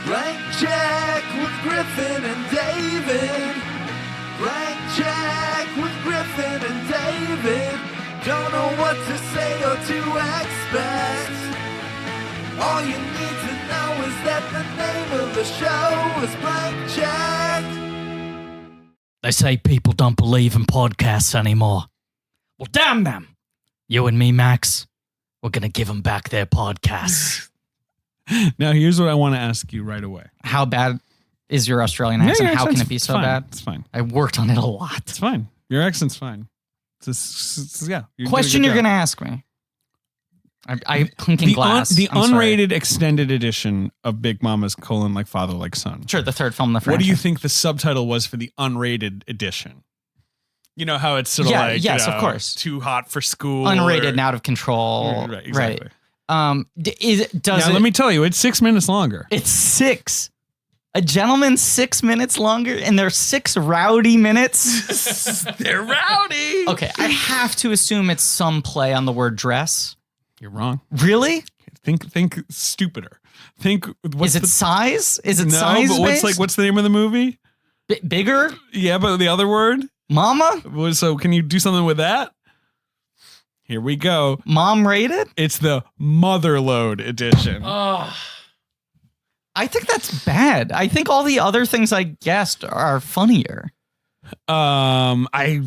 Blank check with Griffin and David. Blank check with Griffin and David. Don't know what to say or to expect. All you need to know is that the name of the show is Blank Check. They say people don't believe in podcasts anymore. Well, damn them. You and me, Max, we're going to give them back their podcasts. Now, here's what I want to ask you right away. How bad is your Australian accent? How can it be so bad? It's fine. I worked on it a lot. It's fine. Your accent's fine. Yeah. Question you're going to ask me. I'm clinking glass. The unrated extended edition of Big Mama's : Like Father, Like Son. Sure, the third film in the franchise. What do you think the subtitle was for the unrated edition? You know how it's sort of like, yes, of course. Too hot for school. Unrated and out of control. Right, exactly. Right. Let me tell you, it's 6 minutes longer. It's 6. A gentleman 6 minutes longer, and they're 6 rowdy minutes. They're rowdy. Okay, I have to assume it's some play on the word dress. You're wrong. Really? Think stupider. Is it size? Is it size? No, but what's the name of the movie? Bigger? Yeah, but the other word? Mama? So can you do something with that? Here we go. Mom rated? It's the Motherload edition. I think that's bad. I think all the other things I guessed are funnier. I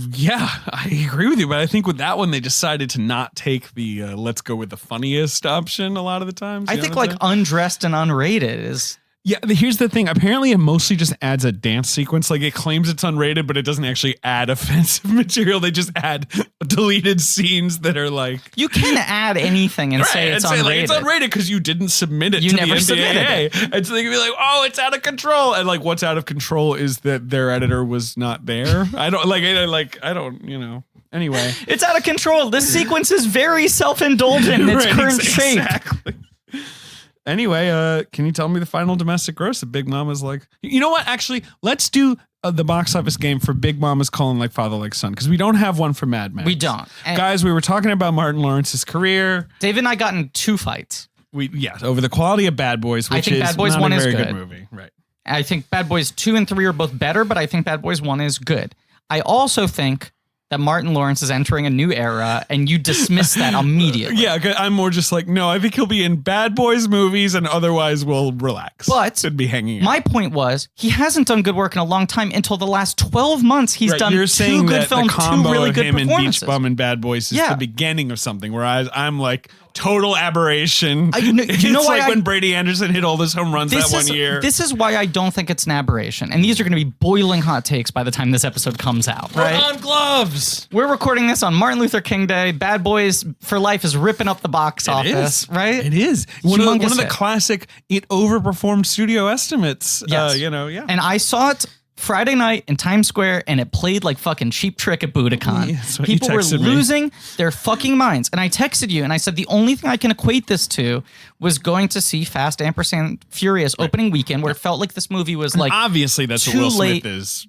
agree with you, but I think with that one they decided to not take the let's go with the funniest option a lot of the times. I think like undressed and unrated is. Yeah, here's the thing. Apparently it mostly just adds a dance sequence. Like it claims it's unrated, but it doesn't actually add offensive material. They just add deleted scenes that are like... You can add anything and say it's unrated. Like, it's unrated because you didn't submit it to the MPAA. And so they can be like, oh, it's out of control. And like what's out of control is that their editor was not there. I don't, Anyway. It's out of control. This sequence is very self-indulgent in its current shape. Exactly. Anyway, can you tell me the final domestic gross that Big Mama's like? You know what? Actually, let's do the box office game for Big Mama's : Like Father, Like Son, because we don't have one for Mad Max. We don't. Guys, we were talking about Martin Lawrence's career. David and I got in 2 fights. Over the quality of Bad Boys, which is Bad Boys not 1 a very good movie. Right. I think Bad Boys 2 and 3 are both better, but I think Bad Boys 1 is good. I also think that Martin Lawrence is entering a new era, and you dismiss that immediately. Yeah, I'm more just like, no, I think he'll be in Bad Boys movies, and otherwise we'll relax. But it'd be hanging out. My point was, he hasn't done good work in a long time. Until the last 12 months, he's done You're 2 good films, the combo 2 really of good him performances. And Beach Bum and Bad Boys is the beginning of something, whereas I'm like, total aberration. It's like when Brady Anderson hit all those home runs that 1 year. This is why I don't think it's an aberration. And these are going to be boiling hot takes by the time this episode comes out. Right? Put on gloves. We're recording this on Martin Luther King Day. Bad Boys for Life is ripping up the box office, right? It is. One of the classic, it overperformed studio estimates. Yes. And I saw it Friday night in Times Square, and it played like fucking Cheap Trick at Budokan. Yeah, people were losing their fucking minds. And I texted you, and I said, the only thing I can equate this to was going to see Fast & Furious opening weekend, where it felt like this movie was like obviously that's what Will Smith is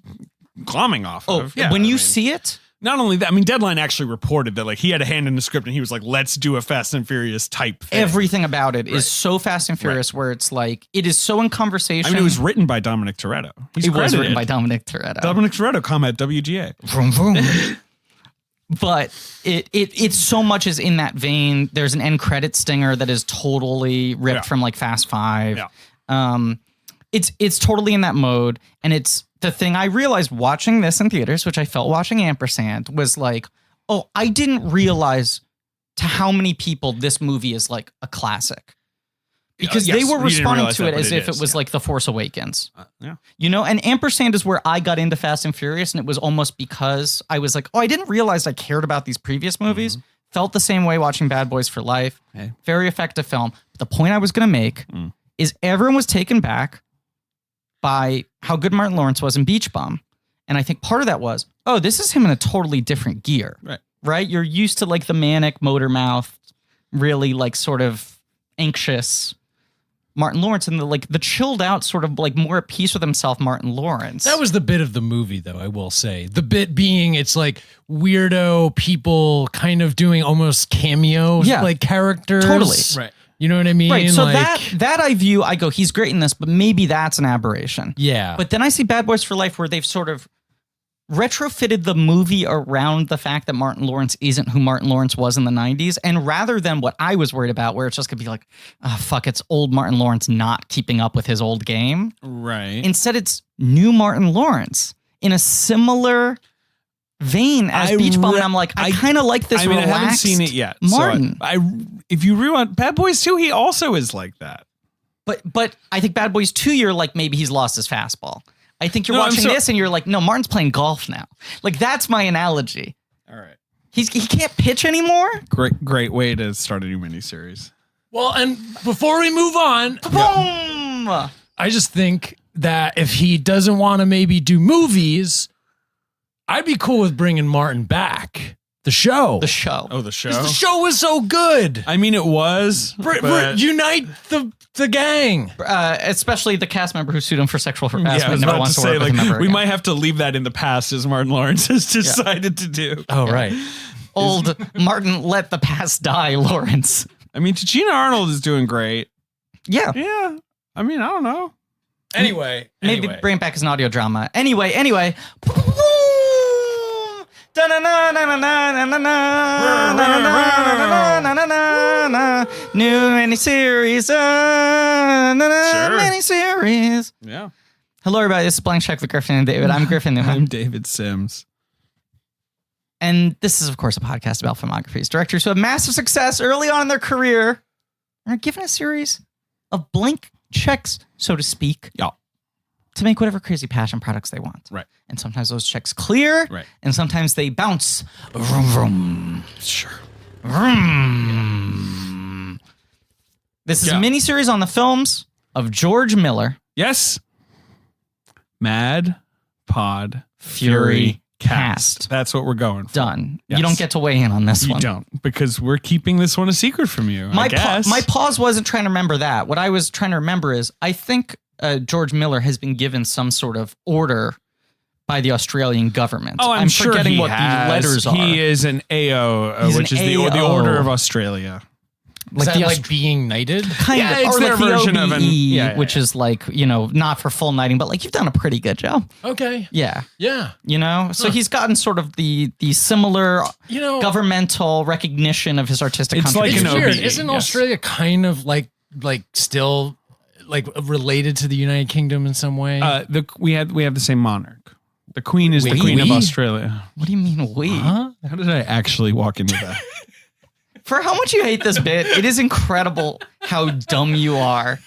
glomming off of. Yeah, when you see it... Not only that, Deadline actually reported that like he had a hand in the script and he was like, let's do a Fast and Furious type thing. Everything about it is so Fast and Furious where it's like, it is so in conversation. It was written by Dominic Toretto. It was written by Dominic Toretto. Dominic Toretto, WGA. Vroom, vroom. But it so much is in that vein. There's an end credit stinger that is totally ripped from like Fast 5. Yeah. It's totally in that mode, and it's the thing I realized watching this in theaters, which I felt watching Ampersand, was like, oh, I didn't realize to how many people this movie is like a classic. Because they were responding to it as if it was like The Force Awakens. And Ampersand is where I got into Fast and Furious, and it was almost because I was like, oh, I didn't realize I cared about these previous movies. Felt the same way watching Bad Boys for Life. Very effective film. But the point I was going to make is everyone was taken back by how good Martin Lawrence was in Beach Bum. And I think part of that was, oh, this is him in a totally different gear. Right? You're used to like the manic motor mouth, really like sort of anxious Martin Lawrence, and the chilled out sort of like more at peace with himself Martin Lawrence. That was the bit of the movie, though, I will say. The bit being it's like weirdo people kind of doing almost cameo like characters. Totally. Right. You know what I mean? Right. So like, that I view, I go, he's great in this, but maybe that's an aberration. yeah. But then I see Bad Boys for Life where they've sort of retrofitted the movie around the fact that Martin Lawrence isn't who Martin Lawrence was in the 90s. And rather than what I was worried about, where it's just going to be like, oh, fuck, it's old Martin Lawrence not keeping up with his old game. Right. Instead, it's new Martin Lawrence in a similar vein as Beach Bum. And I'm like, I kind of like this I mean, I haven't relaxed seen it yet. Martin. So if you rewind Bad Boys 2, he also is like that. But I think Bad Boys 2, you're like, maybe he's lost his fastball. I think you're No, watching this and you're like, no, Martin's playing golf now. Like, that's my analogy. All right. He can't pitch anymore. Great way to start a new miniseries. Well, and before we move on, Boom! I just think that if he doesn't want to maybe do movies, I'd be cool with bringing Martin back. The show. The show. Oh, the show? 'Cause the show was so good. I mean, it was. but Unite the gang. Especially the cast member who sued him for sexual yeah, I harassment. was Never about to wants to say, work with him ever we again. might have to leave that in the past as Martin Lawrence has decided to do. Oh, right. Old Martin let the past die, Lawrence. I mean, Gina Arnold is doing great. Yeah. Yeah. I mean, I don't know. Anyway. Maybe bring it back as an audio drama. Anyway. New miniseries. Miniseries. Yeah. Hello, everybody. This is Blank Check with Griffin and David. I'm Griffin. I'm David Sims. And this is, of course, a podcast about filmographies. Directors who have massive success early on in their career are given a series of blank checks, so to speak, to make whatever crazy passion products they want. Right. And sometimes those checks clear, Right. and sometimes they bounce. Vroom, vroom. Sure. Vroom. This is a miniseries on the films of George Miller. Yes. Mad Pod Fury Cast. That's what we're going for. Done. Yes. You don't get to weigh in on this You one. don't, because we're keeping this one a secret from you. My I guess. my pause wasn't trying to remember that. What I was trying to remember is I think George Miller has been given some sort of order by the Australian government. Oh, I'm sure forgetting he what has. the letters are. He is an AO, He's which an is the AO. Order of Australia. Is that the like being knighted? kind Yeah, of, it's or their like the version of OBE, which is like, you know, not for full knighting, but like you've done a pretty good job. Okay. Yeah. Yeah. You know, so he's gotten sort of the similar governmental recognition of his artistic It's like contribution. an It's weird. OBE, Isn't yes. Australia kind of like still like related to the United Kingdom in some way? We have the same monarch. The Queen is the Queen of Australia. What do you mean we? How did I actually walk into that? For how much you hate this bit, it is incredible how dumb you are.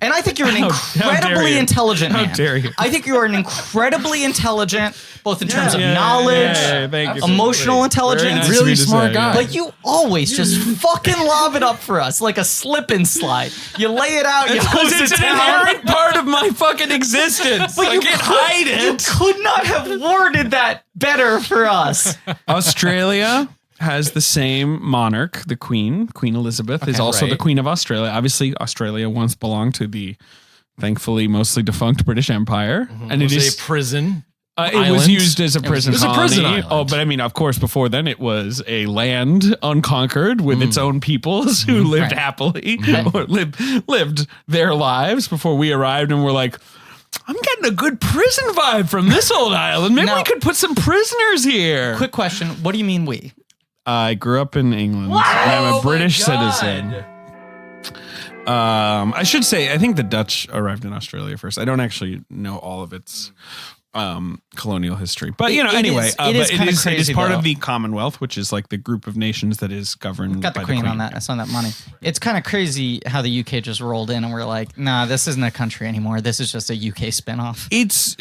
And I think you're an dare incredibly you. intelligent man. How dare you. I think you are an incredibly intelligent, both in terms of knowledge, thank you. emotional Very intelligence. nice of Really you to smart say, guy. yeah. But you always just fucking lob it up for us like a slip and slide. You lay it out, you hose It's it an down. inherent part of my fucking existence. But I you can't hide You it. could not have worded that better for us. Australia has the same monarch, the Queen. Queen Elizabeth is also the Queen of Australia. Obviously, Australia once belonged to the thankfully mostly defunct British Empire. And it is a prison. it was island. used as a prison It was a colony. prison island. Oh, but I mean, of course, before then it was a land unconquered with its own peoples who lived happily or lived their lives before we arrived and were like, I'm getting a good prison vibe from this old island. Maybe Now- we could put some prisoners here. Quick question. What do you mean we? I grew up in England. And I'm a British citizen. I should say, I think the Dutch arrived in Australia first. I don't actually know all of its colonial history, but you know, anyway, it is kinda it is crazy, part though. of the Commonwealth, which is like the group of nations that is governed Got the by queen, the Queen on that. That's on that money. It's kind of crazy how the UK just rolled in and we're like, nah, this isn't a country anymore. This is just a UK spinoff. It's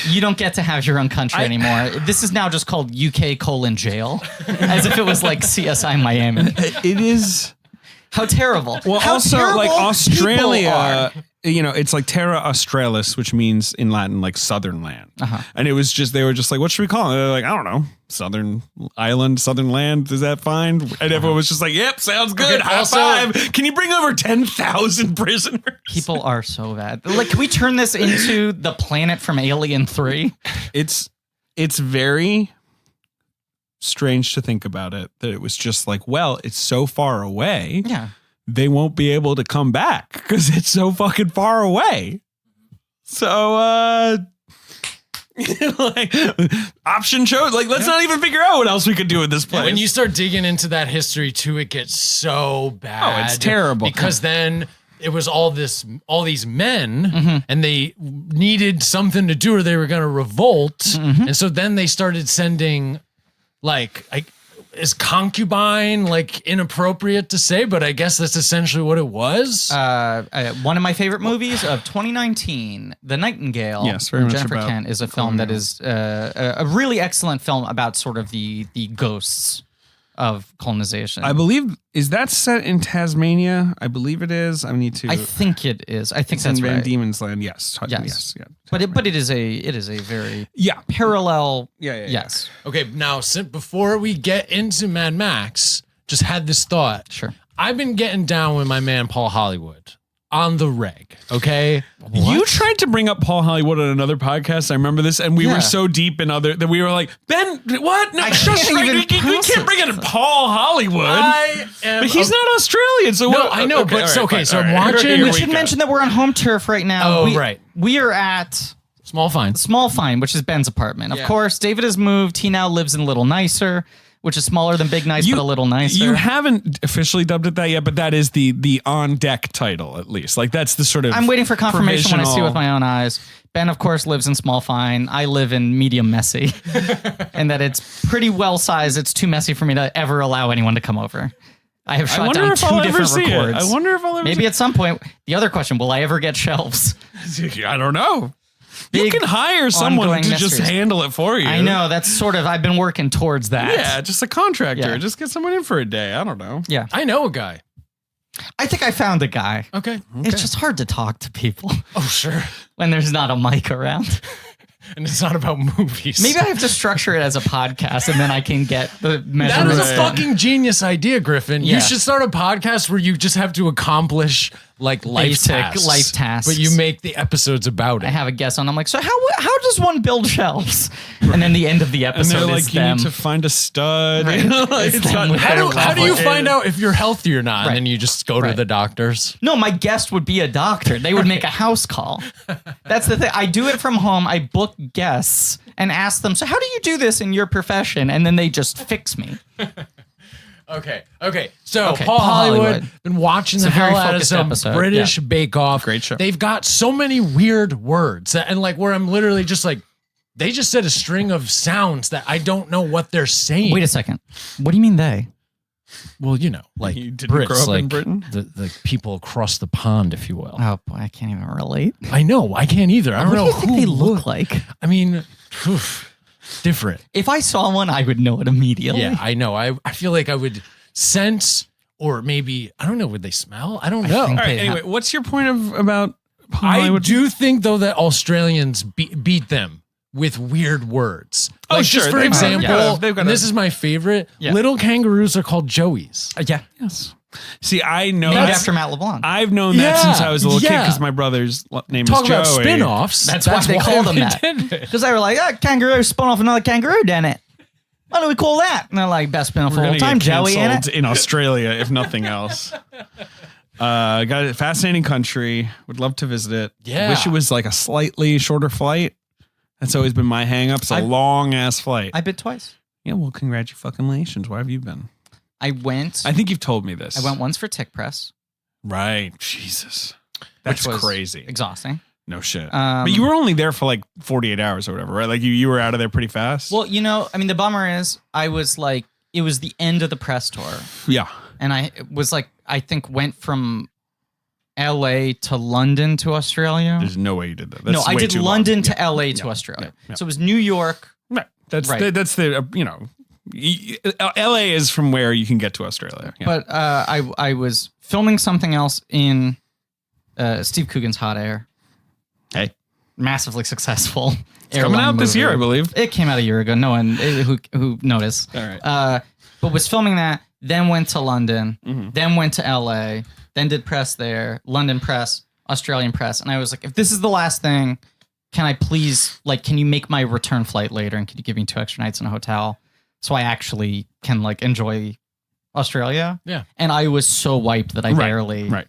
You don't get to have your own country anymore. This is now just called UK : jail, as if it was like CSI Miami. it is. How terrible. Well, How also terrible like people Australia, are. you know, it's like Terra Australis, which means in Latin like southern land. And it was just, they were just like, what should we call it? They're like, I don't know, southern island, southern land. Is that fine? And everyone was just like, yep, sounds good. Okay, High also- five. Can you bring over 10,000 prisoners? People are so bad. Like, can we turn this into the planet from Alien 3? It's very strange to think about it, that it was just like, well, it's so far away Yeah. they won't be able to come back because it's so fucking far away. So, like, option chose. Like, let's not even figure out what else we could do in this place. When you start digging into that history too, it gets so bad. Oh, it's terrible. Because then it was all these men, and they needed something to do, or they were going to revolt, and so then they started sending, like, is concubine like inappropriate to say, but I guess that's essentially what it was. One of my favorite movies of 2019, The Nightingale, yes, very much Jennifer about Kent, is a film that is a really excellent film about sort of the ghosts of colonization. I believe, is that set in Tasmania? I believe it is. I need to. I think it is. I think it's that's in Van right. Diemen's Land. Yes. Yes. Yeah. But it is a very parallel. Yeah. Yes. Okay, now before we get into Mad Max, just had this thought. Sure. I've been getting down with my man Paul Hollywood on the reg. Okay. You tried to bring up Paul Hollywood on another podcast. I remember this, and we were so deep in other that we were like, Ben, what? No, we can't bring in Paul Hollywood. But he's not Australian, so no, I know. But so I'm watching. We should mention that we're on home turf right now. Oh, right. We are at Small Fine, which is Ben's apartment. Of course, David has moved. He now lives in Little Nicer, which is smaller than Big Nice, but a little nicer. You haven't officially dubbed it that yet, but that is the on deck title, at least. Like, that's the sort of. I'm waiting for confirmation when I see it with my own eyes. Ben, of course, lives in Small Fine. I live in Medium Messy, and that it's pretty well sized. It's too messy for me to ever allow anyone to come over. I have shot down 2 different records. I wonder if I'll ever Maybe at some point. The other question: will I ever get shelves? I don't know. You can hire someone to just handle it for you. I know. That's sort of, I've been working towards that. Yeah, just a contractor. Yeah. Just get someone in for a day. I don't know. Yeah. I know a guy. I think I found a guy. Okay. It's just hard to talk to people Oh, sure. when there's not a mic around. And it's not about movies. Maybe I have to structure it as a podcast, and then I can get the That measurements. is a fucking genius idea, Griffin. Yeah. You should start a podcast where you just have to accomplish like Basic life tasks, but you make the episodes about I it. have a guest on. I'm like, so how does one build shelves? And then the end of the And episode they're like, is you them. need to find a stud. Right. You know, like, It's it's them got- with How do you find out if you're healthy or not? Right. And then you just go to Right. the doctors. No, my guest would be a doctor. They would make a house call. That's the thing. I do it from home. I book guests and ask them, so how do you do this in your profession? And then they just fix me. Okay. So Okay, Paul Paul Hollywood, Hollywood. been watching the a very hell out of focused some episode, British yeah. Bake Off. Great show. They've got so many weird words and like where I'm literally just like, they just said a string of sounds that I don't know what they're saying. Wait a second. What do you mean they? Well, you know, like You didn't Brits, grow up in like Britain? the people across the pond, if you will. Oh boy, I can't even relate. I know, I can't either. I don't What know do you think who they look like? I mean, different. If I saw one, I would know it immediately. Yeah, I know. I feel like I would sense, or maybe I don't know. Would they smell? I don't know. think All right. they Anyway, what's your point about Paul I Hollywood? do think though that Australians beat them with weird words. Oh, Like, sure. Just for They've got- example, yeah, they've got and a- this is my favorite. Yeah. Little kangaroos are called joeys. Yeah. Yes. See, I know Named that. after Matt LeBlanc. I've known that Yeah, since I was a little kid yeah. because my brother's name Talk is about Joey. spin-offs. That's why they called them that. did it. Because they were like, kangaroo spun off another kangaroo, didn't it? What do we call that? And they're like, best spin off We're of all gonna time, get Joey, ain't canceled it? in Australia, if nothing else. Got a fascinating country. Would love to visit it. Yeah. Wish it was like a slightly shorter flight. That's always been my hang up. It's a long ass flight. I bid twice. Yeah, well, congratulations. Where have you been? I went You've told me this. I went once for Tick Press. Right. Jesus. That's which was crazy. Exhausting. No shit. Um, But you were only there for like 48 hours or whatever, right? Like you were out of there pretty fast. Well, I mean, the bummer is I was like, it was the end of the press tour. yeah. And I was like, I think went from LA to London to Australia. There's no way you did that. No, That's I way did too London long. to Yeah. LA to Yeah. Australia. Yeah. So it was New York. Right. That's Right. the LA is from where you can get to Australia. Yeah. But I was filming something else in Steve Coogan's Hot Air. Hey. Massively successful. It's coming out this year, I believe. It came out a year ago. No one who noticed. All right. But was filming that, then went to London, Mm-hmm. then went to LA, then did press there, London press, Australian press. And I was like, if this is the last thing, can I please, can you make my return flight later and can you give me 2 extra nights in a hotel so I actually can enjoy Australia. Yeah. And I was so wiped that I barely. Right.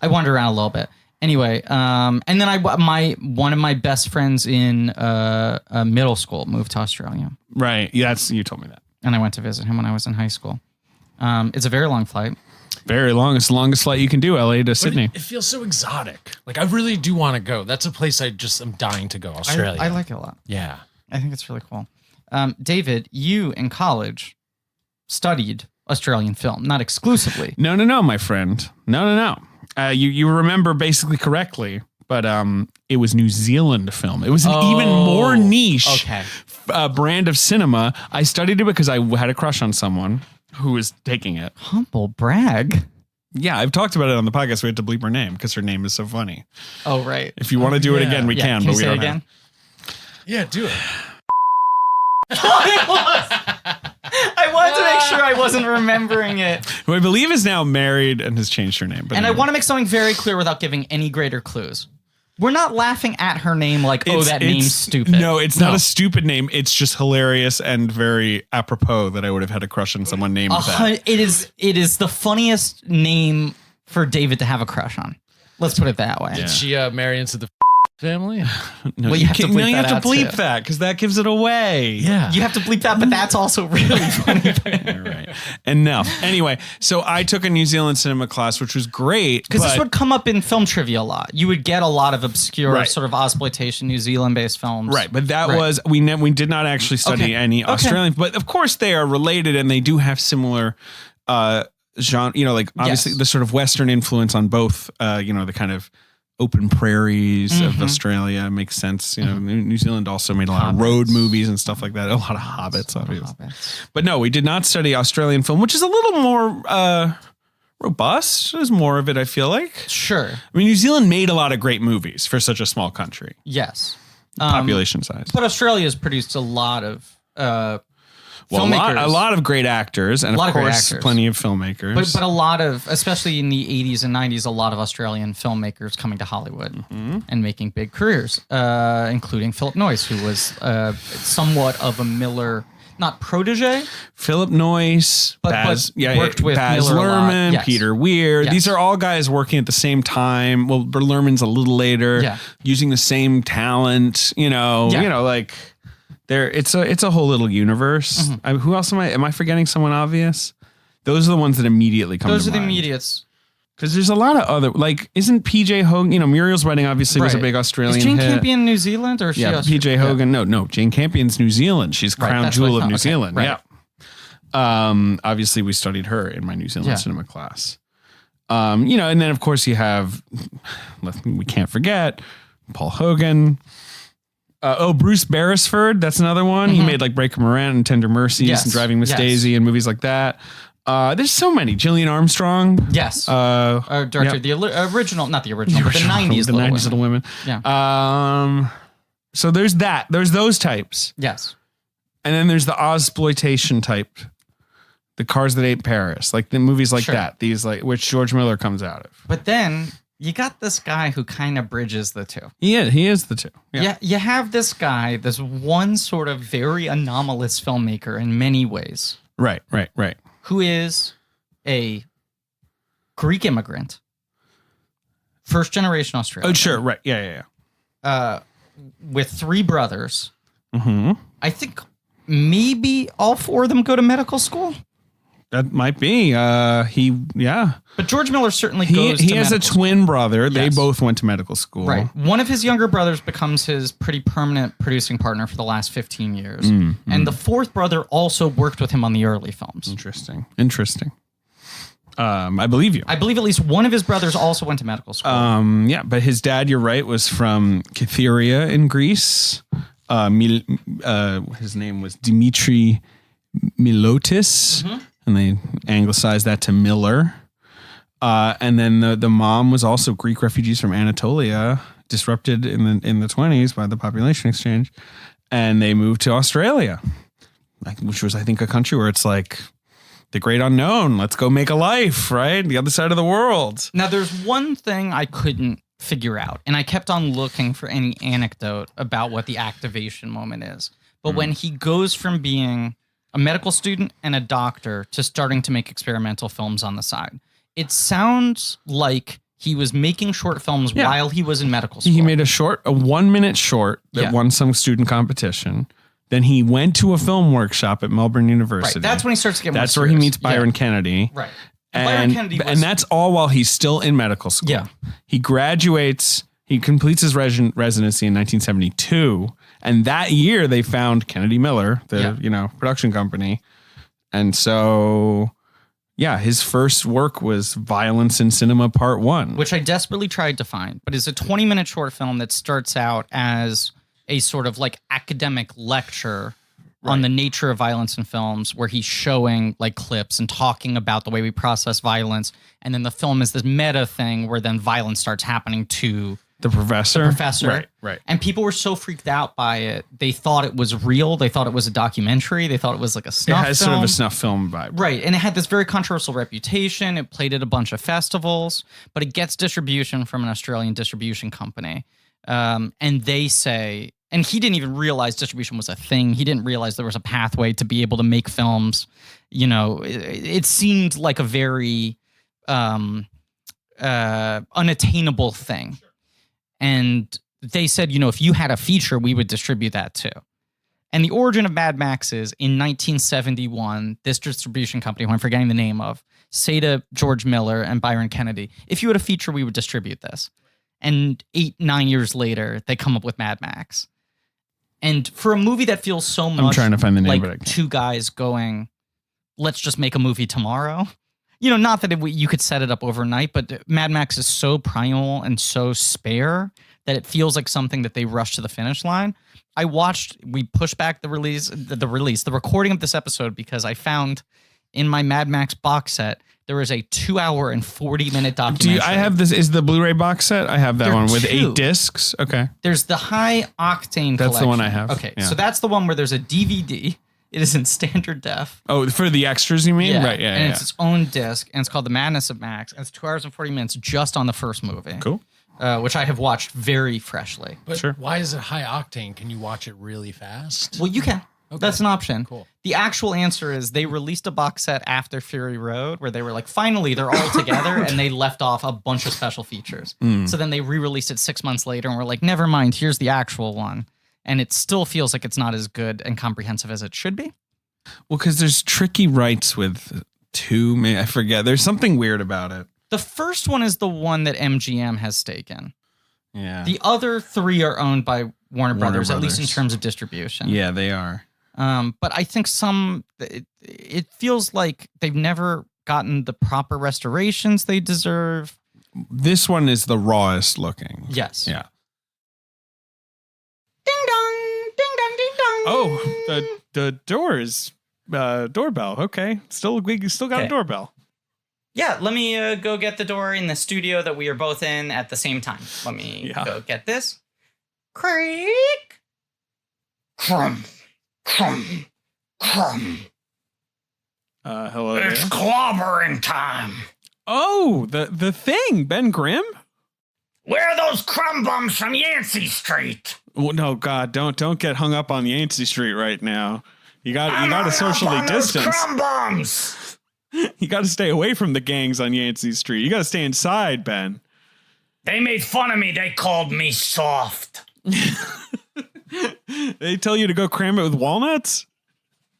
I wandered around a little bit. Anyway, and then one of my best friends in middle school moved to Australia. Right. Yeah, you told me that. And I went to visit him when I was in high school. It's a very long flight. Very long. It's the longest flight you can do, LA to Sydney. It feels so exotic. Like, I really do want to go. That's a place I'm dying to go, Australia. I like it a lot. Yeah. I think it's really cool. David, you in college studied Australian film, not exclusively. No, my friend. No. You remember basically correctly, but it was New Zealand film. It was an even more niche brand of cinema. I studied it because I had a crush on someone who was taking it. Humble brag. Yeah, I've talked about it on the podcast. We had to bleep her name because her name is so funny. Oh, right. If you want to do it again, we can, but we say don't it again? Yeah, do it. I wanted to make sure I wasn't remembering it. Who I believe is now married and has changed her name. But And anyway. I want to make something very clear without giving any greater clues. We're not laughing at her name like, that name's stupid. No, it's not a stupid name. It's just hilarious and very apropos that I would have had a crush on someone named that. It is the funniest name for David to have a crush on. Let's put it that way. Did she marry into the family? No, Well, you have to bleep you have to that out, bleep too. that because that gives it away. Yeah. You have to bleep that, but that's also really funny. You're right. Enough. Anyway, so I took a New Zealand cinema class, which was great. Because this would come up in film trivia a lot. You would get a lot of obscure Right. sort of exploitation New Zealand-based films. Right, but that was we did not actually study any Australian, but of course they are related and they do have similar genre. You know, like obviously the sort of Western influence on both. The kind of open prairies of Australia makes sense. You know, New Zealand also made a lot of road movies and stuff like that. A lot of hobbits, obviously. But no, we did not study Australian film, which is a little more robust. There's more of it, I feel like. Sure. I mean, New Zealand made a lot of great movies for such a small country. Yes. Population size. But Australia's produced a lot of Well, filmmakers. a lot of great actors, and A lot of of great course, actors. plenty of filmmakers. But a lot of, especially in the 80s and 90s, a lot of Australian filmmakers coming to Hollywood and making big careers, including Philip Noyce, who was somewhat of a Miller, not protege. Philip Noyce, But worked with Baz Miller a lot. Luhrmann, Yes. Peter Weir. Yes. These are all guys working at the same time. Well, Luhrmann's a little later, using the same talent. Like there. It's a whole little universe. Who else am I? Am I forgetting someone obvious? Those are the ones that immediately come. Those to are the mind. immediates. Because there's a lot of other, like, isn't PJ Hogan, Muriel's Wedding obviously was a big Australian Is Jane hit. Campion New Zealand or is she Yeah, PJ Hogan. No, Jane Campion's New Zealand. She's crown that's jewel what I of New thought. Okay, Zealand. right. Yeah. Obviously we studied her in my New Zealand cinema class. And then of course you have, we can't forget, Paul Hogan. Bruce Beresford. That's another one. He made like Breaker Morant and Tender Mercies and Driving Miss Daisy and movies like that. There's so many. Gillian Armstrong. Yes. Director, the original, not the original, but the 90s. The 90s Little Women. Yeah. So there's that. There's those types. Yes. And then there's the Ozploitation type. The Cars That Ate Paris. Like the movies like that. These like, which George Miller comes out of. But then you got this guy who kind of bridges the two. He is the two. Yeah. You have this guy, this one sort of very anomalous filmmaker in many ways. Right. Who is a Greek immigrant, first generation Australian. Oh, sure. Right. Yeah. With three brothers. Mm-hmm. I think maybe all four of them go to medical school. That might be. But George Miller certainly goes He to has a medical twin brother. They Yes. both went to medical school. Right. One of his younger brothers becomes his pretty permanent producing partner for the last 15 years. And the fourth brother also worked with him on the early films. Interesting. I believe you. I believe at least one of his brothers also went to medical school. But his dad, you're right, was from Kytheria in Greece. His name was Dimitri Milotis, and they anglicized that to Miller. And then the mom was also Greek refugees from Anatolia, disrupted in the 20s by the population exchange, and they moved to Australia, which was, I think, a country where it's like the great unknown. Let's go make a life, right? The other side of the world. Now, there's one thing I couldn't figure out, and I kept on looking for any anecdote about what the activation moment is. But when he goes from being a medical student and a doctor to starting to make experimental films on the side. It sounds like he was making short films while he was in medical school. He made a 1-minute short that won some student competition. Then he went to a film workshop at Melbourne University. Right. That's when he starts to get more That's where he meets Byron Kennedy. Right. And that's all while he's still in medical school. Yeah. He graduates. He completes his residency in 1972. And that year they found Kennedy Miller, the production company. And so, his first work was Violence in Cinema Part 1. Which I desperately tried to find, but is a 20-minute short film that starts out as a sort of like academic lecture on the nature of violence in films, where he's showing like clips and talking about the way we process violence. And then the film is this meta thing where then violence starts happening to the professor. Right. And people were so freaked out by it. They thought it was real. They thought it was a documentary. They thought it was like a snuff film. It has sort of a snuff film vibe. Right. And it had this very controversial reputation. It played at a bunch of festivals, but it gets distribution from an Australian distribution company. And they say, and he didn't even realize distribution was a thing. He didn't realize there was a pathway to be able to make films. It seemed like a very unattainable thing. And they said, if you had a feature, we would distribute that too. And the origin of Mad Max is in 1971, this distribution company, who I'm forgetting the name of, say to George Miller and Byron Kennedy, if you had a feature, we would distribute this. And 8-9 years later, they come up with Mad Max. And for a movie that feels so much I'm trying to find the name, like two guys going, let's just make a movie tomorrow. Not that you could set it up overnight, but Mad Max is so primal and so spare that it feels like something that they rushed to the finish line. We pushed back the recording of this episode because I found in my Mad Max box set, there is a 2-hour and 40-minute documentary. I have this. Is the Blu-ray box set? I have that one with 8 discs. Okay. There's the High Octane collection. That's the one I have. Okay. Yeah. So that's the one where there's a DVD. It is in standard def. Oh, for the extras, you mean? Yeah. Right, yeah. And it's its own disc, and it's called The Madness of Max, and it's 2 hours and 40 minutes just on the first movie. Cool. Which I have watched very freshly. But why is it high octane? Can you watch it really fast? Well, you can. Okay. That's an option. Cool. The actual answer is they released a box set after Fury Road where they were like, finally, they're all together, and they left off a bunch of special features. So then they re-released it 6 months later, and we're like, never mind, here's the actual one. And it still feels like it's not as good and comprehensive as it should be. Well, because there's tricky rights with I forget. There's something weird about it. The first one is the one that MGM has stake in. Yeah. The other 3 are owned by Warner Brothers, at least in terms of distribution. Yeah, they are. But I think it feels like they've never gotten the proper restorations they deserve. This one is the rawest looking. Yes. Yeah. Ding dong, ding dong, ding dong. Oh, the door is doorbell. Okay, we still got a doorbell. Yeah, let me go get the door in the studio that we are both in at the same time. Let me go get this. Creak. Crumb. Crumb. Crumb. Hello. It's clobbering time. Oh, the thing, Ben Grimm. Where are those crumb bums from Yancey Street? Oh, no, God, don't get hung up on Yancey Street right now. You got to socially distance. Crumb bums. You got to stay away from the gangs on Yancey Street. You got to stay inside, Ben. They made fun of me. They called me soft. They tell you to go cram it with walnuts?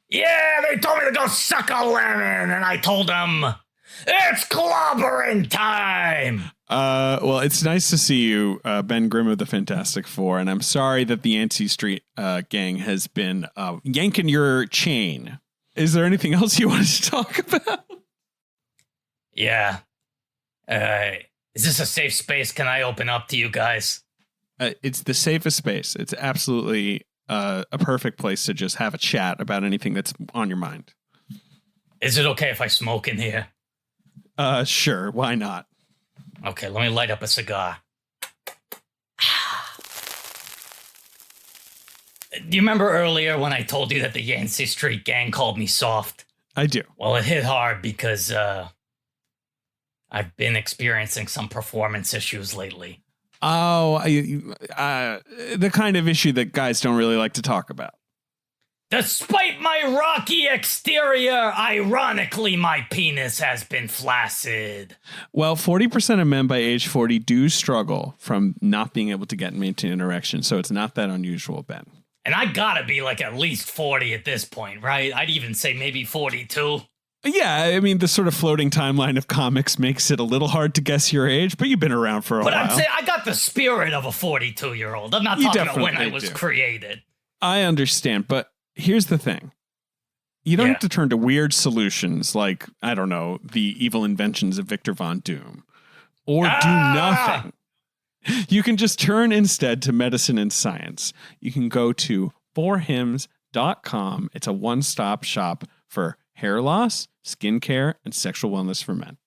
Yeah, they told me to go suck a lemon, and I told them, it's clobbering time. Well, it's nice to see you, Ben Grimm of the Fantastic Four, and I'm sorry that the Yancey Street gang has been yanking your chain. Is there anything else you wanted to talk about? Yeah. Is this a safe space? Can I open up to you guys? It's the safest space. It's absolutely a perfect place to just have a chat about anything that's on your mind. Is it okay if I smoke in here? Sure. Why not? Okay, let me light up a cigar. Do you remember earlier when I told you that the Yancey Street gang called me soft? I do. Well, it hit hard because I've been experiencing some performance issues lately. Oh, the kind of issue that guys don't really like to talk about. Despite my rocky exterior, ironically, my penis has been flaccid. Well, 40% of men by age 40 do struggle from not being able to get and maintain an erection, so it's not that unusual, Ben. And I gotta be like at least 40 at this point, right? I'd even say maybe 42. Yeah, I mean, the sort of floating timeline of comics makes it a little hard to guess your age, but you've been around for a while. But I'm saying I got the spirit of a 42-year-old. I'm not talking about when I was created. I understand, but here's the thing. You don't have to turn to weird solutions like, I don't know, the evil inventions of Victor Von Doom, or do nothing. You can just turn instead to medicine and science. You can go to forhims.com. It's a one-stop shop for hair loss, skincare, and sexual wellness for men.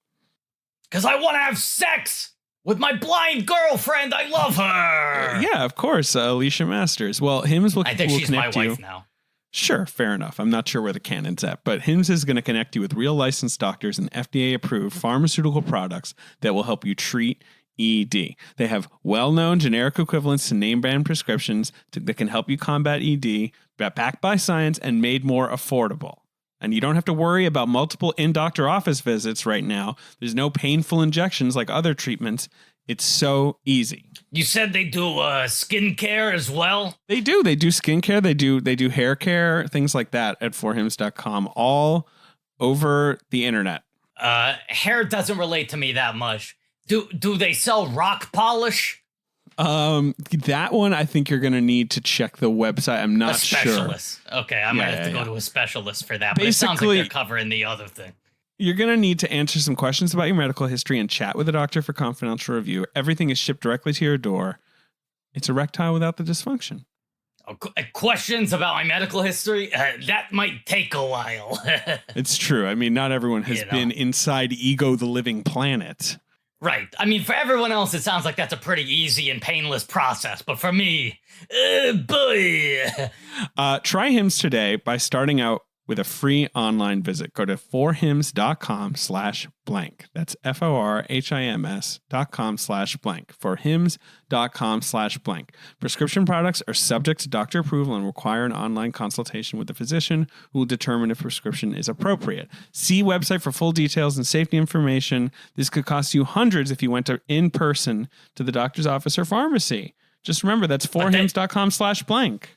Because I want to have sex with my blind girlfriend. I love her. Yeah, of course, Alicia Masters. Well, Hims will I think will she's my connect wife you. now. Sure, fair enough. I'm not sure where the canon's at, but Hims is going to connect you with real licensed doctors and FDA-approved pharmaceutical products that will help you treat ED. They have well-known generic equivalents to name brand prescriptions that can help you combat ED, backed by science and made more affordable. And you don't have to worry about multiple in-doctor office visits right now. There's no painful injections like other treatments. It's so easy. You said they do skincare as well? They do. They do skincare. They do hair care, things like that at forhims.com, all over the internet. Hair doesn't relate to me that much. Do they sell rock polish? That one, I think you're going to need to check the website. I'm not sure. A specialist. Okay, I might have to go to a specialist for that. But it sounds like they're covering the other thing. You're going to need to answer some questions about your medical history and chat with a doctor for confidential review. Everything is shipped directly to your door. It's erectile without the dysfunction. Questions about my medical history? That might take a while. It's true. I mean, not everyone has been inside Ego the Living Planet. Right. I mean, for everyone else, it sounds like that's a pretty easy and painless process. But for me, boy. Try Hims today by starting out with a free online visit. Go to forhims.com/blank. That's forhims.com/blank. forhims.com/blank. Prescription products are subject to doctor approval and require an online consultation with a physician who will determine if prescription is appropriate. See website for full details and safety information. This could cost you hundreds if you went in person to the doctor's office or pharmacy. Just remember, that's forhims.com/blank.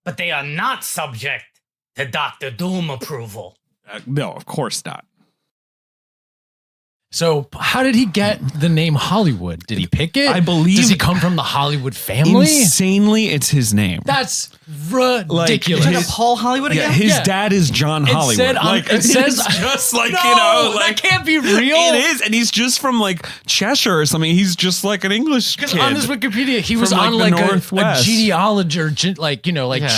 But they are not subject to Dr. Doom approval. No, of course not. So how did he get the name Hollywood? Did he pick it? I believe. Does he come from the Hollywood family? Insanely, it's his name. That's ridiculous. Is it Paul Hollywood again? Yeah, his dad is John Hollywood. It says just like, no, that can't be real. It is, and he's just from like Cheshire or something. He's just like an English kid. Because on his Wikipedia, he was from, on like, like the a Northwest. genealogy or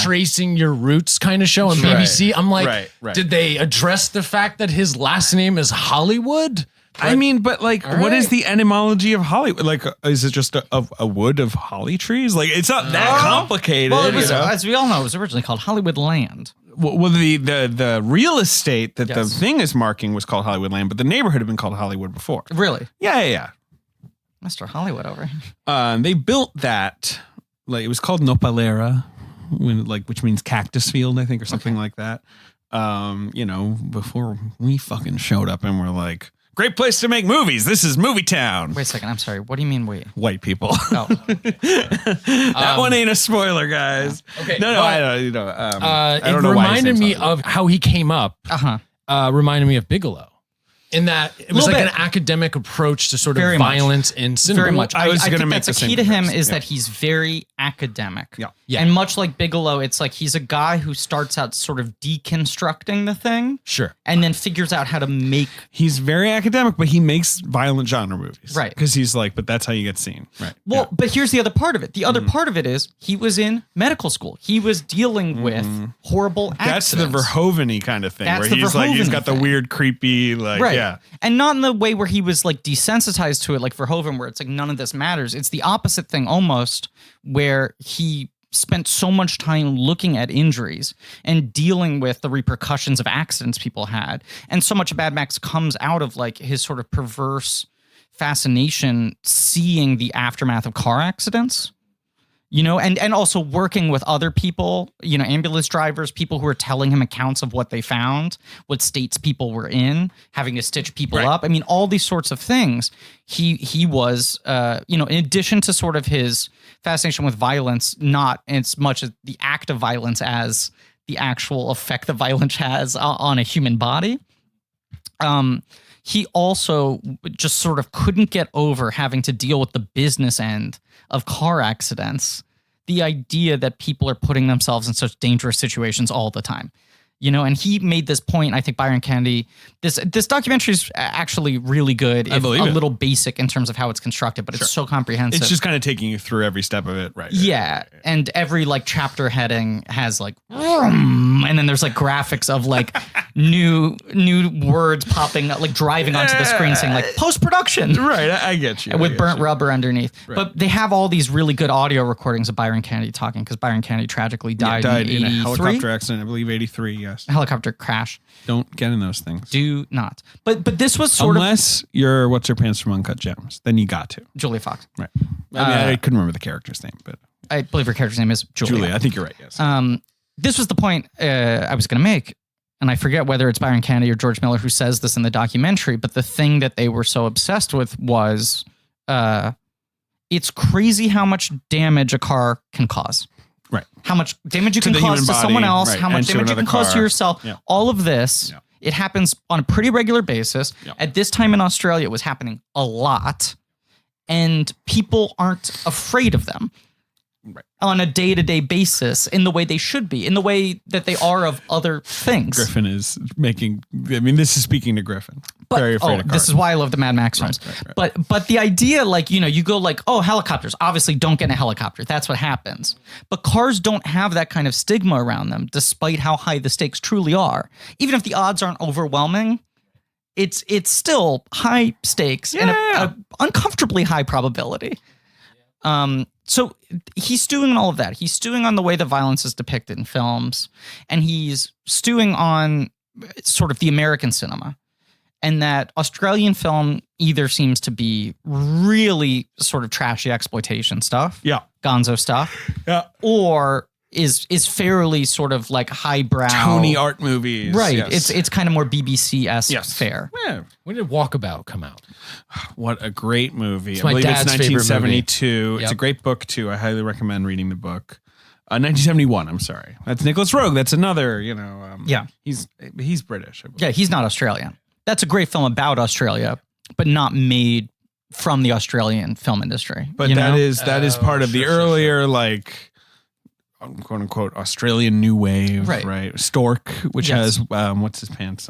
tracing your roots kind of show on BBC. I'm like, did they address the fact that his last name is Hollywood? I mean, but like, what is the etymology of Hollywood? Like, is it just a wood of holly trees? Like, it's not that complicated. Well, it was, as we all know, it was originally called Hollywood Land. Well, the real estate that the thing is marking was called Hollywood Land, but the neighborhood had been called Hollywood before. Really? Yeah. Mr. Hollywood over here. They built that, like, it was called Nopalera, which means cactus field, I think, or something like that. Before we fucking showed up and we're like, great place to make movies. This is Movie Town. Wait a second. I'm sorry. What do you mean we? White people. Oh. That one ain't a spoiler, guys. Okay. No, I don't. I don't know it why his reminded name's me Hollywood. of how he came up. Reminded me of Bigelow. In that it was like an academic approach to sort of violence in cinema. Very much. I was think going to make that's the key same to him comparison. is that he's very academic. Yeah. And much like Bigelow, it's like he's a guy who starts out sort of deconstructing the thing. Sure. And then figures out how to make. He's very academic, but he makes violent genre movies. Right. Because he's like, but that's how you get seen. Right. Well, but here's the other part of it. The other part of it is he was in medical school. He was dealing with horrible That's accidents. the Verhoeven-y kind of thing, That's where the he's like, he's got the Verhoeven weird, creepy, like, Right. yeah. And not in the way where he was like desensitized to it, like Verhoeven, where it's like none of this matters. It's the opposite thing almost, where he spent so much time looking at injuries and dealing with the repercussions of accidents people had. And so much of Mad Max comes out of like his sort of perverse fascination seeing the aftermath of car accidents. You know, and also working with other people, you know, ambulance drivers, people who are telling him accounts of what they found, what states people were in, having to stitch people up. I mean, all these sorts of things. He was, you know, in addition to sort of his fascination with violence, not as much as the act of violence as the actual effect that violence has on a human body. He also just sort of couldn't get over having to deal with the business end of car accidents. The idea that people are putting themselves in such dangerous situations all the time. You know, and he made this point, I think Byron Kennedy, this documentary is actually really good. I believe a little basic in terms of how it's constructed, but it's so comprehensive. It's just kind of taking you through every step of it, right? Yeah. And every like chapter heading has like, and then there's like graphics of like new words popping up, like driving onto the screen saying like post-production. Right, I get you. With burnt rubber underneath. Right. But they have all these really good audio recordings of Byron Kennedy talking because Byron Kennedy tragically died in a 83? helicopter accident, I believe 83, yes. Helicopter crash. Don't get in those things. Do not. But this was sort Unless you're What's Her Pants from Uncut Gems, then you got to. Julia Fox. Right. I mean, I couldn't remember the character's name, but I believe her character's name is Julia. I think you're right, yes. This was the point I was going to make. And I forget whether it's Byron Kennedy or George Miller who says this in the documentary, but the thing that they were so obsessed with was it's crazy how much damage a car can cause. Right. How much damage you can cause to someone else, how much damage you can cause to yourself. Yeah. All of this, it happens on a pretty regular basis. Yeah. At this time in Australia, it was happening a lot. And people aren't afraid of them. Right. On a day-to-day basis in the way they should be, in the way that they are of other things. Griffin is making, I mean, this is speaking to Griffin. But, very afraid of cars. This is why I love the Mad Max films. Right. But the idea, like, you know, you go like, oh, helicopters, obviously don't get in a helicopter. That's what happens. But cars don't have that kind of stigma around them, despite how high the stakes truly are. Even if the odds aren't overwhelming, it's still high stakes and a uncomfortably high probability. So he's stewing on all of that. He's stewing on the way the violence is depicted in films, and he's stewing on sort of the American cinema. And that Australian film either seems to be really sort of trashy exploitation stuff, gonzo stuff, or is fairly sort of like highbrow Tony art movies. Right. Yes. It's kind of more BBC-esque fare. Yeah. When did Walkabout come out? What a great movie. I believe it's 1972. It's a great book too. I highly recommend reading the book. 1971, I'm sorry. That's Nicholas Roeg. That's another, you know, he's British. Yeah, he's not Australian. That's a great film about Australia, but not made from the Australian film industry. But that is part of the earlier like quote unquote Australian new wave, right? Stork, which has what's his pants?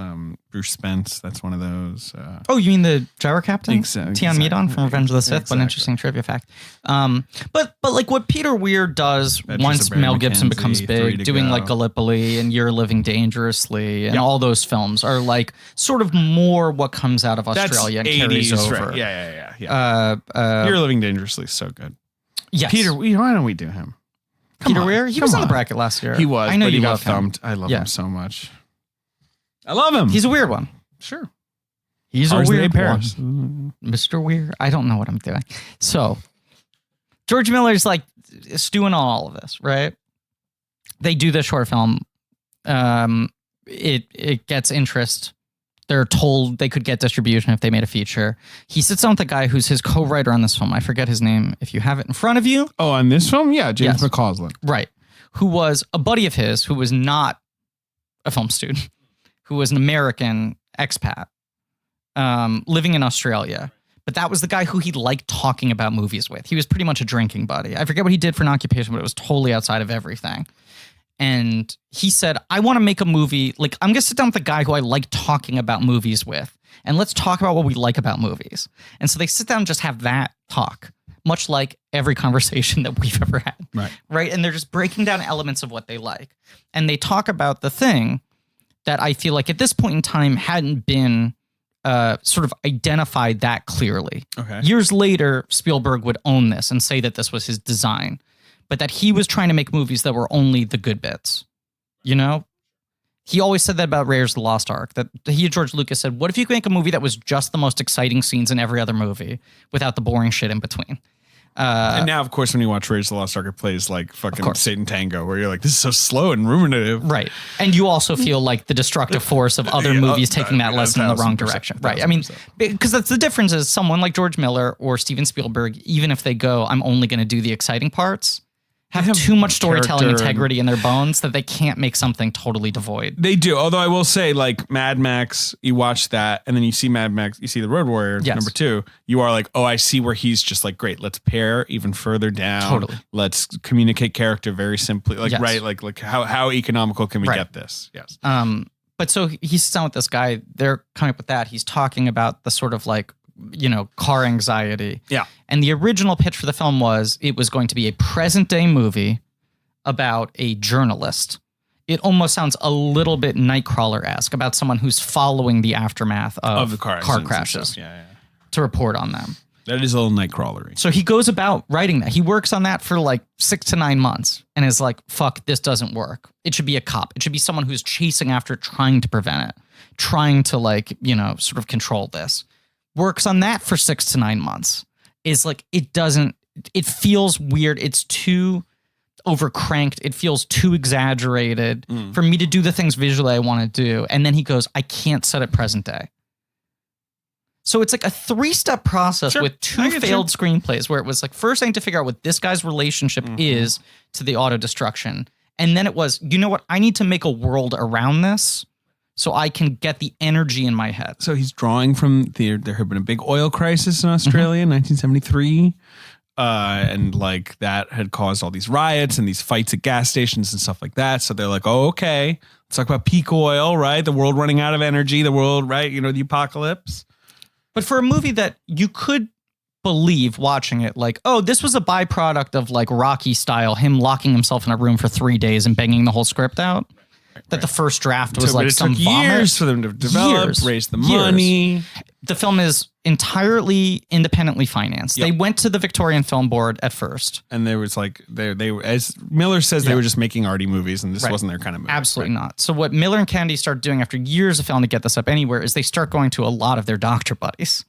Bruce Spence. That's one of those. Oh, you mean the gyro captain? Exactly. Tion Meadon from Revenge of the Sith. What an interesting trivia fact. But like what Peter Weir does once Mel Gibson becomes big, doing like Gallipoli and You're Living Dangerously and all those films are like sort of more what comes out of Australia and carries over. Right. Yeah. You're Living Dangerously is so good. Yes. Peter, why don't we do him? Peter Weir? He was on the bracket last year. He was, I know but you he love got thumped. I love him so much. I love him. He's a weird one. Sure. He's a weird one. Mr. Weir. I don't know what I'm doing. So, George Miller's like stewing on all of this, right? They do this short film. It gets interest. They're told they could get distribution if they made a feature. He sits down with the guy who's his co-writer on this film. I forget his name. If you have it in front of you. Oh, on this film? Yeah, James McCausland. Right. Who was a buddy of his who was not a film student, who was an American expat living in Australia. But that was the guy who he liked talking about movies with. He was pretty much a drinking buddy. I forget what he did for an occupation, but it was totally outside of everything. And he said, I want to make a movie. Like, I'm going to sit down with the guy who I like talking about movies with, and let's talk about what we like about movies. And so they sit down and just have that talk, much like every conversation that we've ever had. Right. And they're just breaking down elements of what they like. And they talk about the thing that I feel like at this point in time hadn't been sort of identified that clearly. Okay. Years later, Spielberg would own this and say that this was his design, but that he was trying to make movies that were only the good bits. You know? He always said that about Raiders of the Lost Ark, that he and George Lucas said, what if you could make a movie that was just the most exciting scenes in every other movie without the boring shit in between? And now, of course, when you watch Raiders of the Lost Ark, it plays like fucking Satan Tango, where you're like, this is so slow and ruminative. Right. And you also feel like the destructive force of other movies taking that lesson in the wrong direction. Right. I mean, because that's the difference is someone like George Miller or Steven Spielberg, even if they go, I'm only going to do the exciting parts, have too much storytelling integrity in their bones that they can't make something totally devoid. They do. Although I will say, like Mad Max, you watch that and then you see Mad Max, you see The Road Warrior number 2. You are like, oh, I see where he's just like, great. Let's pare even further down. Totally. Let's communicate character very simply. Like, right. Like how economical can we get this? Yes. But so he sits down with this guy. They're coming up with that. He's talking about the sort of like, car anxiety. Yeah. And the original pitch for the film was it was going to be a present day movie about a journalist. It almost sounds a little bit Nightcrawler-esque about someone who's following the aftermath of the car crashes to report on them. That is a little Nightcrawlery. So he goes about writing that. He works on that for like 6 to 9 months and is like, fuck, this doesn't work. It should be a cop. It should be someone who's chasing after, trying to prevent it, trying to like, sort of control this. Works on that for 6 to 9 months. Is like, it feels weird. It's too overcranked. It feels too exaggerated for me to do the things visually I want to do. And then he goes, I can't set it present day. So it's like a 3-step process with 2 failed screenplays where it was like, first I need to figure out what this guy's relationship is to the auto destruction. And then it was, you know what? I need to make a world around this so I can get the energy in my head. So he's drawing from there had been a big oil crisis in Australia in 1973. And like that had caused all these riots and these fights at gas stations and stuff like that. So they're like, oh, okay, let's talk about peak oil, right? The world running out of energy, the world, right? The apocalypse. But for a movie that you could believe watching it, like, oh, this was a byproduct of like Rocky style, him locking himself in a room for 3 days and banging the whole script out. That the first draft was like some vomit. Years for them to develop, raise the money. The film is entirely independently financed. They went to the Victorian Film Board at first. And there was like, they as Miller says, they were just making arty movies and this wasn't their kind of movie. Absolutely not. So what Miller and Kennedy start doing after years of failing to get this up anywhere is they start going to a lot of their doctor buddies.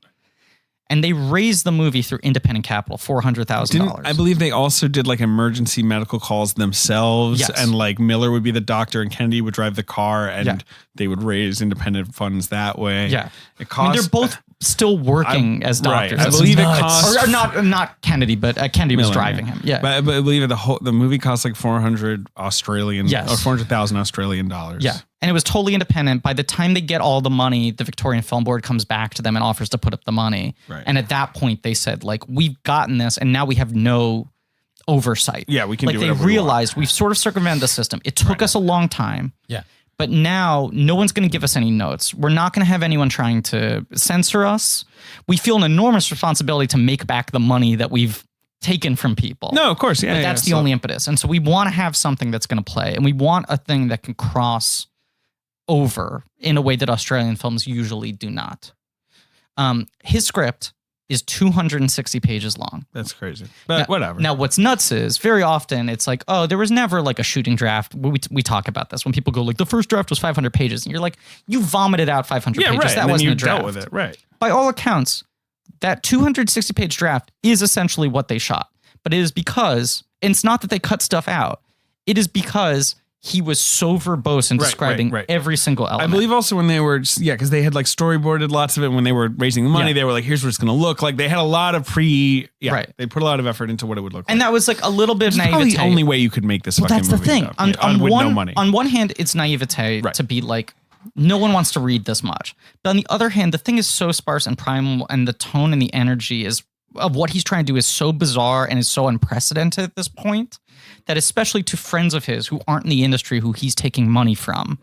And they raised the movie through independent capital, $400,000. I believe they also did like emergency medical calls themselves. Yes. And like Miller would be the doctor and Kennedy would drive the car and they would raise independent funds that way. Yeah. It cost, they're both still working as doctors. I believe it cost... Or not Kennedy, but Kennedy was driving him. Yeah. But I believe the movie cost like 400 Australian... Yes. Or 400,000 Australian dollars. Yeah. And it was totally independent. By the time they get all the money, the Victorian Film Board comes back to them and offers to put up the money. Right. And at that point, they said, like, we've gotten this, and now we have no oversight. Yeah, we can do whatever whatever they realized we've sort of circumvented the system. It took us a long time. Yeah. But now no one's going to give us any notes. We're not going to have anyone trying to censor us. We feel an enormous responsibility to make back the money that we've taken from people. No, of course. Yeah. But that's the only impetus. And so we want to have something that's going to play, and we want a thing that can cross over in a way that Australian films usually do not. His script is 260 pages long. That's crazy. But whatever. Now, what's nuts is very often it's like, oh, there was never like a shooting draft. We talk about this when people go like, the first draft was 500 pages. And you're like, you vomited out 500 pages. Right. That wasn't a draft. Dealt with it. Right. By all accounts, that 260 page draft is essentially what they shot. But it is because, and it's not that they cut stuff out. It is because he was so verbose in describing every single element. I believe also when they were, because they had like storyboarded lots of it when they were raising the money, they were like, here's what it's going to look like. They had a lot of they put a lot of effort into what it would look like. And that was like a little bit of naivete. Probably the only way you could make this fucking movie. That's the thing. With no money. On one hand, it's naivete to be like, no one wants to read this much. But on the other hand, the thing is so sparse and primal, and the tone and the energy of what he's trying to do is so bizarre and is so unprecedented at this point that especially to friends of his who aren't in the industry who he's taking money from,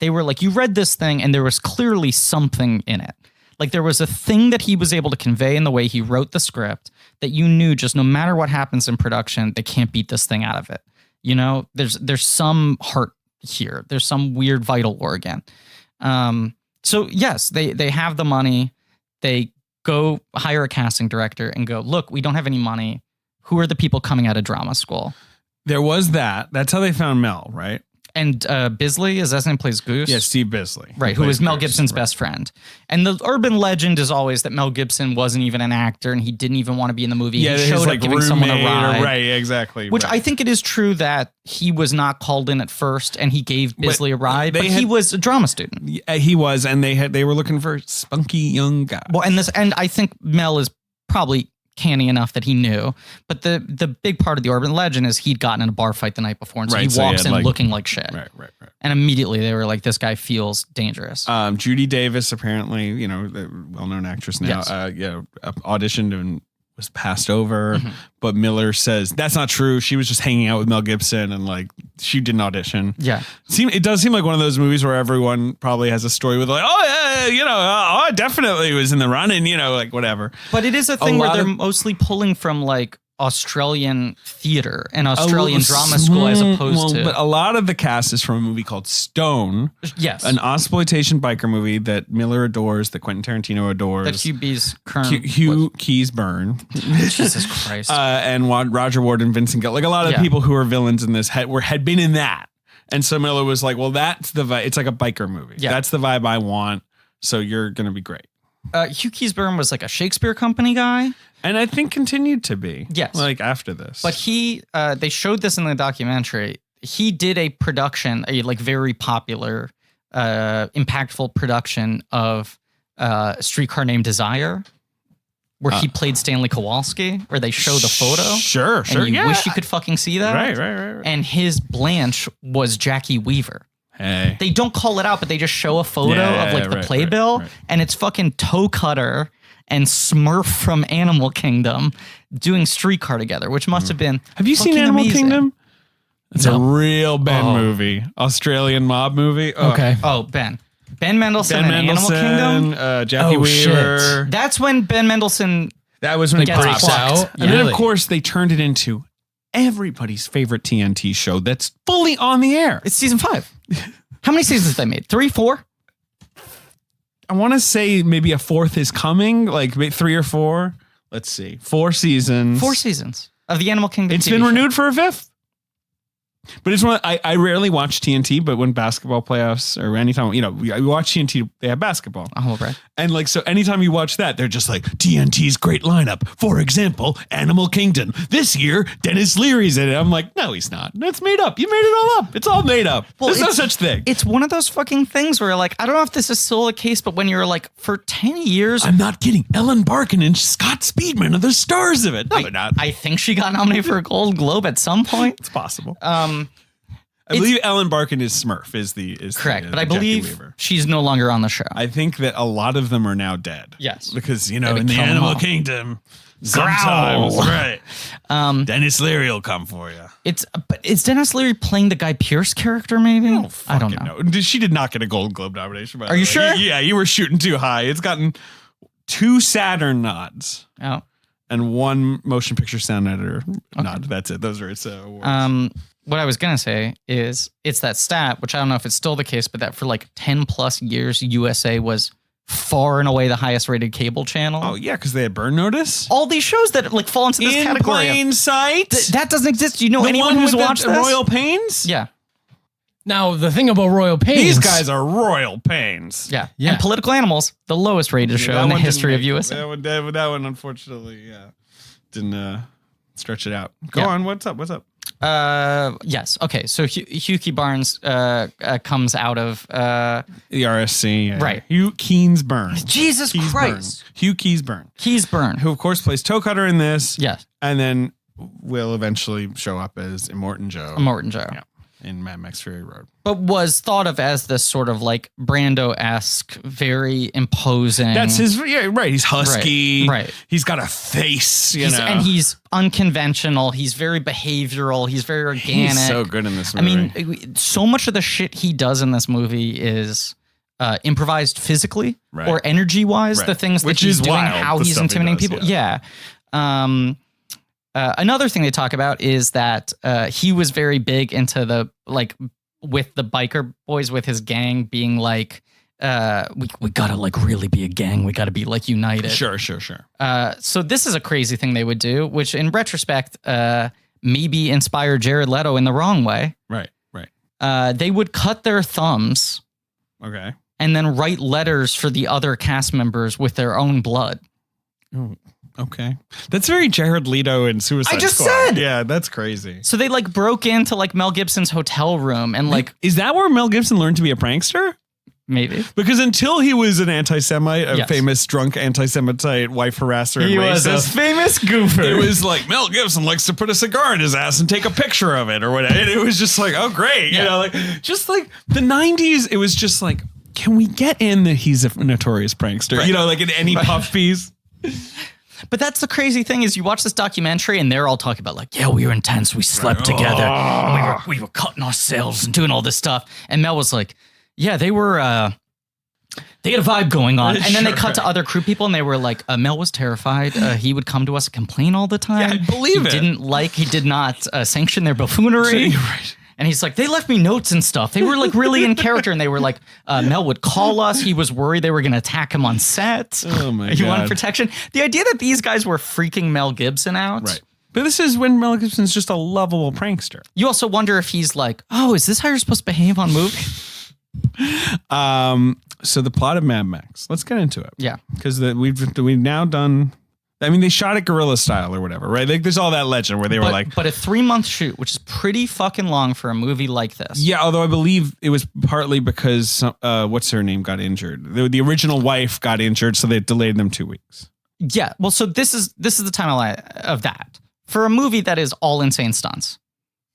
they were like, you read this thing and there was clearly something in it. Like there was a thing that he was able to convey in the way he wrote the script that you knew just no matter what happens in production, they can't beat this thing out of it. You know, there's some heart here. There's some weird vital organ. So yes, they have the money. They go hire a casting director and go, look, we don't have any money. Who are the people coming out of drama school? There was that. That's how they found Mel, right? And Bisley, is that his name, plays Goose? Yeah, Steve Bisley. Right, who was Mel Gibson's best friend. And the urban legend is always that Mel Gibson wasn't even an actor and he didn't even want to be in the movie. Yeah, he his, showed like, up giving someone a roommate ride. right, exactly. Which right. I think it is true that he was not called in at first and he gave Bisley a ride, but he was a drama student. Yeah, he was, and they were looking for spunky young guys. Well, and I think Mel is probably canny enough that he knew, but the big part of the urban legend is he'd gotten in a bar fight the night before, and so he walks in looking like shit. Right. And immediately they were like, this guy feels dangerous. Judy Davis, apparently, the well-known actress now, Yes. auditioned and was passed over, but Miller says that's not true. She was just hanging out with Mel Gibson and like she didn't audition. Yeah. It does seem like one of those movies where everyone probably has a story with like, I definitely was in the running, like whatever. But it is a thing where they're mostly pulling from like Australian theater and Australian drama school as opposed to. But a lot of the cast is from a movie called Stone. Yes. An exploitation biker movie that Miller adores, that Quentin Tarantino adores. That Hugh B's current. Hugh Keysburn. Jesus Christ. And Roger Ward and Vincent Gill. Like a lot of people who are villains in this had been in that. And so Miller was like, well, that's the vibe. It's like a biker movie. Yeah. That's the vibe I want. So you're going to be great. Hugh Keysburn was like a Shakespeare Company guy. And I think continued to be. Yes. Like after this. But they showed this in the documentary. He did a production, a like very popular, impactful production of Streetcar Named Desire, where he played Stanley Kowalski, where they show the photo. Sure. And you wish you could fucking see that. Right. And his Blanche was Jackie Weaver. Hey. They don't call it out, but they just show a photo of like the playbill, and it's fucking Toe Cutter and Smurf from Animal Kingdom doing Streetcar together, which must have been. Have you seen Animal Kingdom? It's No. a real Ben movie, Australian mob movie. Okay. Oh, Ben Mendelsohn and Animal Kingdom. Jackie Weaver. Shit. That's when Ben Mendelsohn. That was when he Gets breaks plucked. out. And then, of course, they turned it into everybody's favorite TNT show that's fully on the air. It's season 5. How many seasons they made? 3, 4? I want to say maybe a 4th is coming, like 3 or 4. Let's see. 4 seasons. 4 seasons of the Animal Kingdom. It's TV been show. renewed for a 5th. But it's one I rarely watch TNT, but when basketball playoffs or anytime, we watch TNT, they have basketball. Oh, right. And like, so anytime you watch that, they're just like, TNT's great lineup. For example, Animal Kingdom. This year, Dennis Leary's in it. I'm like, no, he's not. That's made up. You made it all up. It's all made up. Well, There's no such thing. It's one of those fucking things where like, I don't know if this is still the case, but when you're like, for 10 years. I'm not kidding. Ellen Barkin and Scott Speedman are the stars of it. No, they're not. I think she got nominated for a Gold Globe at some point. It's possible. I believe Ellen Barkin is Smurf is correct, the but I Jackie believe Weaver. she's no longer on the show. I think that a lot of them are now dead. Yes. Because, in They the kill them Animal all. Kingdom, sometimes, Growl. right. Dennis Leary will come for you. But is Dennis Leary playing the Guy Pearce character? Maybe I don't know. She did not get a Gold Globe nomination. Are you sure? Yeah, you were shooting too high. It's gotten 2 Saturn nods Oh, and 1 motion picture sound editor nod. That's it. Those are its awards. what I was gonna say is it's that stat, which I don't know if it's still the case, but that for like 10 plus years, USA was far and away the highest rated cable channel. Oh yeah, because they had Burn Notice. All these shows that like fall into this In category. plain sight. That doesn't exist. Do you know The anyone one who's with watched the this? Royal Pains? Yeah. Now, the thing about Royal Pains. These guys are Royal Pains. Yeah. Yeah. And Political Animals, the lowest rated show That in the one didn't history of make- USA. That one, unfortunately, didn't stretch it out. Go Yeah. on. What's up? Yes. Okay. So Hugh Barnes comes out of The RSC. Right. Hugh Keysburn. Jesus Christ. Hugh Keysburn. Keysburn. Who, of course, plays Toe Cutter in this. Yes. And then will eventually show up as Immortan Joe. Morton Joe. Yeah. In Mad Max Fury Road. But was thought of as this sort of like Brando-esque, very imposing. That's his, right. He's husky. Right. He's got a face, you know. And he's unconventional. He's very behavioral. He's very organic. He's so good in this movie. I mean, so much of the shit he does in this movie is improvised physically or energy-wise. Right. The things Which that he's is doing, wild, how the he's stuff he intimidating does, people. Yeah. Another thing they talk about is that he was very big into the like with the biker boys with his gang being like we gotta like really be a gang. We gotta be like united. Sure. So this is a crazy thing they would do, which in retrospect maybe inspired Jared Leto in the wrong way. Right. they would cut their thumbs Okay. and then write letters for the other cast members with their own blood. Oh, okay. That's very Jared Leto and Suicide I just Squad. said! Yeah, that's crazy. So they like broke into like Mel Gibson's hotel room and like Is that where Mel Gibson learned to be a prankster? maybe. Because until he was an anti-Semite, a Yes. famous drunk anti-Semitite wife harasser and racist, famous goofer. it was like Mel Gibson likes to put a cigar in his ass and take a picture of it or whatever. And it was just like, oh, great. You Yeah. know, like just like the 90s, it was just like, can we get in that he's a notorious prankster? You know, like in any puff piece. But that's the crazy thing is you watch this documentary and they're all talking about like, yeah, we were intense. We slept together. And we were cutting ourselves and doing all this stuff. And Mel was like, yeah, they were, they had a vibe going on. And then they cut to other crew people and they were like, Mel was terrified. He would come to us and complain all the time. Yeah, I believe it. He did not sanction their buffoonery. You're right. And he's like, they left me notes and stuff. They were like really in character. And they were like, Mel would call us. He was worried they were going to attack him on set. Oh my He wanted God. protection. The idea that these guys were freaking Mel Gibson out. Right. But this is when Mel Gibson's just a lovable prankster. You also wonder if he's like, oh, is this how you're supposed to behave on movie? So the plot of Mad Max. Let's get into it. Yeah. Because we've now done. I mean, they shot it guerrilla style or whatever, right? Like, there's all that legend where they were like, But a 3-month shoot, which is pretty fucking long for a movie like this. yeah. Although I believe it was partly because what's her name got injured. The original wife got injured, so they delayed them 2 weeks. Yeah. Well, so this is the timeline of that. For a movie that is all insane stunts,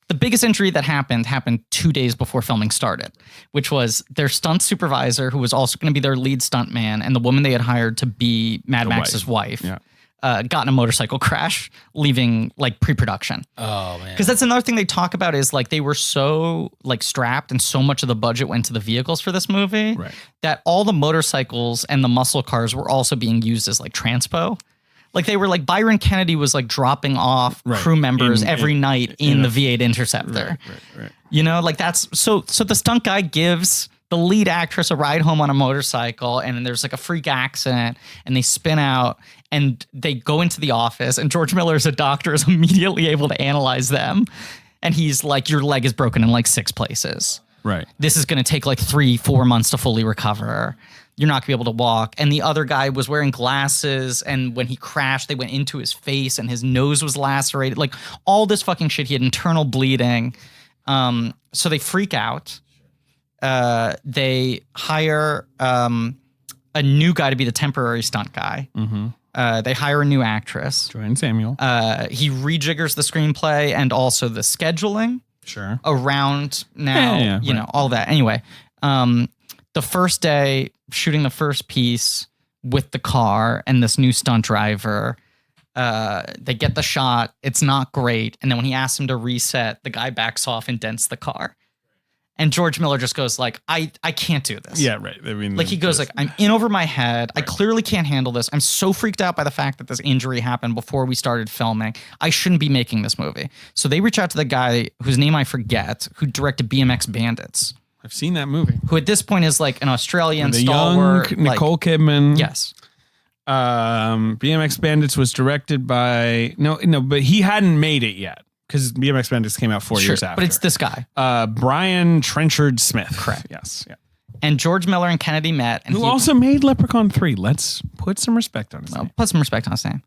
the biggest injury that happened 2 days before filming started, which was their stunt supervisor, who was also going to be their lead stunt man, and the woman they had hired to be Mad Max's wife. Yeah. Got in a motorcycle crash, leaving like pre-production. Oh man. Because that's another thing they talk about is like they were so like strapped and so much of the budget went to the vehicles for this movie Right. that all the motorcycles and the muscle cars were also being used as like transpo. Like they were like Byron Kennedy was like dropping off Right. crew members In- every in- night in the V8 Interceptor. Right. You know, like that's so the stunt guy gives the lead actress a ride home on a motorcycle and then there's like a freak accident and they spin out and they go into the office and George Miller as a doctor is immediately able to analyze them. And he's like, your leg is broken in like 6 places. Right. This is going to take like 3-4 months to fully recover. You're not going to be able to walk. And the other guy was wearing glasses. And when he crashed, they went into his face and his nose was lacerated. Like all this fucking shit. He had internal bleeding. So they freak out. They hire a new guy to be the temporary stunt guy. They hire a new actress. Joanne Samuel. He rejiggers the screenplay and also the scheduling Sure. around now, Yeah, you right. know, all that. Anyway, the first day shooting the first piece with the car and this new stunt driver, they get the shot. It's not great. And then when he asks him to reset, the guy backs off and dents the car. And George Miller just goes like, I can't do this. Yeah, right. I mean, Like he goes like, I'm in over my head. I clearly can't handle this. I'm so freaked out by the fact that this injury happened before we started filming. I shouldn't be making this movie. So they reach out to the guy whose name I forget, who directed BMX Bandits, I've seen that movie. who at this point is like an Australian The stalwart. young Nicole Kidman. Yes. BMX Bandits was directed by no, but he hadn't made it yet because BMX Bandits came out 4 Sure. years after. But it's this guy. Brian Trenchard Smith. Correct. Yes. Yeah. And George Miller and Kennedy met. And Who also made Leprechaun 3. Let's put some respect on his name. put some respect on his name.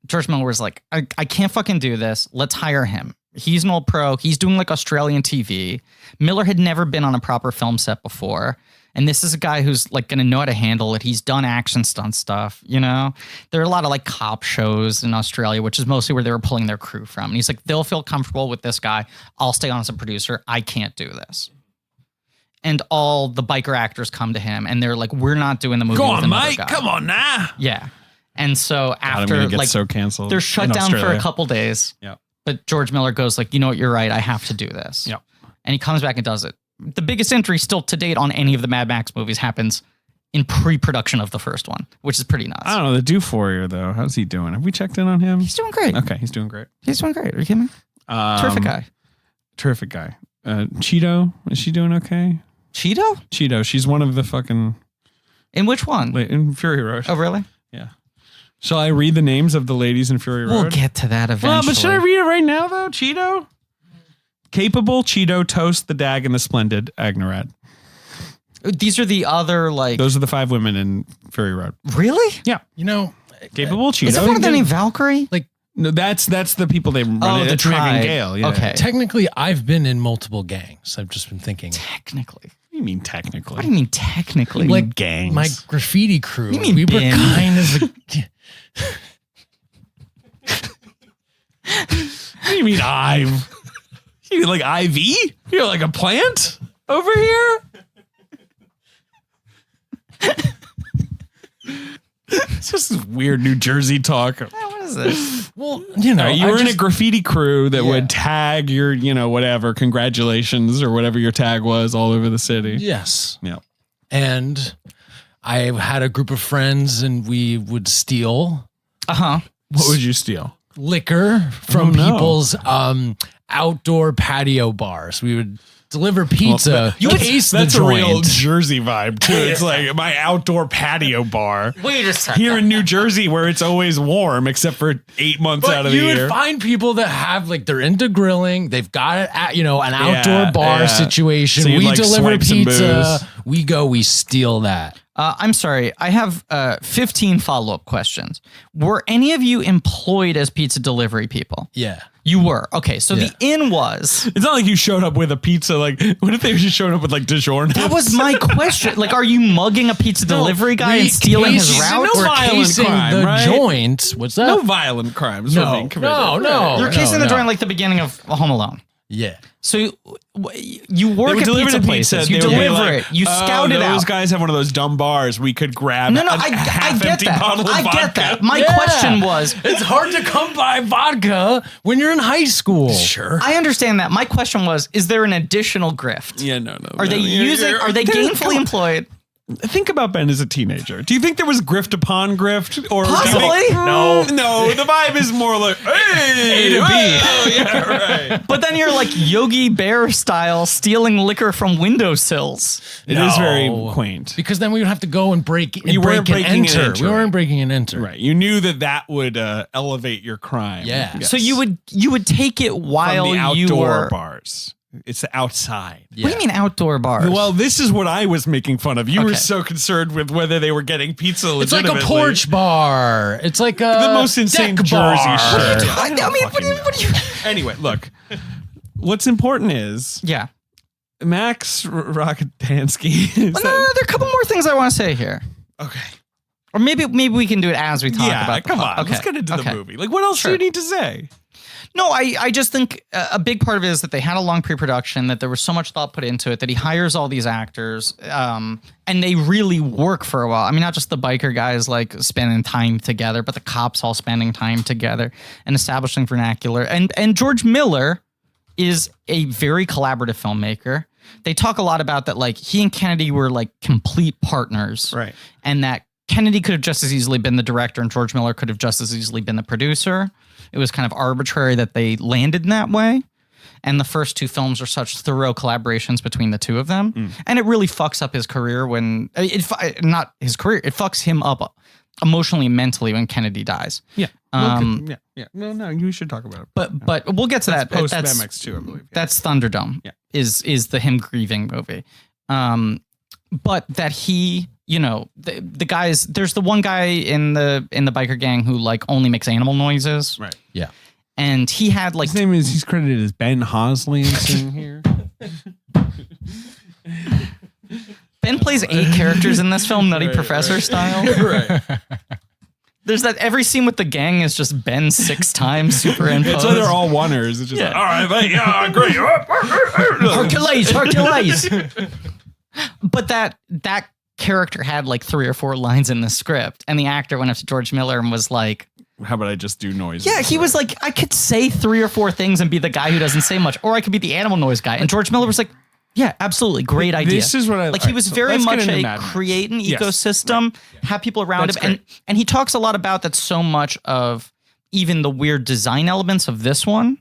George Miller was like, I can't fucking do this. Let's hire him. He's an old pro. He's doing like Australian TV. Miller had never been on a proper film set before. And this is a guy who's like going to know how to handle it. He's done action stunt stuff, you know? There are a lot of like cop shows in Australia, which is mostly where they were pulling their crew from. And he's like, they'll feel comfortable with this guy. I'll stay on as a producer. I can't do this. And all the biker actors come to him and they're like, we're not doing the movie. Go with on, another Mike. guy. Come on now. Yeah. And so God, I'm after gonna get like so canceled. they're shut in down for Australia. a couple days. Yeah. But George Miller goes like, you know what, you're right. I have to do this. Yep. And he comes back and does it. The biggest entry still to date on any of the Mad Max movies happens in pre-production of the first one, which is pretty nuts. I don't know. The Duforier, though. How's he doing? Have we checked in on him? He's doing great. Okay, he's doing great. He's doing great. Are you kidding me? Terrific guy. Terrific guy. Cheeto, is she doing okay? Cheeto? Cheeto, she's one of the fucking... In which one? Wait, in Fury Road. Oh, really? Yeah. Shall I read the names of the ladies in Fury Road? We'll get to that eventually. Well, but should I read it right now, though? Cheeto? Capable, Cheeto, Toast, the Dag, and the Splendid, Agnerad. These are the other like. Those are the 5 women in Fury Road. Really? Yeah. You know, Capable, Cheeto. Is there one of them named Valkyrie? like No, that's the people they run. Oh, it. the It's Megan tribe. Gale. Yeah. Okay. technically, I've been in multiple gangs. I've just been thinking. Technically. What do you mean technically? What do you mean technically? Like gangs. my graffiti crew. You mean we bin? were kind of. What do you mean I've? You mean like IV? You're like a plant over here? It's just this weird New Jersey talk. What is this? Well, you know, You were in a graffiti crew that would tag your, whatever, congratulations or whatever your tag was all over the city. Yes. Yeah. And I had a group of friends and we would steal What would you steal? liquor from no. people's outdoor patio bars. We would deliver pizza, case the That's a real joint. Jersey vibe too. It's like my outdoor patio bar. Wait a second. Here in New Jersey, where it's always warm, except for 8 months out But of the you year. would find people that have like they're into grilling. They've got it at an outdoor bar yeah. situation. So you'd, We like, deliver swipe some pizza. booze. We steal that. I'm sorry. I have 15 follow-up questions. Were any of you employed as pizza delivery people? Yeah. You were. Okay, so the in was. It's not like you showed up with a pizza. Like, what if they just showed up with like DiGiorno? That was my question. Like, are you mugging a pizza delivery guy and stealing his route? no We're violent casing crime, the right? joint. What's that? no violent crimes were being committed. no. You're casing the joint like the beginning of Home Alone. Yeah. So you They work would at deliver pizza the places. pizza. You They would be deliver like, it. You scout it out. Those guys have one of those dumb bars. We could grab No, a I get half-empty that. bottle of I vodka. get that. My Yeah. question was, It's hard to come by vodka when you're in high school. Sure. I understand that. My question was, is there an additional grift? Yeah, no. Are they are they gainfully employed? Think about Ben as a teenager. Do you think there was grift upon grift? Or Possibly. No, the vibe is more like, hey, A to B. oh, yeah, right. But then you're like Yogi Bear style stealing liquor from windowsills. It is very quaint. Because then we would have to go and break and You weren't break and breaking and enter. We entering. weren't breaking and enter. Right. You knew that would elevate your crime. Yeah. Yes. So you would take it while From the you outdoor were. bars. It's outside. What do you mean outdoor bars? Well, this is what I was making fun of. You were Okay. so concerned with whether they were getting pizza It's like legitimately. a porch bar. It's like a The most insane deck Jersey bar. shit. I mean, what do you? Anyway, look. What's important is Yeah. Max Rockatansky. Well, no, there are a couple more things I want to say here, Okay. or maybe we can do it as we talk Yeah, about. come on. Okay. Let's get into the Okay. movie. Like, what else do Sure. you need to say? No, I just think a big part of it is that they had a long pre-production, that there was so much thought put into it, that he hires all these actors, and they really work for a while. I mean, not just the biker guys like spending time together, but the cops all spending time together and establishing vernacular. And George Miller is a very collaborative filmmaker. They talk a lot about that, like he and Kennedy were like complete partners, Right. and that Kennedy could have just as easily been the director and George Miller could have just as easily been the producer. It was kind of arbitrary that they landed in that way. And the first two films are such thorough collaborations between the two of them. And it really fucks up his career when not his career. It fucks him up emotionally and mentally when Kennedy dies. Yeah. Yeah. Well, no, you should talk about it. But we'll get to that. Post That's MX2, I believe. Yeah. that's Thunderdome. Yeah. Is the him grieving movie. But that he, the guys, there's the one guy in the biker gang who like only makes animal noises. Right. Yeah. And he had like His name is, he's credited as Ben Hosley in here. Ben plays 8 characters in this film, Nutty Professor style. Right. There's that every scene with the gang is just Ben 6 times superimposed. So they're all oneers. It's just Yeah. like, all right, mate, yeah, great. Hercules. But that character had like 3 or 4 lines in the script, and the actor went up to George Miller and was like, How about I just do noises? yeah, he was like, I could say 3 or 4 things and be the guy who doesn't say much, or I could be the animal noise guy. And George Miller was like, yeah, absolutely, great idea. This is what I like. He was very let's get much into a Mad Max. create an Yes. ecosystem, have people around That's him, and he talks a lot about that. So much of even the weird design elements of this one,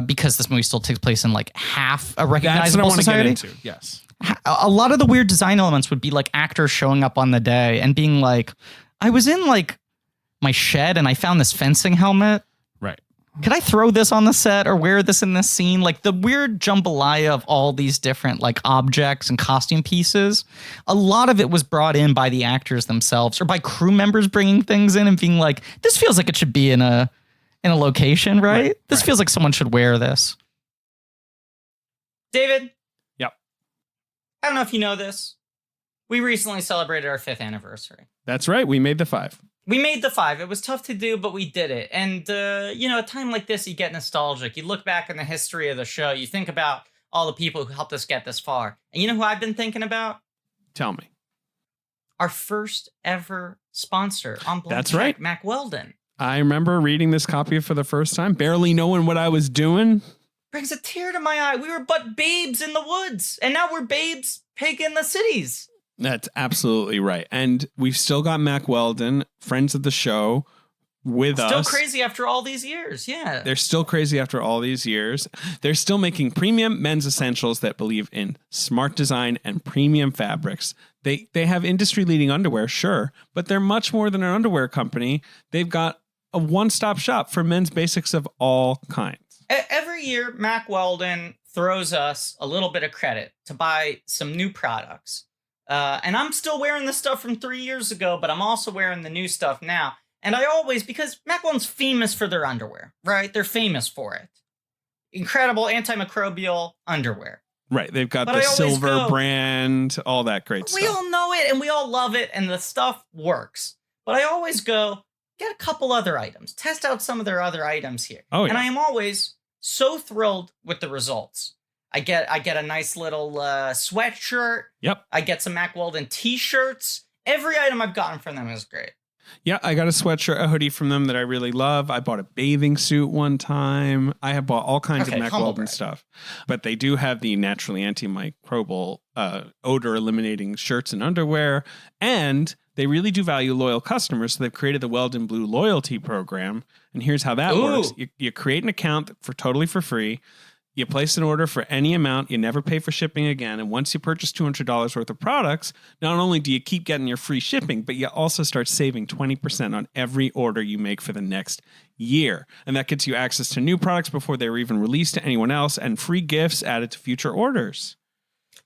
because this movie still takes place in like half a That's what I recognizable want to get society. into. Yes. A lot of the weird design elements would be like actors showing up on the day and being like, I was in like my shed and I found this fencing helmet. Right. could I throw this on the set or wear this in this scene? Like the weird jambalaya of all these different like objects and costume pieces. A lot of it was brought in by the actors themselves or by crew members bringing things in and being like, this feels like it should be in a location, right? This feels like someone should wear this. David? Yep. I don't know if you know this. We recently celebrated our 5th anniversary. That's right. We made the 5. We made the 5. It was tough to do, but we did it. And, a time like this, you get nostalgic. You look back in the history of the show. You think about all the people who helped us get this far. And you know who I've been thinking about? Tell me. Our first ever sponsor on Blank That's Check, right. Mac Weldon. I remember reading this copy for the first time, barely knowing what I was doing. Brings a tear to my eye. We were but babes in the woods. And now we're babes pig in the cities. That's absolutely right. And we've still got Mac Weldon, friends of the show, with us. Still crazy after all these years. Yeah. They're still crazy after all these years. They're still making premium men's essentials that believe in smart design and premium fabrics. They have industry-leading underwear, sure, but they're much more than an underwear company. They've got a one-stop shop for men's basics of all kinds. Every year, Mac Weldon throws us a little bit of credit to buy some new products. And I'm still wearing the stuff from 3 years ago, but I'm also wearing the new stuff now. And I always, because Mac Weldon's famous for their underwear, right? They're famous for it. Incredible antimicrobial underwear. Right. They've got But the I always silver go, brand, all that great stuff. We all know it and we all love it and the stuff works. But I always go, get a couple other items. Test out some of their other items here. Oh, yeah. And I am always so thrilled with the results. I get a nice little sweatshirt. Yep. I get some Mac Weldon t-shirts. Every item I've gotten from them is great. Yeah, I got a sweatshirt, a hoodie from them that I really love. I bought a bathing suit one time. I have bought all kinds of Mac Weldon stuff. But they do have the naturally antimicrobial odor eliminating shirts and underwear. And they really do value loyal customers. So they've created the Weldon Blue loyalty program. And here's how that works. You create an account totally for free. You place an order for any amount. You never pay for shipping again. And once you purchase $200 worth of products, not only do you keep getting your free shipping, but you also start saving 20% on every order you make for the next year. And that gets you access to new products before they were even released to anyone else and free gifts added to future orders.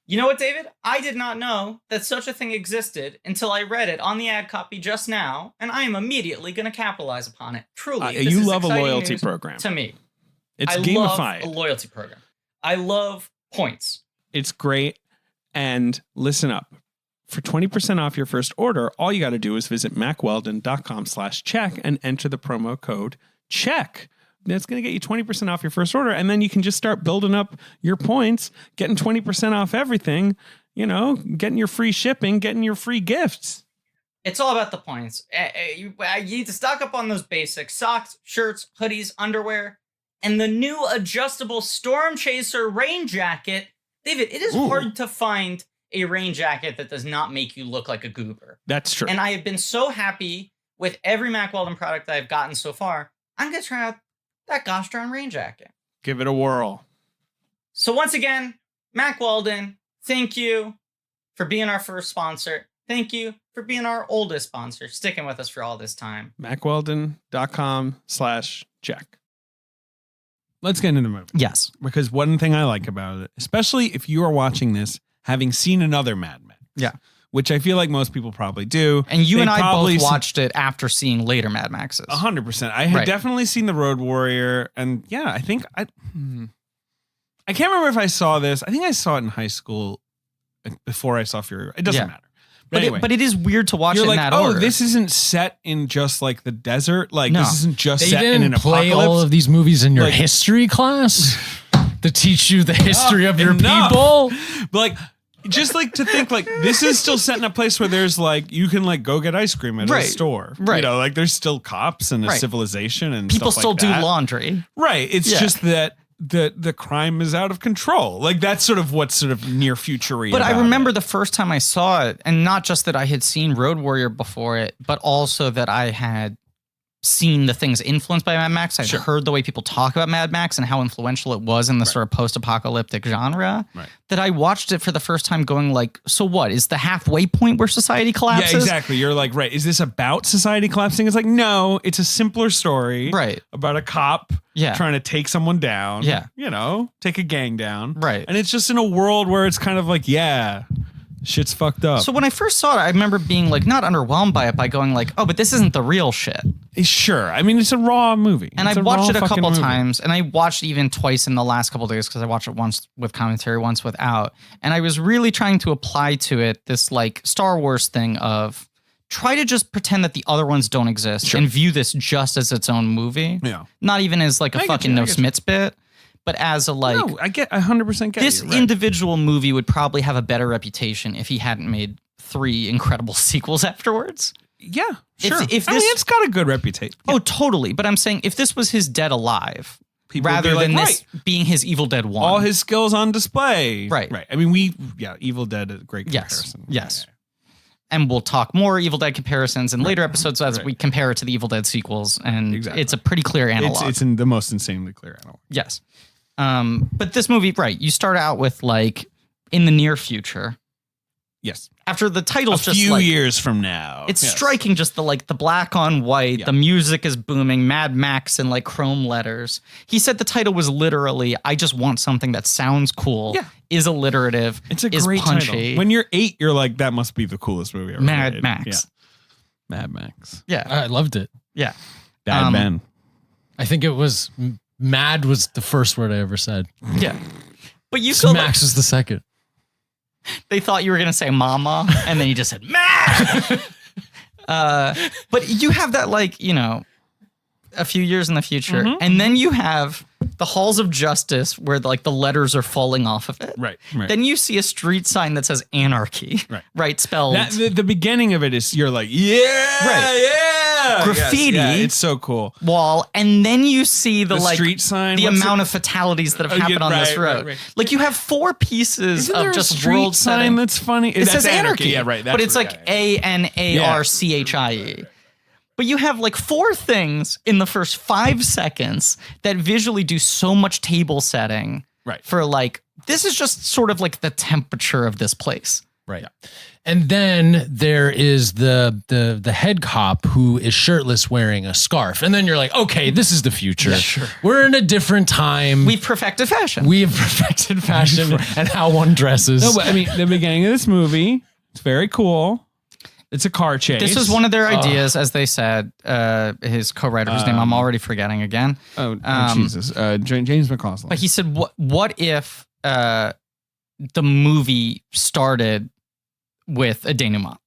You know what, David? I did not know that such a thing existed until I read it on the ad copy just now, and I am immediately going to capitalize upon it. Truly, this you is love a exciting loyalty news program. To me. It's I gamified. love a loyalty program. I love points. It's great. And listen up. For 20% off your first order, all you got to do is visit macweldon.com/check and enter the promo code CHECK. That's going to get you 20% off your first order. And then you can just start building up your points, getting 20% off everything, getting your free shipping, getting your free gifts. It's all about the points. You need to stock up on those basics: socks, shirts, hoodies, underwear. And the new adjustable Storm Chaser rain jacket. David, it is hard to find a rain jacket that does not make you look like a goober. That's true. And I have been so happy with every Mac Weldon product that I've gotten so far. I'm going to try out that gosh darn rain jacket. Give it a whirl. So once again, Mac Weldon, thank you for being our first sponsor. Thank you for being our oldest sponsor, sticking with us for all this time. macweldon.com/check. Let's get into the movie. Yes. Because one thing I like about it, especially if you are watching this having seen another Mad Men. Yeah. Which I feel like most people probably do. And you They and I probably both watched it after seeing later Mad Maxes. 100%. I had definitely seen The Road Warrior. And yeah, I think I can't remember if I saw this. I think I saw it in high school before I saw Fury Road. It doesn't matter. But anyway, it is weird to watch it in that order. This isn't set in just like the desert. Like No. this isn't just They set in an didn't play apocalypse. all of these movies in your Like- history class to teach you the history of your Enough. people. But like, just like to think like this is still set in a place where there's like you can like go get ice cream at a store. Right. Like there's still cops and a civilization and people stuff still like do that. laundry. Right. It's Yeah. just that the crime is out of control. Like that's sort of what's sort of near future-y. But I about remember it. the first time I saw it, and not just that I had seen Road Warrior before it, but also that I had seen the things influenced by Mad Max. I've heard the way people talk about Mad Max and how influential it was in the sort of post-apocalyptic genre. Right. That I watched it for the first time going like, so what? Is the halfway point where society collapses? Yeah, exactly. You're like, right. Is this about society collapsing? It's like, no, it's a simpler story. Right. About a cop trying to take someone down. Yeah. You know, take a gang down. Right. And it's just in a world where it's kind of like, shit's fucked up. So when I first saw it, I remember being like not underwhelmed by it by going like, oh, but this isn't the real shit. Sure. I mean, it's a raw movie. And I watched it a couple times, and I watched even twice in the last couple of days because I watched it once with commentary, once without. And I was really trying to apply to it this like Star Wars thing of try to just pretend that the other ones don't exist and view this just as its own movie. Yeah. Not even as like a fucking No Smits bit. But as a like, no, I 100% get this you, right. individual movie would probably have a better reputation if he hadn't made 3 incredible sequels afterwards. Yeah, sure. If I mean, it's got a good reputation. Oh, totally. But I'm saying if this was his Dead Alive, People would rather be like, than this being his Evil Dead 1. All his skills on display. Right. Right. I mean, Evil Dead is a great Yes. comparison. Yes. And we'll talk more Evil Dead comparisons in later episodes as we compare it to the Evil Dead sequels. And it's a pretty clear analog. It's in the most insanely clear analog. Yes. But this movie, right, you start out with like in the near future. Yes. After the title's a just few like, years from now. It's striking just the like the black on white, the music is booming, Mad Max in like chrome letters. He said the title was literally, I just want something that sounds cool, is alliterative, it's a is great punchy. title. When you're 8, you're like, that must be the coolest movie ever Mad made. Max. Yeah. Mad Max. Yeah. I loved it. Yeah. Bad Ben. I think it was mad was the first word I ever said. Yeah. But you could Max was the second. They thought you were going to say mama, and then you just said mad. But you have that, like, you know, a few years in the future. And then you have the halls of justice where like the letters are falling off of it. Right. Then you see a street sign that says anarchy. Right. Spelled. The beginning of it is you're like, graffiti. Yes, it's so cool. Wall. And then you see the like street sign. the amount of fatalities that have happened on this road. Right. Like you have 4 pieces Isn't there of a just street world sign setting. that's funny? It says anarchy. Yeah, right. But it's like ANARCHIE. But you have like 4 things in the first 5 seconds that visually do so much table setting. Right. For like, this is just sort of like the temperature of this place. Right. Yeah. And then there is the head cop who is shirtless wearing a scarf. And then you're like, okay, this is the future. Yeah, sure. We're in a different time. We've perfected fashion. We have perfected fashion and how one dresses. No, but I mean, the beginning of this movie, it's very cool. It's a car chase. This was one of their ideas, as they said. His co-writer, whose name I'm already forgetting again. Jesus. James McCausland. But he said, what if the movie started with a denouement?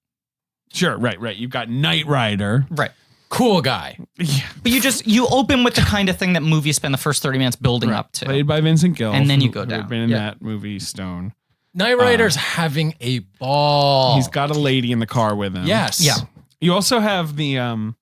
Sure, right. You've got Knight Rider. Right. Cool guy. Yeah. But you open with the kind of thing that movies spend the first 30 minutes building up to. Played by Vincent Gill. And then you go who down. had been in that movie, Stone. Knight Rider's having a ball. He's got a lady in the car with him. Yes. Yeah. You also have the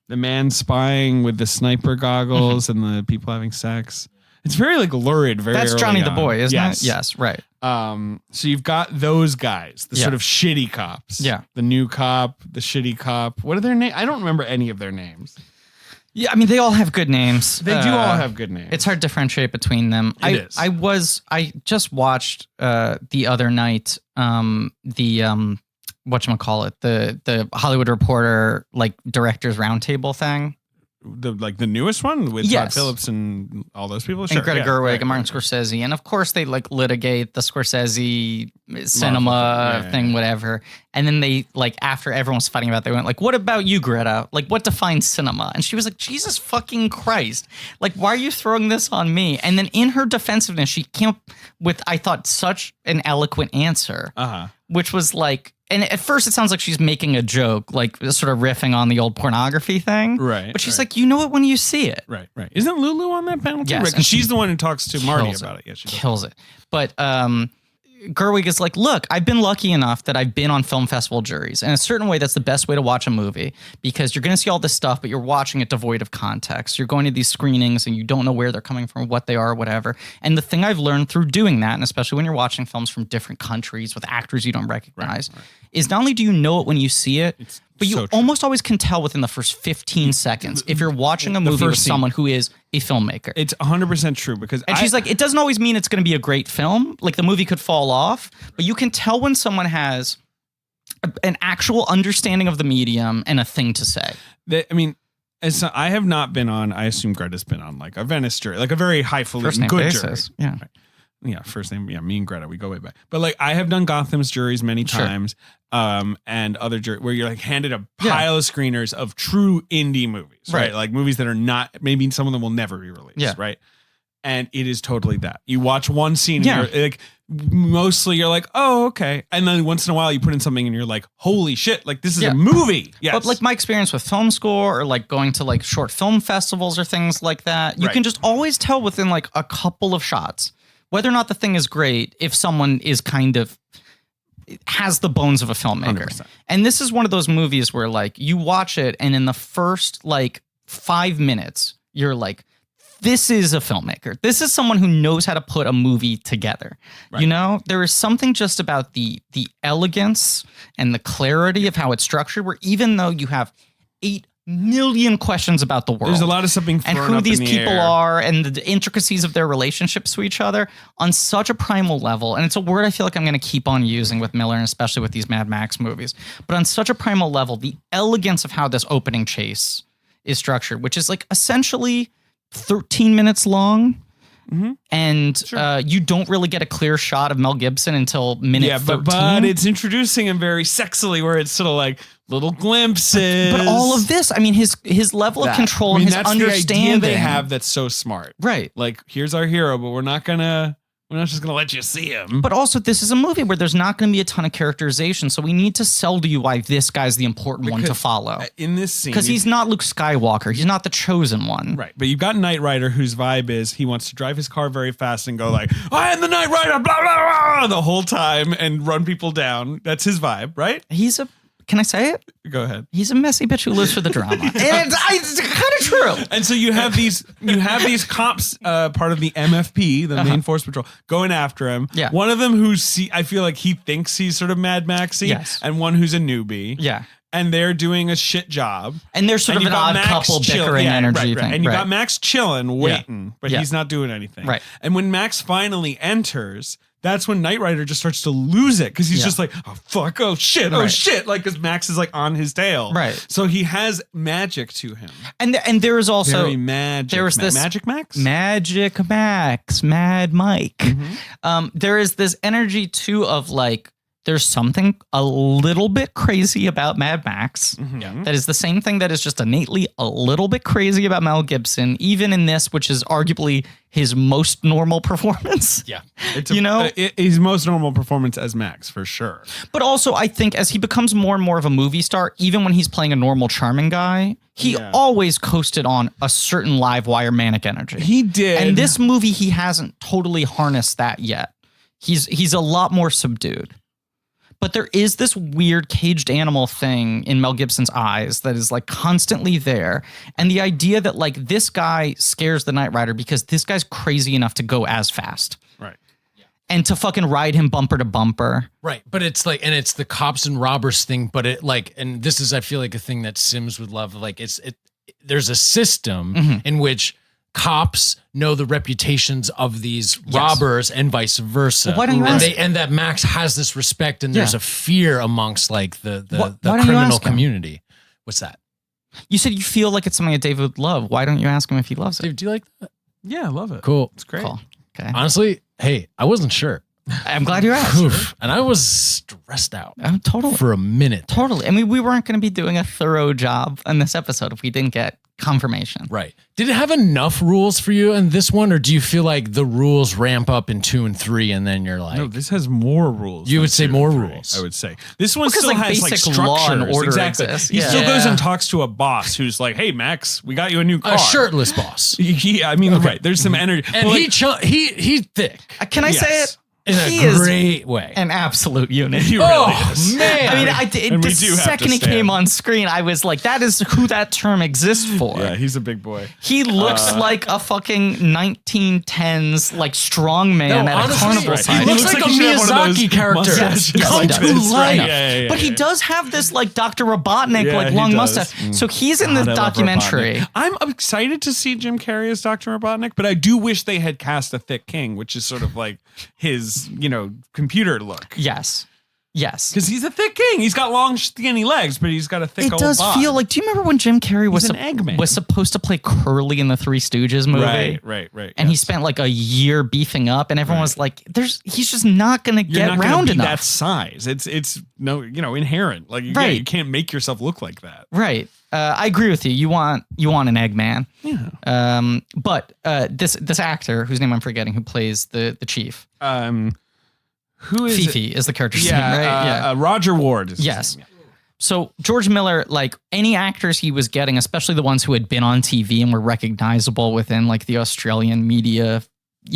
man spying with the sniper goggles and the people having sex. It's very like lurid. That's early Johnny the on. Boy, isn't Yes. it? Yes, right. So you've got those guys, the sort of shitty cops. Yeah. The new cop, the shitty cop. What are their names? I don't remember any of their names. Yeah, I mean, they all have good names. They do all have good names. It's hard to differentiate between them. It is. I just watched the other night the whatchamacallit, the Hollywood Reporter like directors roundtable thing. The newest one with Todd Phillips and all those people. And Greta Gerwig and Martin Scorsese. And of course they like litigate the Scorsese cinema thing, whatever. And then they like, after everyone was fighting about it, they went like, what about you, Greta? Like, what defines cinema? And she was like, Jesus fucking Christ. Like, why are you throwing this on me? And then in her defensiveness, she came up with, I thought, such an eloquent answer, which was like, and at first it sounds like she's making a joke, like sort of riffing on the old pornography thing. Right. But she's like, you know it when you see it. Right. Isn't Lulu on that panel too? Yes. Right, because she's the one who talks to Marty about it. Yeah, she kills it. But Gerwig is like, look, I've been lucky enough that I've been on film festival juries. And in a certain way, that's the best way to watch a movie because you're going to see all this stuff, but you're watching it devoid of context. You're going to these screenings and you don't know where they're coming from, what they are, or whatever. And the thing I've learned through doing that, and especially when you're watching films from different countries with actors you don't recognize, is not only do you know it when you see it, But you almost always can tell within the first 15 seconds if you're watching a movie with someone who is a filmmaker. It's 100% true because she's like, it doesn't always mean it's going to be a great film. Like the movie could fall off, but you can tell when someone has an actual understanding of the medium and a thing to say. I have not been on, I assume Greta's been on like a Venice jury, like a very highfalutin good jury. Yeah. Right. Yeah, first name. Yeah, me and Greta, we go way back. But like, I have done Gotham's juries many times, and other jury where you're like handed a pile of screeners of true indie movies, right? Like movies that are not, maybe some of them will never be released, right? And it is totally that. You watch one scene, and you're like, mostly you're like, oh, okay, and then once in a while you put in something, and you're like, holy shit, like this is a movie. Yes. But like my experience with film score or like going to like short film festivals or things like that, you can just always tell within like a couple of shots whether or not the thing is great if someone is kind of has the bones of a filmmaker. 100%. And this is one of those movies where like you watch it and in the first like 5 minutes, you're like, this is a filmmaker. This is someone who knows how to put a movie together. Right. You know, there is something just about the elegance and the clarity of how it's structured where even though you have 8 million questions about the world. There's a lot of stuff being thrown and who up these in the people air. are and the intricacies of their relationships to each other on such a primal level. And it's a word I feel like I'm going to keep on using with Miller and especially with these Mad Max movies. But on such a primal level, the elegance of how this opening chase is structured, which is like essentially 13 minutes long. Mm-hmm. And you don't really get a clear shot of Mel Gibson until minute 13. But it's introducing him very sexily where it's sort of like little glimpses. But all of this, I mean, his level of control and his understanding. The idea they have that's so smart. Right. Like, here's our hero, but we're not just going to let you see him. But also, this is a movie where there's not going to be a ton of characterization, so we need to sell to you why this guy's the important one to follow. In this scene. Because he's not Luke Skywalker. He's not the chosen one. Right. But you've got Knight Rider, whose vibe is he wants to drive his car very fast and go like, I am the Knight Rider, blah, blah, blah, the whole time and run people down. That's his vibe, right? Can I say it? Go ahead. He's a messy bitch who lives for the drama. And it's kind of true. And so you have these cops, part of the MFP, the Main Force Patrol, going after him. Yeah. One of them I feel like he thinks he's sort of Mad Maxy. Yes. And one who's a newbie. Yeah. And they're doing a shit job. And they're sort of an odd couple bickering energy thing. And you got Max chilling, waiting, but he's not doing anything. Right. And when Max finally enters, that's when Knight Rider just starts to lose it because he's just like, oh, fuck, oh, shit, like, because Max is like on his tail. Right. So he has magic to him. And there is also... Very magic. There was this... Magic Max? Magic Max, Mad Mike. Mm-hmm. There is this energy, too, of like, there's something a little bit crazy about Mad Max. Mm-hmm. That is the same thing that is just innately a little bit crazy about Mel Gibson, even in this, which is arguably his most normal performance. Yeah. His most normal performance as Max, for sure. But also, I think as he becomes more and more of a movie star, even when he's playing a normal, charming guy, he always coasted on a certain live wire manic energy. He did. And this movie, he hasn't totally harnessed that yet. He's a lot more subdued. But there is this weird caged animal thing in Mel Gibson's eyes that is like constantly there. And the idea that like this guy scares the Knight Rider because this guy's crazy enough to go as fast. Right. And to fucking ride him bumper to bumper. Right. But it's like, and it's the cops and robbers thing, but it like, and this is, I feel like a thing that Sims would love. Like there's a system in which cops know the reputations of these robbers and vice versa. Well, why don't you ask? And that Max has this respect and there's a fear amongst like the why don't you criminal ask him? community. What's that? You said you feel like it's something that David would love. Why don't you ask him if he loves it? Dave, do you like that? Yeah, I love it. Cool. It's great. Cool. Okay. Honestly, hey, I wasn't sure. I'm glad you asked. Oof. And I was stressed out totally. for a minute. Totally. I mean, we weren't going to be doing a thorough job in this episode if we didn't get confirmation. Right. Did it have enough rules for you in this one, or do you feel like the rules ramp up in 2 and 3 and then you're like... No, this has more rules. You would say more rules. I would say. This one Because still like has basic like law and structures. order Exactly. exists. He Yeah. still goes and talks to a boss who's like, hey, Max, we got you a new car. A shirtless boss. I mean, right. There's some energy. And But, he's thick. Can I say Yes. it? In he a great way. an absolute unit. He really is. Man. I mean, And the we do have to second he stand. came on screen, I was like, that is who that term exists for. Yeah, he's a big boy. He looks like a fucking 1910s like strong man at honestly, a carnival right. side. He looks like a he should have one of those Miyazaki character. mustaches Yes, Come he to does. life. Yeah, But he does have this like Dr. Robotnik Yeah, like he long does. mustache. So he's in God, the I love documentary. Robotnik. I'm excited to see Jim Carrey as Dr. Robotnik, but I do wish they had cast a thick king, which is sort of like his, computer look. Yes. Because he's a thick king. He's got long, skinny legs, but he's got a thick It old does bod. feel like. Do you remember when Jim Carrey was He's an Eggman. was supposed to play Curly in the Three Stooges movie? Right. And he spent like a year beefing up, and everyone was like, "He's just not going to You're get not gonna round be enough." that size. It's no, inherent. Like Right. you can't make yourself look like that. Right. I agree with you. You want an Eggman. Yeah. But this actor whose name I'm forgetting, who plays the chief, Who is Fifi is the character's name, right? Roger Ward. Is his Yes. name, So George Miller, like any actors he was getting, especially the ones who had been on TV and were recognizable within like the Australian media,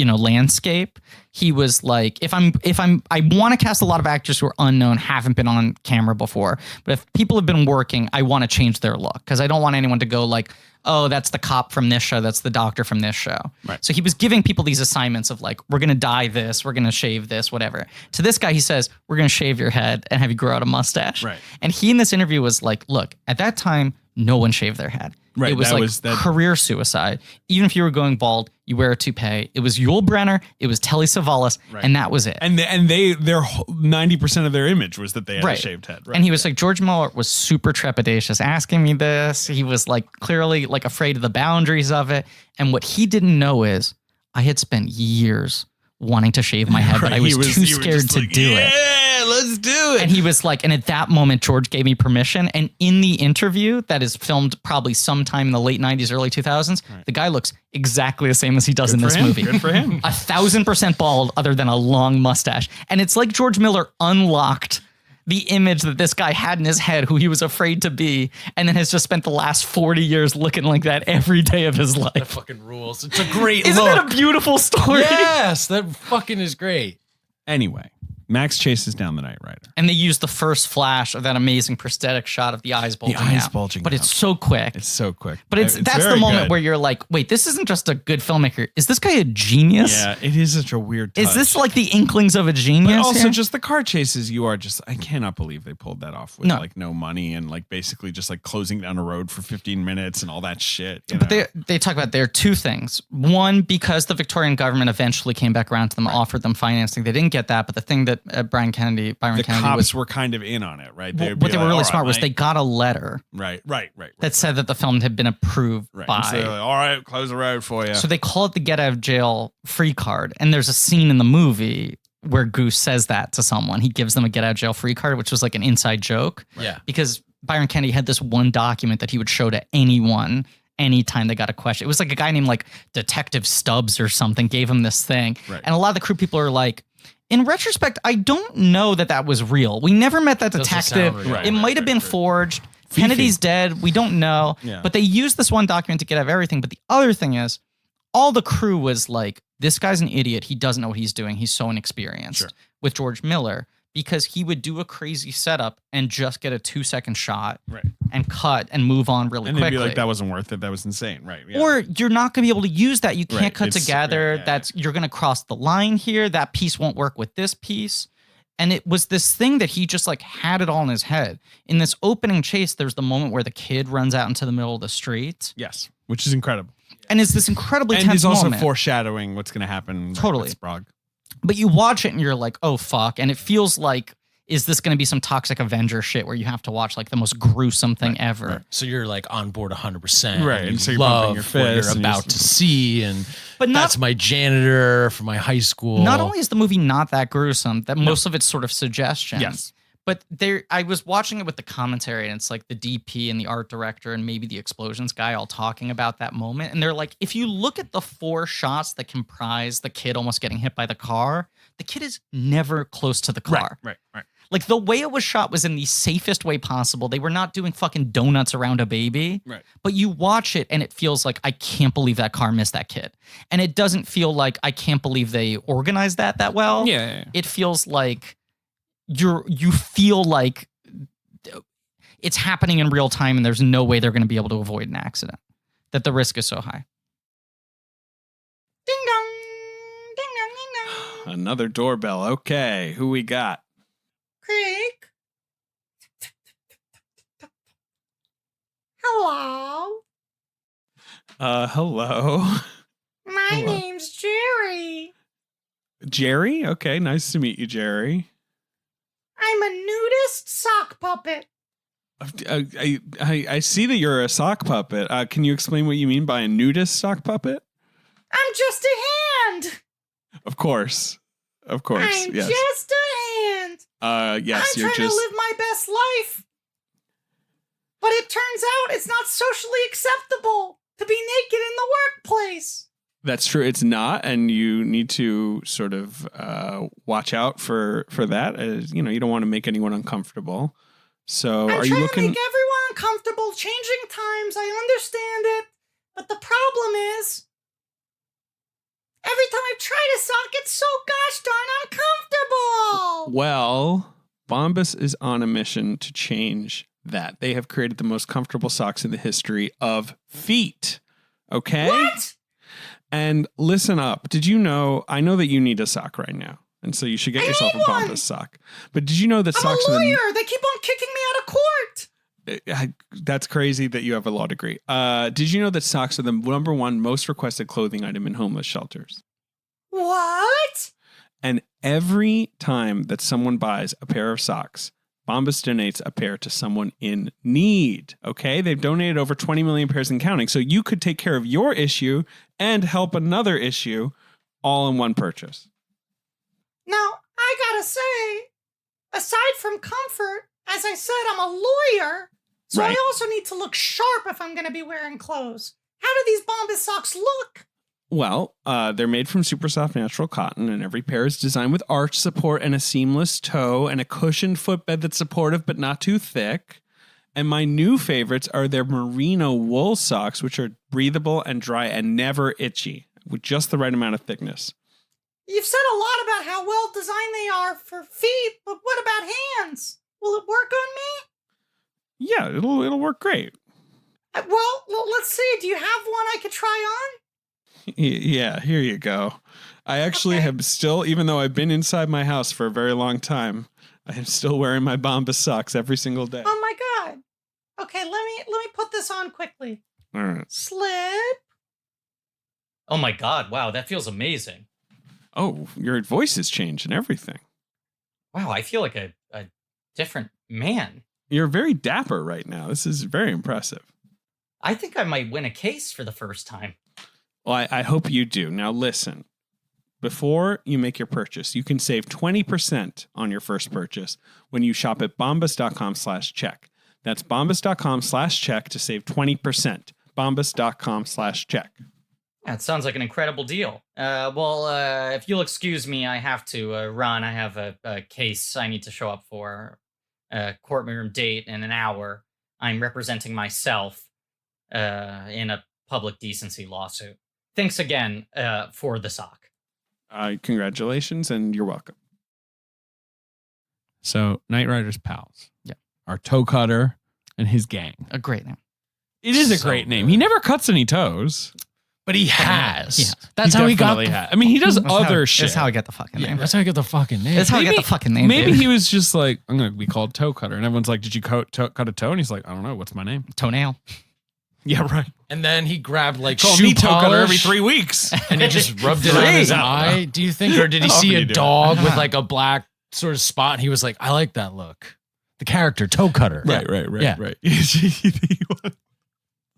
landscape, he was like, I want to cast a lot of actors who are unknown, haven't been on camera before, but if people have been working, I want to change their look because I don't want anyone to go like, oh, that's the cop from this show, that's the doctor from this show. Right. So he was giving people these assignments of like, we're going to dye this, we're going to shave this, whatever. To this guy, he says, we're going to shave your head and have you grow out a mustache. Right. And he in this interview was like, look, at that time, no one shaved their head. Right, It was that like was that- career suicide. Even if you were going bald, you wear a toupee. It was Yul Brynner, it was Telly Savalas, and that was it. And their 90% of their image was that they had a Right. shaved head. Right. And he was like, George Miller was super trepidatious asking me this. He was like clearly like afraid of the boundaries of it. And what he didn't know is I had spent years wanting to shave my head, but I was too scared to do it. Yeah, let's do it. And he was like, and at that moment, George gave me permission. And in the interview that is filmed probably sometime in the late 90s, early 2000s, the guy looks exactly the same as he does in this movie. Good for him. 1,000% bald other than a long mustache. And it's like George Miller unlocked the image that this guy had in his head, who he was afraid to be, and then has just spent the last 40 years looking like that every day of his That life. fucking rules. It's a great Isn't look. that a beautiful story? Yes, that fucking is great. Anyway, Max chases down the Knight Rider. And they used the first flash of that amazing prosthetic shot of the eyes bulging eyes out. bulging But out. it's so quick. It's so quick. But that's very the moment good. where you're like, wait, this isn't just a good filmmaker. Is this guy a genius? Yeah, it is such a weird touch. Is this like the inklings of a genius? But also here? just the car chases, I cannot believe they pulled that off with No. like no money and like basically just like closing down a road for 15 minutes and all that shit. But they talk about there are two things. One, because the Victorian government eventually came back around to them, offered them financing. They didn't get that. But the thing that Byron Kennedy the Kennedy cops was were kind of in on it, right? what they were really smart was they got a letter right. that said that the film had been approved Right. by. And so they're like, all right, close the road for you. So they call it the get out of jail free card. And there's a scene in the movie where Goose says that to someone. He gives them a get out of jail free card, which was like an inside joke. Yeah. Because Byron Kennedy had this one document that he would show to anyone anytime they got a question. It was like a guy named like Detective Stubbs or something gave him this thing. Right. And a lot of the crew people are like, in retrospect, I don't know that that was real. We never met that Doesn't detective. sound real. Right, It might have been forged. Kennedy's dead. We don't know. Yeah. But they used this one document to get out of everything. But the other thing is, all the crew was like, this guy's an idiot. He doesn't know what he's doing. He's so inexperienced. Sure. With George Miller, because he would do a crazy setup and just get a 2-second shot Right. and cut and move on really And they'd quickly. be like, that wasn't worth it. That was insane. Right. Yeah. Or you're not going to be able to use that. You can't Right. cut It's- together. yeah. That's you're going to cross the line here. That piece won't work with this piece. And it was this thing that he just like had it all in his head. In this opening chase, there's the moment where the kid runs out into the middle of the street, Yes. Which is incredible. and it's this incredibly And tense he's also moment. foreshadowing what's going to happen. Totally. With Sprague. But you watch it and you're like, oh fuck, and it feels like, is this going to be some toxic Avenger shit where you have to watch like the most gruesome thing ever? right. So you're like on board 100%. Right, And and you so you're bumping love your what fist you're and you're about just- to see. And But not- that's my janitor for my high school. Not only is the movie not that gruesome, that most of it's sort of suggestion. Yes. But I was watching it with the commentary, and it's like the DP and the art director and maybe the explosions guy all talking about that moment. And they're like, if you look at the 4 shots that comprise the kid almost getting hit by the car, the kid is never close to the car. Right. Like the way it was shot was in the safest way possible. They were not doing fucking donuts around a baby. Right. But you watch it and it feels like, I can't believe that car missed that kid. And it doesn't feel like, I can't believe they organized that well. Yeah. It feels like you feel like it's happening in real time and there's no way they're going to be able to avoid an accident. That the risk is so high. Ding dong. Ding dong, ding dong. Another doorbell. Okay, who we got? Creek. Hello. Hello. My Hello. name's Jerry. Jerry? Okay, nice to meet you, Jerry. I'm a nudist sock puppet. I see that you're a sock puppet. Can you explain what you mean by a nudist sock puppet? I'm just a hand. Of course. I'm Yes. just a hand. Yes, I'm you're trying just. to live my best life. But it turns out it's not socially acceptable to be naked in the workplace. That's true. It's not, and you need to sort of watch out for that. As you know, you don't want to make anyone uncomfortable. So, I'm are you trying looking? to make everyone uncomfortable, changing times. I understand it. But the problem is, every time I try to sock, it's so gosh darn uncomfortable. Well, Bombas is on a mission to change that. They have created the most comfortable socks in the history of feet. Okay? What? And listen up. Did you know? I know that you need a sock right now. And so you should get I yourself a need one. Bombas sock. But did you know that I'm socks a are lawyer. They keep on kicking me out of court. that's crazy that you have a law degree. Did you know that socks are the number 1 most requested clothing item in homeless shelters? What? And every time that someone buys a pair of socks, Bombas donates a pair to someone in need. Okay? They've donated over 20 million pairs and counting. So you could take care of your issue and help another issue all in one purchase. Now, I gotta say, aside from comfort, as I said, I'm a lawyer, so Right. I also need to look sharp if I'm gonna be wearing clothes. How do these Bombas socks look? Well, they're made from super soft natural cotton, and every pair is designed with arch support and a seamless toe and a cushioned footbed that's supportive but not too thick. And my new favorites are their merino wool socks, which are breathable and dry and never itchy, with just the right amount of thickness. You've said a lot about how well designed they are for feet, but what about hands? Will it work on me? Yeah, it'll work great. Well, let's see. Do you have one I could try on? Yeah, here you go. I actually Okay. have still, even though I've been inside my house for a very long time, I am still wearing my Bombas socks every single day. Oh my god. Okay, let me put this on quickly. All right. Slip. Oh my god, wow, that feels amazing. Oh, your voice has changed and everything. Wow, I feel like a different man. You're very dapper right now. This is very impressive. I think I might win a case for the first time. Well, I hope you do. Now, listen. Before you make your purchase, you can save 20% on your first purchase when you shop at bombas.com/check. That's bombas.com/check to save 20%. Bombas.com/check. That sounds like an incredible deal. If you'll excuse me, I have to run. I have a case I need to show up for. A courtroom date in an hour. I'm representing myself in a public decency lawsuit. Thanks again for the sock. Congratulations, and you're welcome. So, Knight Rider's pals. Yeah. Our toe cutter and his gang. A great name. It is a So great name. good. He never cuts any toes. But he has. Yeah. That's He how he got definitely the, has. I mean, he does that's how- other shit. That's how I got the fucking name. That's how I get the fucking name. That's how I Maybe- got the fucking name. Maybe dude. he was just like, I'm going to be called toe cutter. And everyone's like, did you cut a toe? And he's like, I don't know. What's my name? Toenail. Yeah, right. And then he grabbed like Call shoe me toe cutter every polish 3 weeks. and he just rubbed it on his Great. eye. Do you think, or did he How see often a you do it? dog with like a black sort of spot? And he was like, I like that look. The character, toe cutter. Right. Yeah. Right.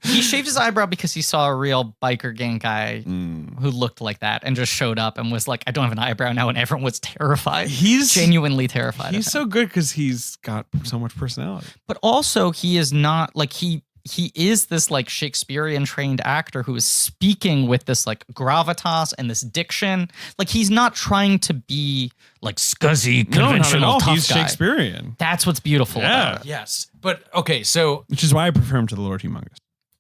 He shaved his eyebrow because he saw a real biker gang guy who looked like that and just showed up and was like, I don't have an eyebrow now. And everyone was terrified. He's genuinely terrified. He's so good because he's got so much personality. But also he is not like he is this like Shakespearean trained actor who is speaking with this like gravitas and this diction. Like he's not trying to be like scuzzy, conventional tough he's guy. Shakespearean. That's what's beautiful about it. Yes. But okay, so which is why I prefer him to the Lord Humongous.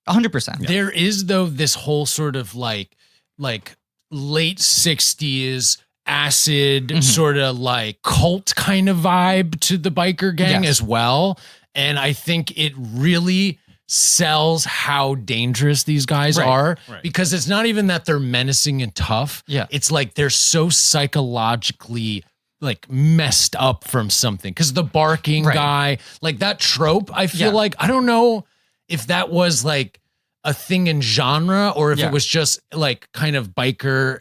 100%. There is though this whole sort of like late 60s acid sort of like cult kind of vibe to the biker gang as well. And I think it really sells how dangerous these guys are because it's not even that they're menacing and tough. Yeah. It's like they're so psychologically like messed up from something. Cause the barking guy, like that trope, I feel like, I don't know if that was like a thing in genre or if it was just like kind of biker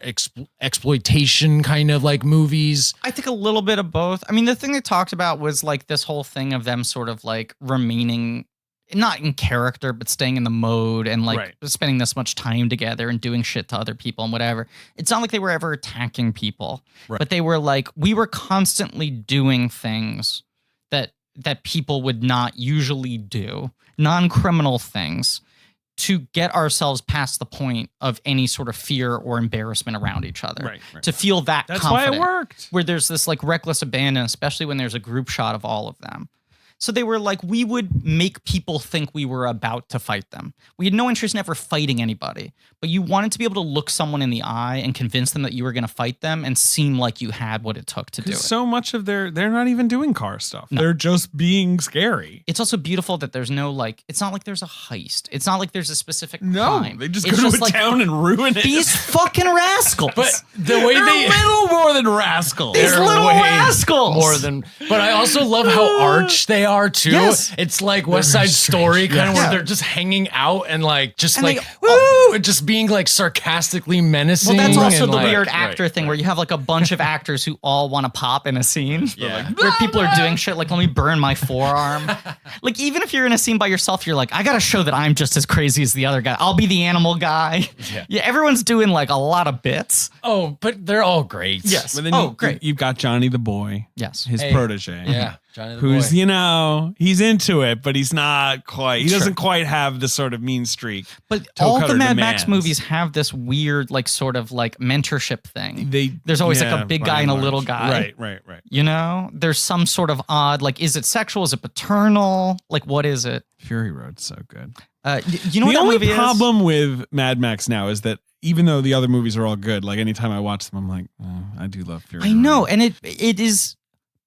exploitation kind of like movies. I think a little bit of both. I mean, the thing they talked about was like this whole thing of them sort of like remaining not in character, but staying in the mode and like spending this much time together and doing shit to other people and whatever. It's not like they were ever attacking people, but they were like, we were constantly doing things that people would not usually do, non-criminal things, to get ourselves past the point of any sort of fear or embarrassment around each other. To feel that's confident, why it worked. Where there's this like reckless abandon, especially when there's a group shot of all of them. So they were like, we would make people think we were about to fight them. We had no interest in ever fighting anybody, but you wanted to be able to look someone in the eye and convince them that you were going to fight them and seem like you had what it took to do it. So much of they're not even doing car stuff. No. They're just being scary. It's also beautiful that there's no like, it's not like there's a heist. It's not like there's a specific crime. They just go to a town and ruin it. These fucking rascals. But the way they're a little more than rascals. These little rascals. More than, but I also love how arch they are too. Yes. It's like West Side Story kind of where they're just hanging out and like just like just being like sarcastically menacing. Well, that's also the like, weird actor thing where you have like a bunch of actors who all want to pop in a scene. Where people are doing shit like, let me burn my forearm. Like even if you're in a scene by yourself, you're like, I gotta show that I'm just as crazy as the other guy. I'll be the animal guy. Yeah, everyone's doing like a lot of bits. Oh, but they're all great. Yes. But then great. You've got Johnny the boy. Yes. His protege. Yeah. Johnny the who's, boy. He's into it, but he's not quite. He doesn't quite have the sort of mean streak. But all the Mad Max movies have this weird, like, sort of like mentorship thing. There's always like a big guy and a little guy. Right. You know, there's some sort of odd, like, is it sexual? Is it paternal? Like, what is it? Fury Road's so good. You know what that movie is? The only problem with Mad Max now is that even though the other movies are all good, like anytime I watch them, I'm like, oh, I do love Fury Road. I know, and it is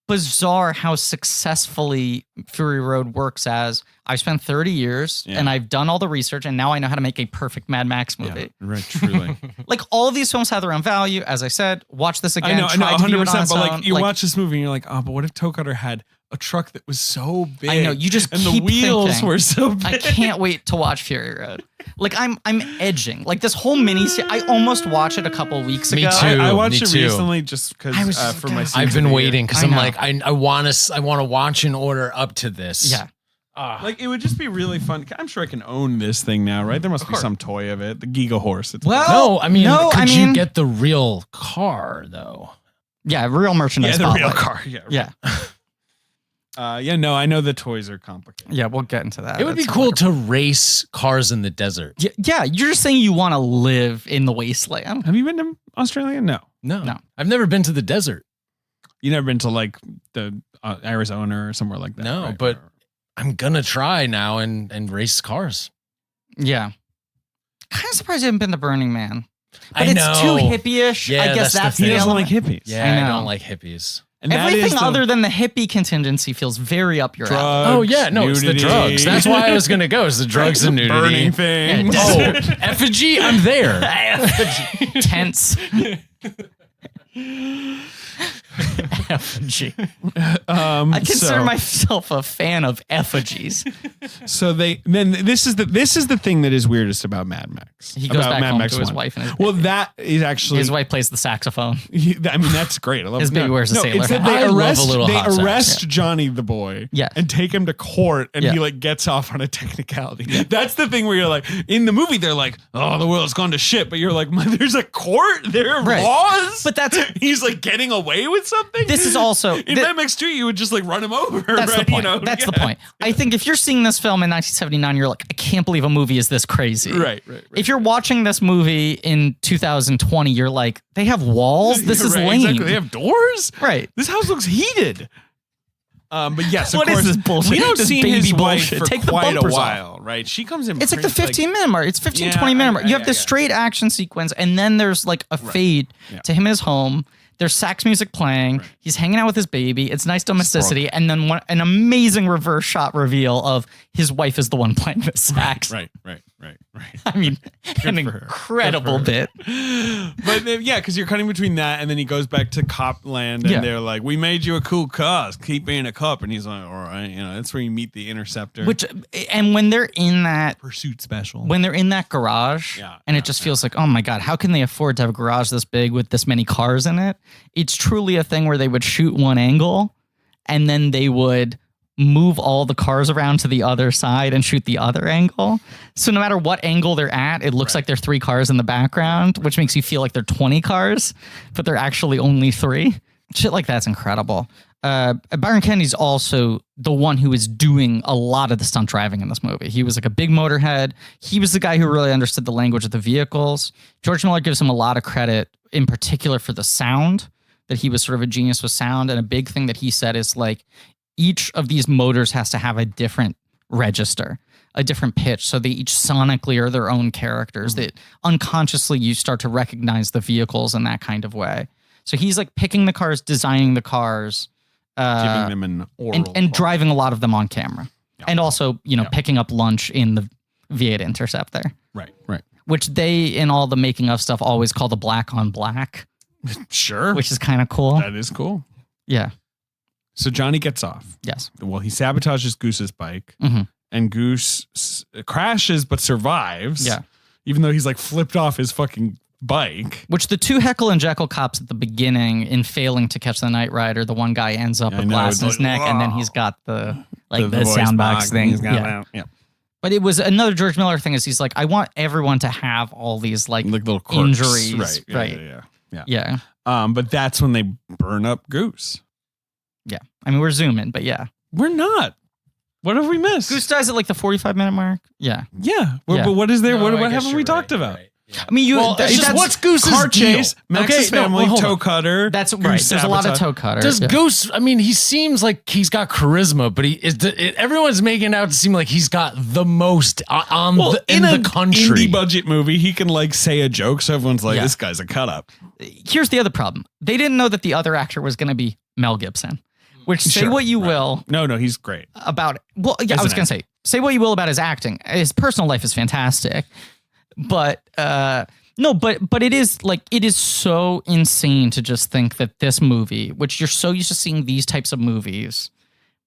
bizarre how successfully Fury Road works. As I've spent 30 years and I've done all the research and now I know how to make a perfect Mad Max movie. Yeah, right, truly. Like all of these films have their own value. As I said, watch this again. I know, 100%. But like you like, watch this movie and you're like, oh, but what if Toe Cutter had a truck that was so big? I know, you just and keep the wheels thinking, were so big. I can't wait to watch Fury Road. Like I'm edging. Like this whole mini I almost watched it a couple weeks ago. Me too. I watched it recently just because for my I've been waiting because I'm like I want to watch in order up to this. Yeah. Like it would just be really fun. I'm sure I can own this thing now, right? There must be some toy of it. The Giga Horse. Could you get the real car though? Yeah, real merchandise. Yeah, the real car. Yeah. I know the toys are complicated. Yeah, we'll get into that. It would be cool to race cars in the desert. Yeah, you're just saying you want to live in the wasteland. Have you been to Australia? No. I've never been to the desert. You never been to like the Arizona or somewhere like that? No, right? but I'm gonna try now and race cars. Yeah. Kind of surprised you haven't been to Burning Man. But I know. It's too hippie-ish. Yeah, I guess that's he the doesn't element. like hippies. Yeah, I don't like hippies. And everything other than the hippie contingency feels very up your alley. Oh yeah, no, it's the drugs. That's why I was gonna go. It's the drugs and nudity. Burning things. Effigy, I'm there. Effigy. Tense. Effigy. I consider myself a fan of effigies. So this is the thing that is weirdest about Mad Max. He goes back home to his wife and his baby. Well, that is actually his wife plays the saxophone. I mean, that's great. I love his baby wears a sailor it's that hat. they arrest Johnny the boy and take him to court, and he like gets off on a technicality. Yeah. That's the thing where you're like, in the movie, they're like, oh, the world's gone to shit, but you're like, there's a court, there are laws. But he's like getting away with something. This is also in Mad Max 2, you would just like run him over. That's the point. That's the point. I think if you're seeing this film in 1979, you're like, I can't believe a movie is this crazy. Right. If you're watching this movie in 2020, you're like, they have walls. This is lame. Exactly. They have doors. Right. This house looks heated. But yes, of what course, is this bullshit? We don't see his wife for Take quite the a while, right? She comes in. It's like the 15-minute mark. It's 20 minute mark. You have this straight action sequence, and then there's like a fade to him in his home. There's sax music playing. Right. He's hanging out with his baby. It's nice domesticity. And then an amazing reverse shot reveal of his wife is the one playing the sax. Right. I mean, an incredible bit. But because you're cutting between that, and then he goes back to Copland, and they're like, we made you a cool car. Keep being a cop. And he's like, all right. That's where you meet the Interceptor. And when they're in that Pursuit Special. When they're in that garage, it just feels like, oh my God, how can they afford to have a garage this big with this many cars in it? It's truly a thing where they would shoot one angle and then they would move all the cars around to the other side and shoot the other angle. So no matter what angle they're at, it looks like there are 3 cars in the background, which makes you feel like they're 20 cars, but they're actually only 3. Shit like that's incredible. Byron Kennedy's also the one who is doing a lot of the stunt driving in this movie. He was like a big motorhead. He was the guy who really understood the language of the vehicles. George Miller gives him a lot of credit, in particular for the sound, that he was sort of a genius with sound. And a big thing that he said is like, each of these motors has to have a different register, a different pitch. So they each sonically are their own characters that unconsciously you start to recognize the vehicles in that kind of way. So he's like picking the cars, designing the cars, giving them an oral and driving a lot of them on camera. Yeah. And also, picking up lunch in the V8 Intercept there. Right. Which they, in all the making of stuff, always call the black on black. Sure. Which is kind of cool. That is cool. Yeah. So Johnny gets off. Yes. Well, he sabotages Goose's bike, and Goose crashes but survives. Yeah. Even though he's like flipped off his fucking bike. Which the 2 Heckle and Jekyll cops at the beginning, in failing to catch the Night Rider, the one guy ends up with glass in his neck, and then he's got the sound box thing. Yeah. But it was another George Miller thing. Is he's like, I want everyone to have all these like little quirks. Injuries, right? Yeah. But that's when they burn up Goose. Yeah. I mean, we're zooming, but yeah. We're not. What have we missed? Goose dies at like the 45-minute mark. Yeah. Yeah. But what is there? No, what haven't we talked about? Right. Yeah. I mean, what's Goose's car chase? Max's family, toe cutter. That's right. There's a lot of toe cutter. Does Goose? I mean, he seems like he's got charisma, but everyone's making it out to seem like he's got the most in the country. Indie budget movie, he can like say a joke, so everyone's like, "This guy's a cut up." Here's the other problem: they didn't know that the other actor was going to be Mel Gibson. Which say what you will. No, he's great about. Well, yeah, I was going to say what you will about his acting. His personal life is fantastic. But but it is so insane to just think that this movie, which you're so used to seeing these types of movies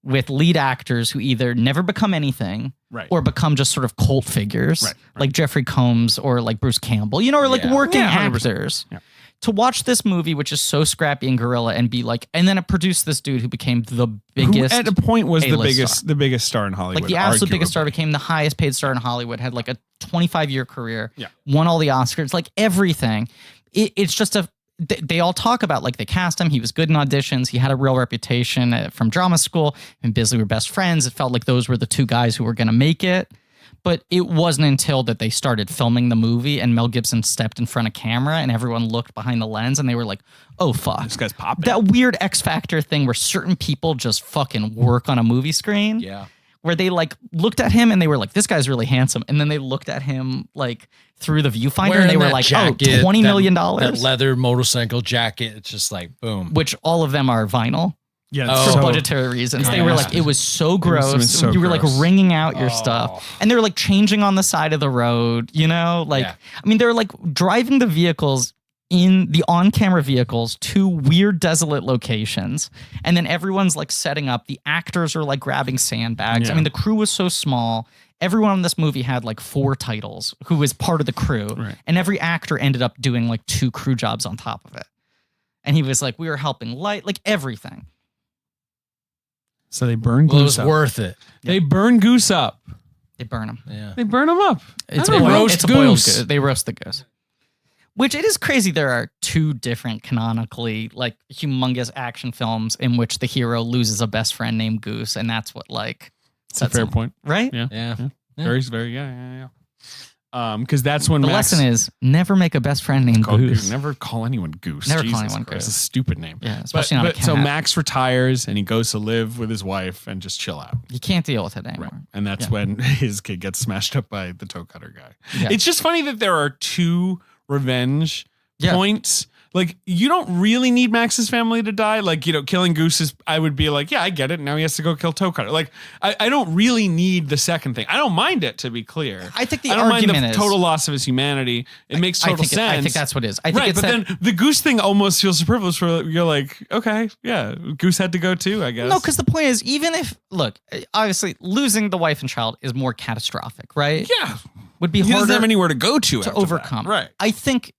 with lead actors who either never become anything or become just sort of cult figures, like Jeffrey Combs or like Bruce Campbell, or like working actors. Yeah. To watch this movie, which is so scrappy and guerrilla, and be like, and then it produced this dude who became the biggest. Who at a point was the biggest star in Hollywood. Like the absolute biggest star, became the highest paid star in Hollywood, had like a 25-year career, won all the Oscars, like everything. It's just they all talk about like they cast him. He was good in auditions. He had a real reputation from drama school, and Bisley were best friends. It felt like those were the 2 guys who were going to make it. But it wasn't until that they started filming the movie and Mel Gibson stepped in front of camera and everyone looked behind the lens and they were like, oh, fuck. This guy's popping. That weird X Factor thing where certain people just fucking work on a movie screen. Yeah. Where they like looked at him and they were like, this guy's really handsome. And then they looked at him like through the viewfinder and they were like, jacket, $20 million. That leather motorcycle jacket. It's just like, boom. Which all of them are vinyl. Yeah, for budgetary reasons. They were like, it was so gross. You were like wringing out your stuff. And they were like changing on the side of the road, Like, I mean, they were like driving the vehicles in the on-camera vehicles to weird, desolate locations, and then everyone's like setting up. The actors are like grabbing sandbags. I mean, the crew was so small. Everyone in this movie had like 4 titles who was part of the crew, and every actor ended up doing like 2 crew jobs on top of it. And he was like, we were helping light, like everything. So they burn Goose Well, it was up. worth it. They burn Goose up. They burn him. Yeah. They burn him up. It's I don't know. it's a boiled goose. goose. They roast the goose. Which it is crazy. There are 2 different canonically like humongous action films in which the hero loses a best friend named Goose, and that's what like. That's a fair point. Right? Yeah. Very, yeah. Because that's when The Max, lesson is never make a best friend named Goose. Never call anyone Goose. Never call Jesus anyone Christ, Goose. It's a stupid name. Yeah, especially not a cat. So Max retires and he goes to live with his wife and just chill out. You can't deal with it anymore. Right. And that's when his kid gets smashed up by the toe cutter guy. Yeah. It's just funny that there are 2 revenge points. Like, you don't really need Max's family to die. Like, killing Goose is, I would be like, yeah, I get it. Now he has to go kill Toe Cutter. Like, I don't really need the second thing. I don't mind it, to be clear. I think I don't mind argument the is total loss of his humanity. It makes total sense. I think that's what it is. I think Right, it's but then the Goose thing almost feels superfluous. For you're like, okay, yeah, Goose had to go too, I guess. no, because the point is, even if look, obviously losing the wife and child is more catastrophic, right? Yeah, would be he doesn't harder have anywhere to go to after overcome. that. Right. I think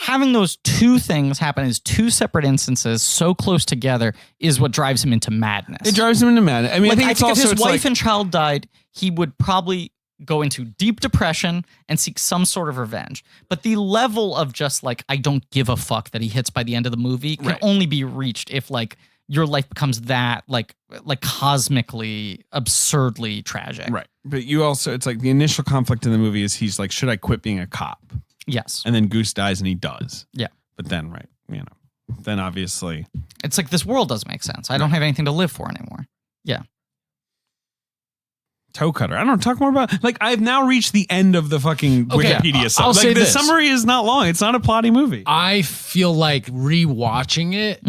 having those 2 things happen as 2 separate instances so close together is what drives him into madness. It drives him into madness. I mean, Like, I think it's also if his it's wife like, and child died, he would probably go into deep depression and seek some sort of revenge. But the level of just like, I don't give a fuck that he hits by the end of the movie can only be reached if like your life becomes that like cosmically, absurdly tragic. right. But you also, it's like the initial conflict in the movie is he's like, should I quit being a cop? Yes. And then Goose dies and he does. Yeah. But then, then obviously. It's like this world doesn't make sense. I don't have anything to live for anymore. Yeah. Toe cutter. I don't know. Talk more about, like, I've now reached the end of the fucking Wikipedia stuff. I'll Like, say the this. summary is not long. It's not a plotty movie. I feel like rewatching it,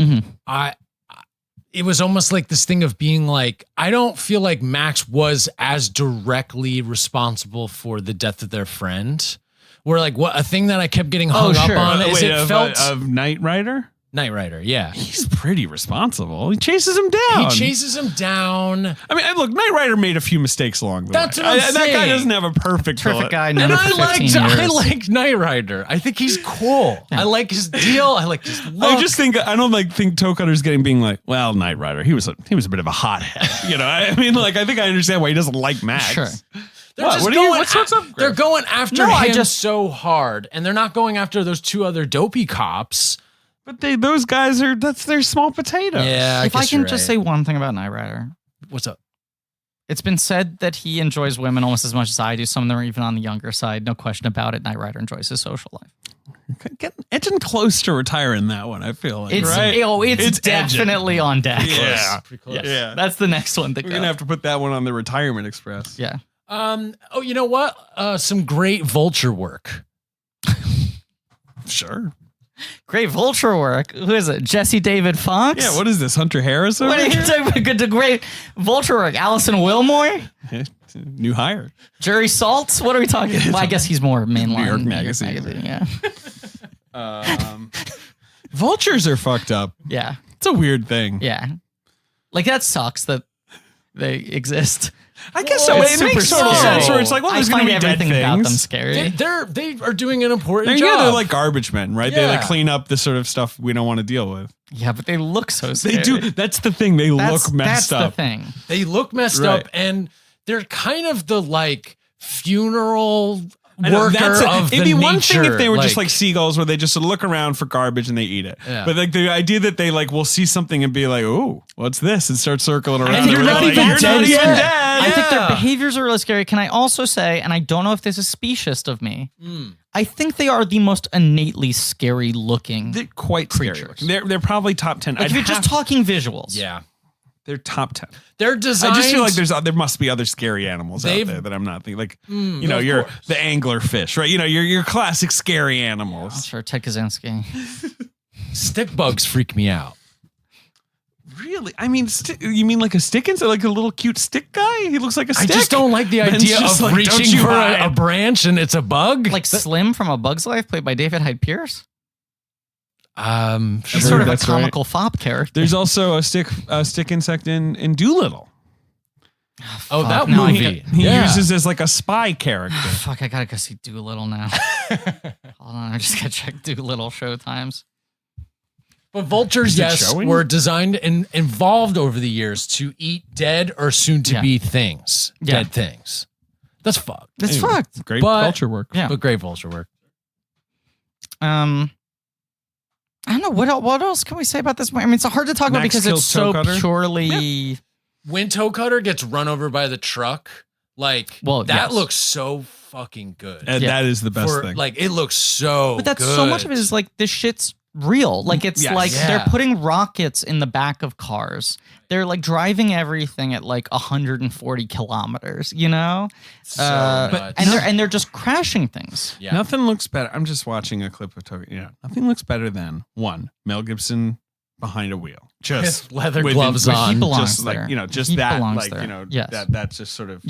it was almost like this thing of being like, I don't feel like Max was as directly responsible for the death of their friend. Where like a thing that I kept getting hung up on is it felt of Knight Rider? Knight Rider, yeah. He's pretty responsible. He chases him down. He chases him down. I mean, look, Knight Rider made a few mistakes along the That's way. what I'm That guy saying. doesn't have a perfect Terrific guy. And Never for 15 years. I like Knight Rider. I think he's cool. I like his deal. I like his look. I just think I don't think Toe Cutter's being like, well, Knight Rider. He was a bit of a hothead. I mean, like, I think I understand why he doesn't like Max. Sure. They're What? just What are you- going what's up, Griff? They're going after No, him so hard, and they're not going after those 2 other dopey cops. But those guys that's their small potatoes. Yeah, If I can just say one thing about Knight Rider, what's up? it's been said that he enjoys women almost as much as I do. Some of them are even on the younger side. No question about it. Knight Rider enjoys his social life. Getting close to retiring that one, I feel like. It's right? It's edging. definitely on deck. Yeah. Pretty close. Yes. Yeah. That's the next one. We're going to have to put that one on the retirement express. Yeah. Oh, you know what? Some great vulture work. Sure. Great vulture work. Who is it? Jesse David Fox? Yeah, what is this, Hunter Harris over What are you here? talking about? Good to great vulture work. Allison Wilmore? New hire. Jerry Saltz? What are we talking about? Well, I guess he's more mainline. New York Magazine. Yeah. Vultures are fucked up. Yeah. It's a weird thing. Yeah. Like, that sucks that they exist. I guess so. It's It makes super total scary. sense where it's like, well, I there's going to find be dead everything about them things. scary. They are doing an important Yeah, job. they're like garbage men, right? They like Yeah. clean up the sort of stuff we don't want to deal with. Yeah, but they look so scary. They do. That's the thing. They look messed That's up. the thing. They look messed Right. up, and they're kind of the like funeral I know, worker of it'd the be one thing nature, if they were just like seagulls where they just look around for garbage and they eat it. Yeah. But like the idea that they like will see something and be like, "Oh, what's this?" and start circling around. And you're We're not like, even "You're dead not even yet." dead. I think their Yeah. behaviors are really scary. Can I also say, and I don't know if this is specious of me, I think they are the most innately scary looking. They're quite scary. creatures. They're probably top 10. Like, if you're just talking visuals. yeah, they're top 10. they're designed. I just feel like there must be other scary animals out They've- there that I'm not thinking. Like, of you're course. the angler fish, right? Your classic scary animals. Sure, Ted Kaczynski. stick bugs freak me out. Really? I mean, you mean like a stick insect, like a little cute stick guy? He looks like a I stick. just don't like the Ben's idea just of like, "Don't reaching you for a hide." branch and it's a bug. Like Slim from A Bug's Life, played by David Hyde Pierce. He's sort of a comical fop character. There's also a stick insect in Doolittle. Oh, that no, movie. He uses as like a spy character. Fuck, I gotta go see Doolittle now. Hold on, I just gotta check Doolittle showtimes. But vultures, yes, were designed and evolved over the years to eat dead or soon to be things. Yeah. Dead things. That's fucked. That's fucked. Great vulture work. Yeah. But great vulture work. I don't know what else can we say about this movie. I mean, it's hard to talk about because it's so purely. When Toe Cutter gets run over by the truck, like that looks so fucking good. And that is the best thing. Like it looks so. But that's good. so much of it is like this shit's real. Like it's they're putting rockets in the back of cars. They're like driving everything at like 140 kilometers. You know, and they're just crashing things. Yeah. Nothing looks better. I'm just watching a clip of Tokyo. Yeah, nothing looks better than Mel Gibson behind a wheel, just with leather gloves on. He belongs just there. like just he that, like there. Yes. That's just sort of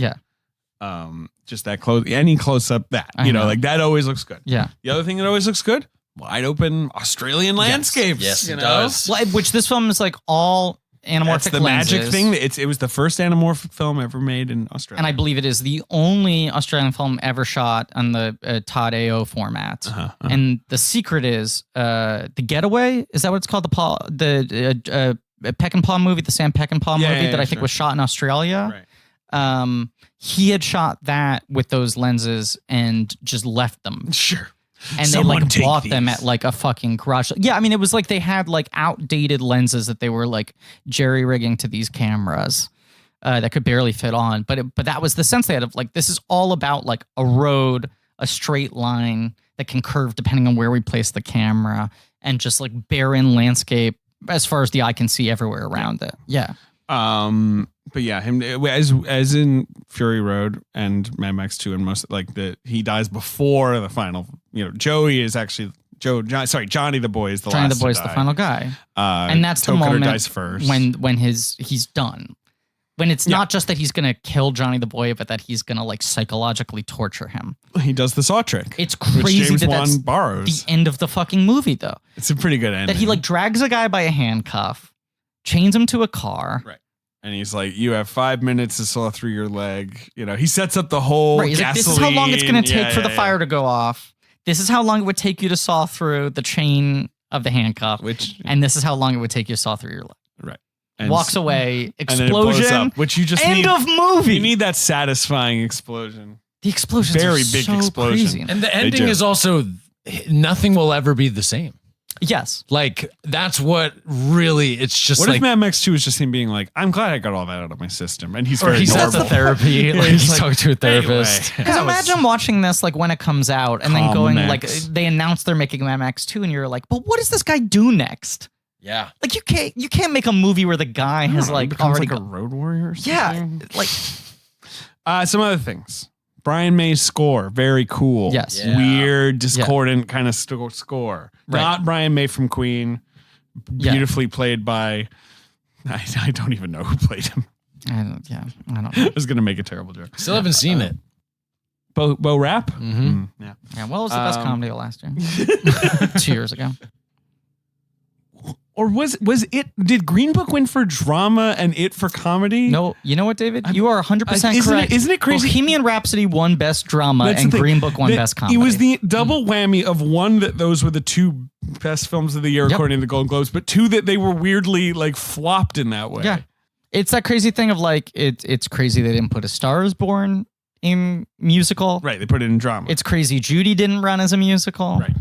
just that close. Any close up that I know. like that always looks good. Yeah. The other thing that always looks good, wide open Australian landscapes. Yes, it does. Well, which this film is like all anamorphic That's the lenses. magic thing. It was the first anamorphic film ever made in Australia. And I believe it is the only Australian film ever shot on the Todd AO format. And the secret is The Getaway. Is that what it's called? The Peck and Paw movie, the Sam Peckinpah movie that I think was shot in Australia. Right. He had shot that with those lenses and just left them. Sure. And Someone they like bought these. them at like a fucking garage. Yeah, I mean, it was like they had like outdated lenses that they were like jerry rigging to these cameras that could barely fit on. But that was the sense they had of like, this is all about like a road, a straight line that can curve depending on where we place the camera, and just like barren landscape as far as the eye can see everywhere around it. Yeah. But yeah, him as in Fury Road and Mad Max 2 and most like he dies before the final. Joey is actually Johnny the boy is the Johnny last the boy is to the die. final guy, and that's the moment dies first. when he's done. When it's not just that he's gonna kill Johnny the boy, but that he's gonna like psychologically torture him. He does the saw trick. It's crazy which James that Wan that's borrows. the end of the fucking movie, though. It's a pretty good ending. That he like drags a guy by a handcuff, chains him to a car. Right. And he's like, you have 5 minutes to saw through your leg. He sets up the whole Right. He's like, this is how long it's going to take for the fire to go off. This is how long it would take you to saw through the chain of the handcuff. And this is how long it would take you to saw through your leg. Right. And walks away, and then it blows explosion, up, which you just end need, of movie. You need that satisfying explosion. The explosions Very are big so explosion. crazy. And the ending is also nothing will ever be the same. Yes. Like, that's what really, it's just What like. if Mad Max 2 is just him being like, I'm glad I got all that out of my system. And he's or very he's at normal. the therapy. Yeah, like, he's he's like, talking to a therapist. Anyway. Because imagine watching this like when it comes out and then Calm going next. like they announce they're making Mad Max 2 and you're like, but what does this guy do next? Yeah. Like you can't make a movie where the guy has like already like a road warrior or something. yeah, like Some other things. Brian May's score, very cool. Yes. Yeah. Weird, discordant kind of score. Right. Not Brian May from Queen. Beautifully played by, I don't even know who played him. I don't know. I was going to make a terrible joke. Still haven't seen it. Bo Rap? Mm-hmm. Yeah. Yeah, what was the best comedy of last year? 2 years ago. Or was it? Did Green Book win for drama and it for comedy? No, you know what, David? You are 100% Isn't correct. isn't it crazy? Bohemian Rhapsody won best drama That's and the thing. Green Book won best comedy. It was the double whammy of one that those were the two best films of the year according to the Golden Globes, but two that they were weirdly like flopped in that way. Yeah. It's that crazy thing of like it's crazy they didn't put A Star Is Born in musical. Right. They put it in drama. It's crazy Judy didn't run as a musical. right.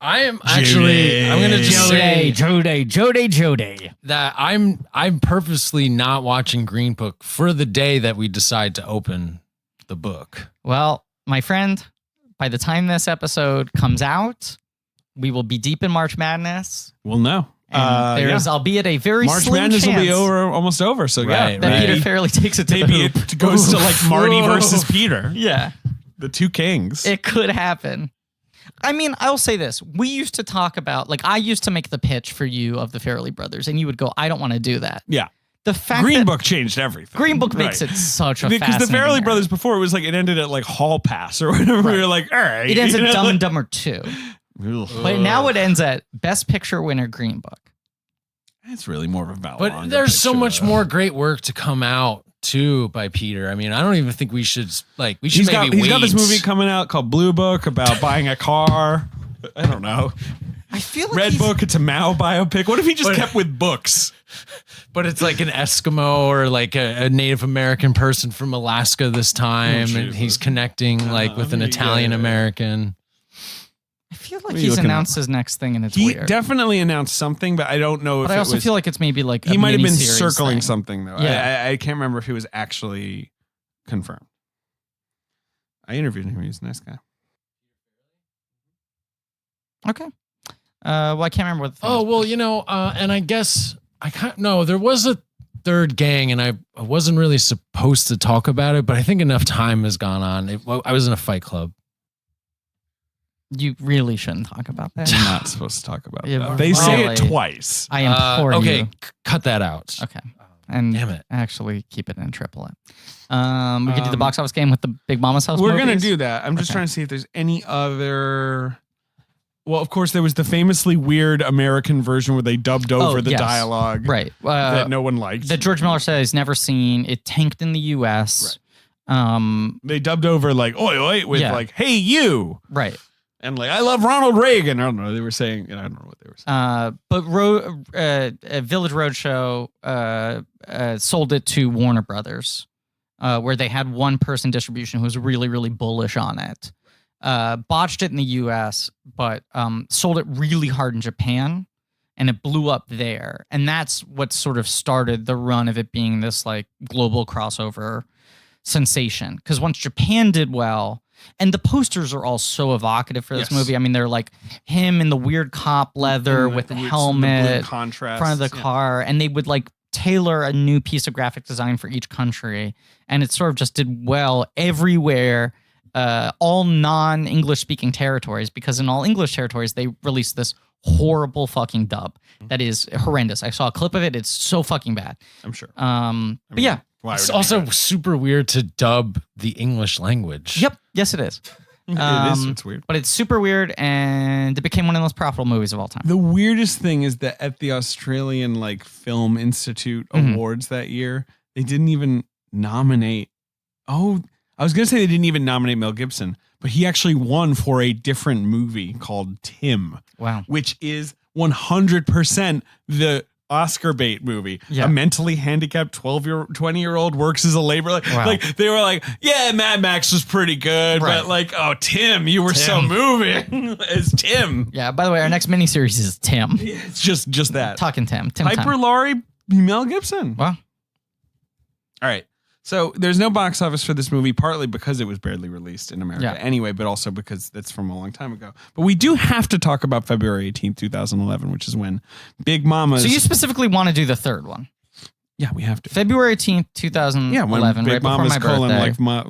I am actually, I'm going to just say Jody. that I'm purposely not watching Green Book for the day that we decide to open the book. Well, my friend, by the time this episode comes out, we will be deep in March Madness. We'll know. And there is, albeit a very March slim Madness chance will be almost over. So Right, that right. Peter Farrelly takes it to maybe the hoop. it goes to like Marty versus Peter. Yeah. The two kings. It could happen. I mean, I'll say this. We used to talk about, like, I used to make the pitch for you of the Farrelly brothers, and you would go, I don't want to do that. yeah. The fact Green that Book changed everything. Green Book makes Right. it such a because the fascinating Farrelly era. brothers before it was like it ended at like Hall Pass or whatever. We were like, all right. It ends you at know, Dumb and like- Dumber 2. But now it ends at Best Picture winner Green Book. It's really more of a Valhalla. But there's so much more great work to come out too by Peter. I mean, I don't even think we should wait. He's got this movie coming out called Blue Book about buying a car. I don't know. I feel like Red Book. It's a Mao biopic. What if he just kept with books? But it's like an Eskimo or like a Native American person from Alaska this time, and he's connecting like with an Italian American. I feel like he's announced his next thing, and it's he weird. Definitely announced something, but I don't know if I also feel like it's maybe like he might have been miniseries circling thing. something though. Yeah. I can't remember if he was actually confirmed. I interviewed him. He's a nice guy. Okay. Well, I can't remember what. Oh well, and I guess I can't. No, there was a third gang, and I wasn't really supposed to talk about it, but I think enough time has gone on. I was in a fight club. You really shouldn't talk about that. You're not supposed to talk about Yeah, that. They say it really. twice. I implore okay, you. cut that out. Okay. And Damn it. actually keep it in triplet. We could do the box office game with the Big Mama's House We're movies. going to do that. I'm just trying to see if there's any other. Well, of course, there was the famously weird American version where they dubbed over the dialogue. Right. That no one liked. That George Miller said he's never seen. It tanked in the U.S. Right. They dubbed over like, oi, oi, with like, hey, you. Right. And like, I love Ronald Reagan. I don't know. They were saying, I don't know what they were saying. But Village Roadshow sold it to Warner Brothers, where they had one person distribution who was really, really bullish on it. Botched it in the U.S., but sold it really hard in Japan, and it blew up there. And that's what sort of started the run of it being this like global crossover sensation. Because once Japan did well. And the posters are all so evocative for this movie. I mean, they're like him in the weird cop leather with the helmet, contrast, front of the car, and they would like tailor a new piece of graphic design for each country, and it sort of just did well everywhere. All non-English speaking territories, because in all English territories they released this horrible fucking dub that is horrendous. I saw a clip of it; it's so fucking bad. I'm sure. But yeah. It's also super weird to dub the English language. Yep. Yes, it is. It is. It's weird. But it's super weird, and it became one of the most profitable movies of all time. The weirdest thing is that at the Australian like Film Institute Awards that year, they didn't even nominate. Oh, I was going to say they didn't even nominate Mel Gibson, but he actually won for a different movie called Tim. Wow. Which is 100% the Oscar bait movie. Yeah. A mentally handicapped 20-year-old works as a laborer. Like they were like, yeah, Mad Max was pretty good, but like, oh, Tim, you were so moving as Tim. Yeah. By the way, our next miniseries is Tim. It's just that. Talking Tim. Piper time. Laurie, Mel Gibson. Wow. All right. So there's no box office for this movie, partly because it was barely released in America anyway, but also because that's from a long time ago. But we do have to talk about February 18th, 2011, which is when Big Mama's... So you specifically want to do the third one? Yeah, we have to. February 18th, 2011, yeah, when Big right Mama's before my birthday.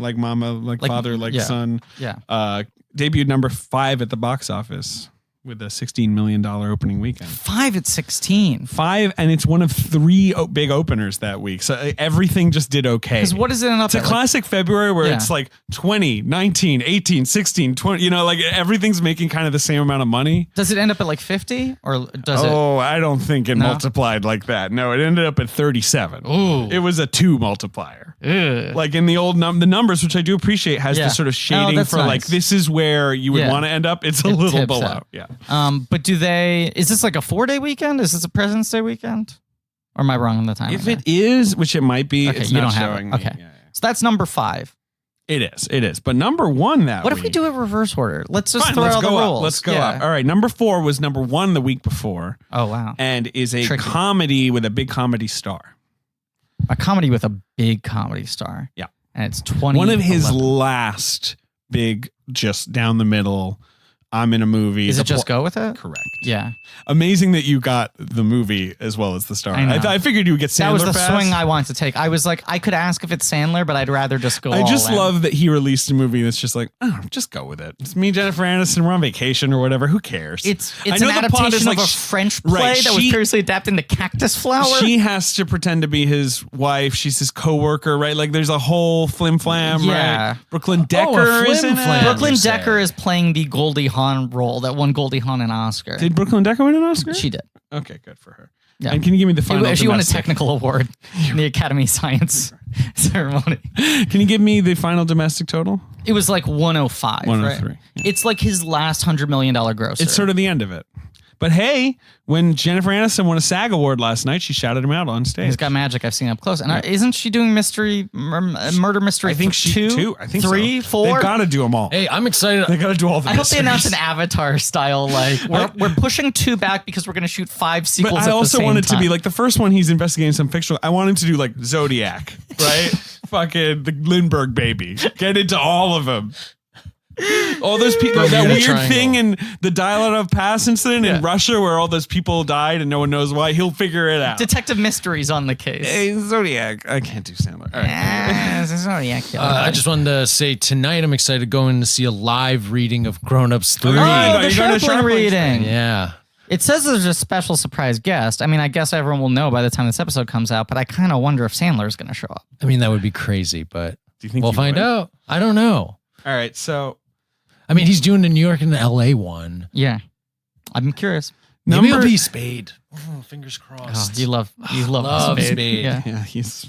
like mama, like father, like son. Yeah. Debuted number 5 at the box office with a $16 million opening weekend. 5 at 16. 5, and it's one of 3 big openers that week. So everything just did okay. Because what does it end up It's a classic February where it's like 20, 19, 18, 16, 20, you know, like everything's making kind of the same amount of money. Does it end up at like 50 or does it? Oh, I don't think it multiplied like that. No, it ended up at 37. Ooh. It was a 2 multiplier. Ugh. Like in the old the numbers, which I do appreciate, has this sort of shading for like, this is where you would want to end up. It's a little below. Out. Yeah. But is this like a 4-day weekend? Is this a President's Day weekend? Or am I wrong on the time? If it is, which it might be, okay, it's you not don't have showing it. me. Okay. Yeah. So that's number 5. It is. But number 1 that What week. if we do it reverse order? Let's just Fine, throw let's out the go up. rules. Let's go up. All right. Number 4 was number 1 the week before. Oh, wow. And is a Tricky. comedy with a big comedy star. A comedy with a big comedy star. Yeah. And it's 20. One of his last big, just down the middle, I'm in a movie. Is it Just Go With It? Correct. Yeah. Amazing that you got the movie as well as the star. I know. I figured you would get Sandler That was the fast. swing I wanted to take. I was like, I could ask if it's Sandler, but I'd rather just go I just all in. love that he released a movie that's just like, oh, just go with it. It's me, Jennifer Aniston, we're on vacation or whatever. Who cares? It's I an know the plot is adaptation of like a French play right, that was previously adapted into Cactus Flower. She has to pretend to be his wife. She's his coworker, right? Like there's a whole flim flam, Yeah. right? Brooklyn Decker is in it. flim-flam. Brooklyn you say. Decker is playing the Goldie Hawn Hawn role that won Goldie Hawn an Oscar. Did Brooklyn Decker win an Oscar? She did. Okay, good for her. Yeah. And can you give me the final She won a domestic? technical award in the Academy Science ceremony. Can you give me the final domestic total? It was like 105. 103. Right? Yeah. It's like his last $100 million grosser. It's sort of the end of it. But hey, when Jennifer Aniston won a SAG award last night, she shouted him out on stage. He's got magic. I've seen up close. And isn't she doing murder mystery? I think she too. I think 3, so. 4. They've got to do them all. Hey, I'm excited. They got to do all the I hope they announce an mysteries. Avatar style, like we're pushing 2 back because we're going to shoot 5 sequels. But at I the also same want it to time. be like the first one. He's investigating some fictional. I want him to do like Zodiac, right? Fucking the Lindbergh baby. Get into all of them. All those people. That Bermuda weird Triangle. thing in the Dial Out of Pass incident in Russia, where all those people died and no one knows why. He'll figure it out. Detective Mysteries on the case. Hey, Zodiac. I can't do Sandler. All right. Zodiac. I just wanted to say tonight I'm excited to go in to see a live reading of Grown Ups 3. Oh, Oh, Are the you going to Sharpling Sharpling? reading. Yeah. It says there's a special surprise guest. I mean, I guess everyone will know by the time this episode comes out, but I kind of wonder if Sandler's going to show up. I mean, that would be crazy, but Do you think we'll he find would? out. I don't know. All right. So I mean, he's doing the New York and the LA one. Yeah. I'm curious. Maybe it'll be Spade. Oh, fingers crossed. Oh, you love Love Spade. Spade. Yeah. yeah, he's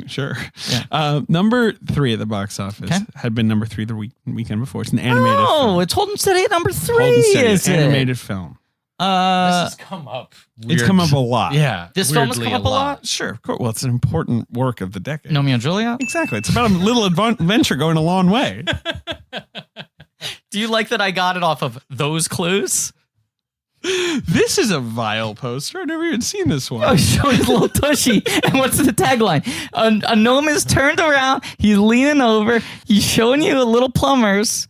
sure. Yeah. Number 3 at the box office Okay. had been number 3 the weekend before. It's an animated Oh, film. it's holding steady at number 3, Holden Steady, is an it? animated film. This has come up. It's come up a lot. Yeah. This film has weirdly come up a lot? Sure, of course. Well, it's an important work of the decade. Romeo and Juliet? Exactly. It's about a little adventure going a long way. Do you like that I got it off of those clues? This is a vile poster. I've never even seen this one. Oh, showing his little tushy. And what's the tagline? A gnome is turned around. He's leaning over. He's showing you a little plumber's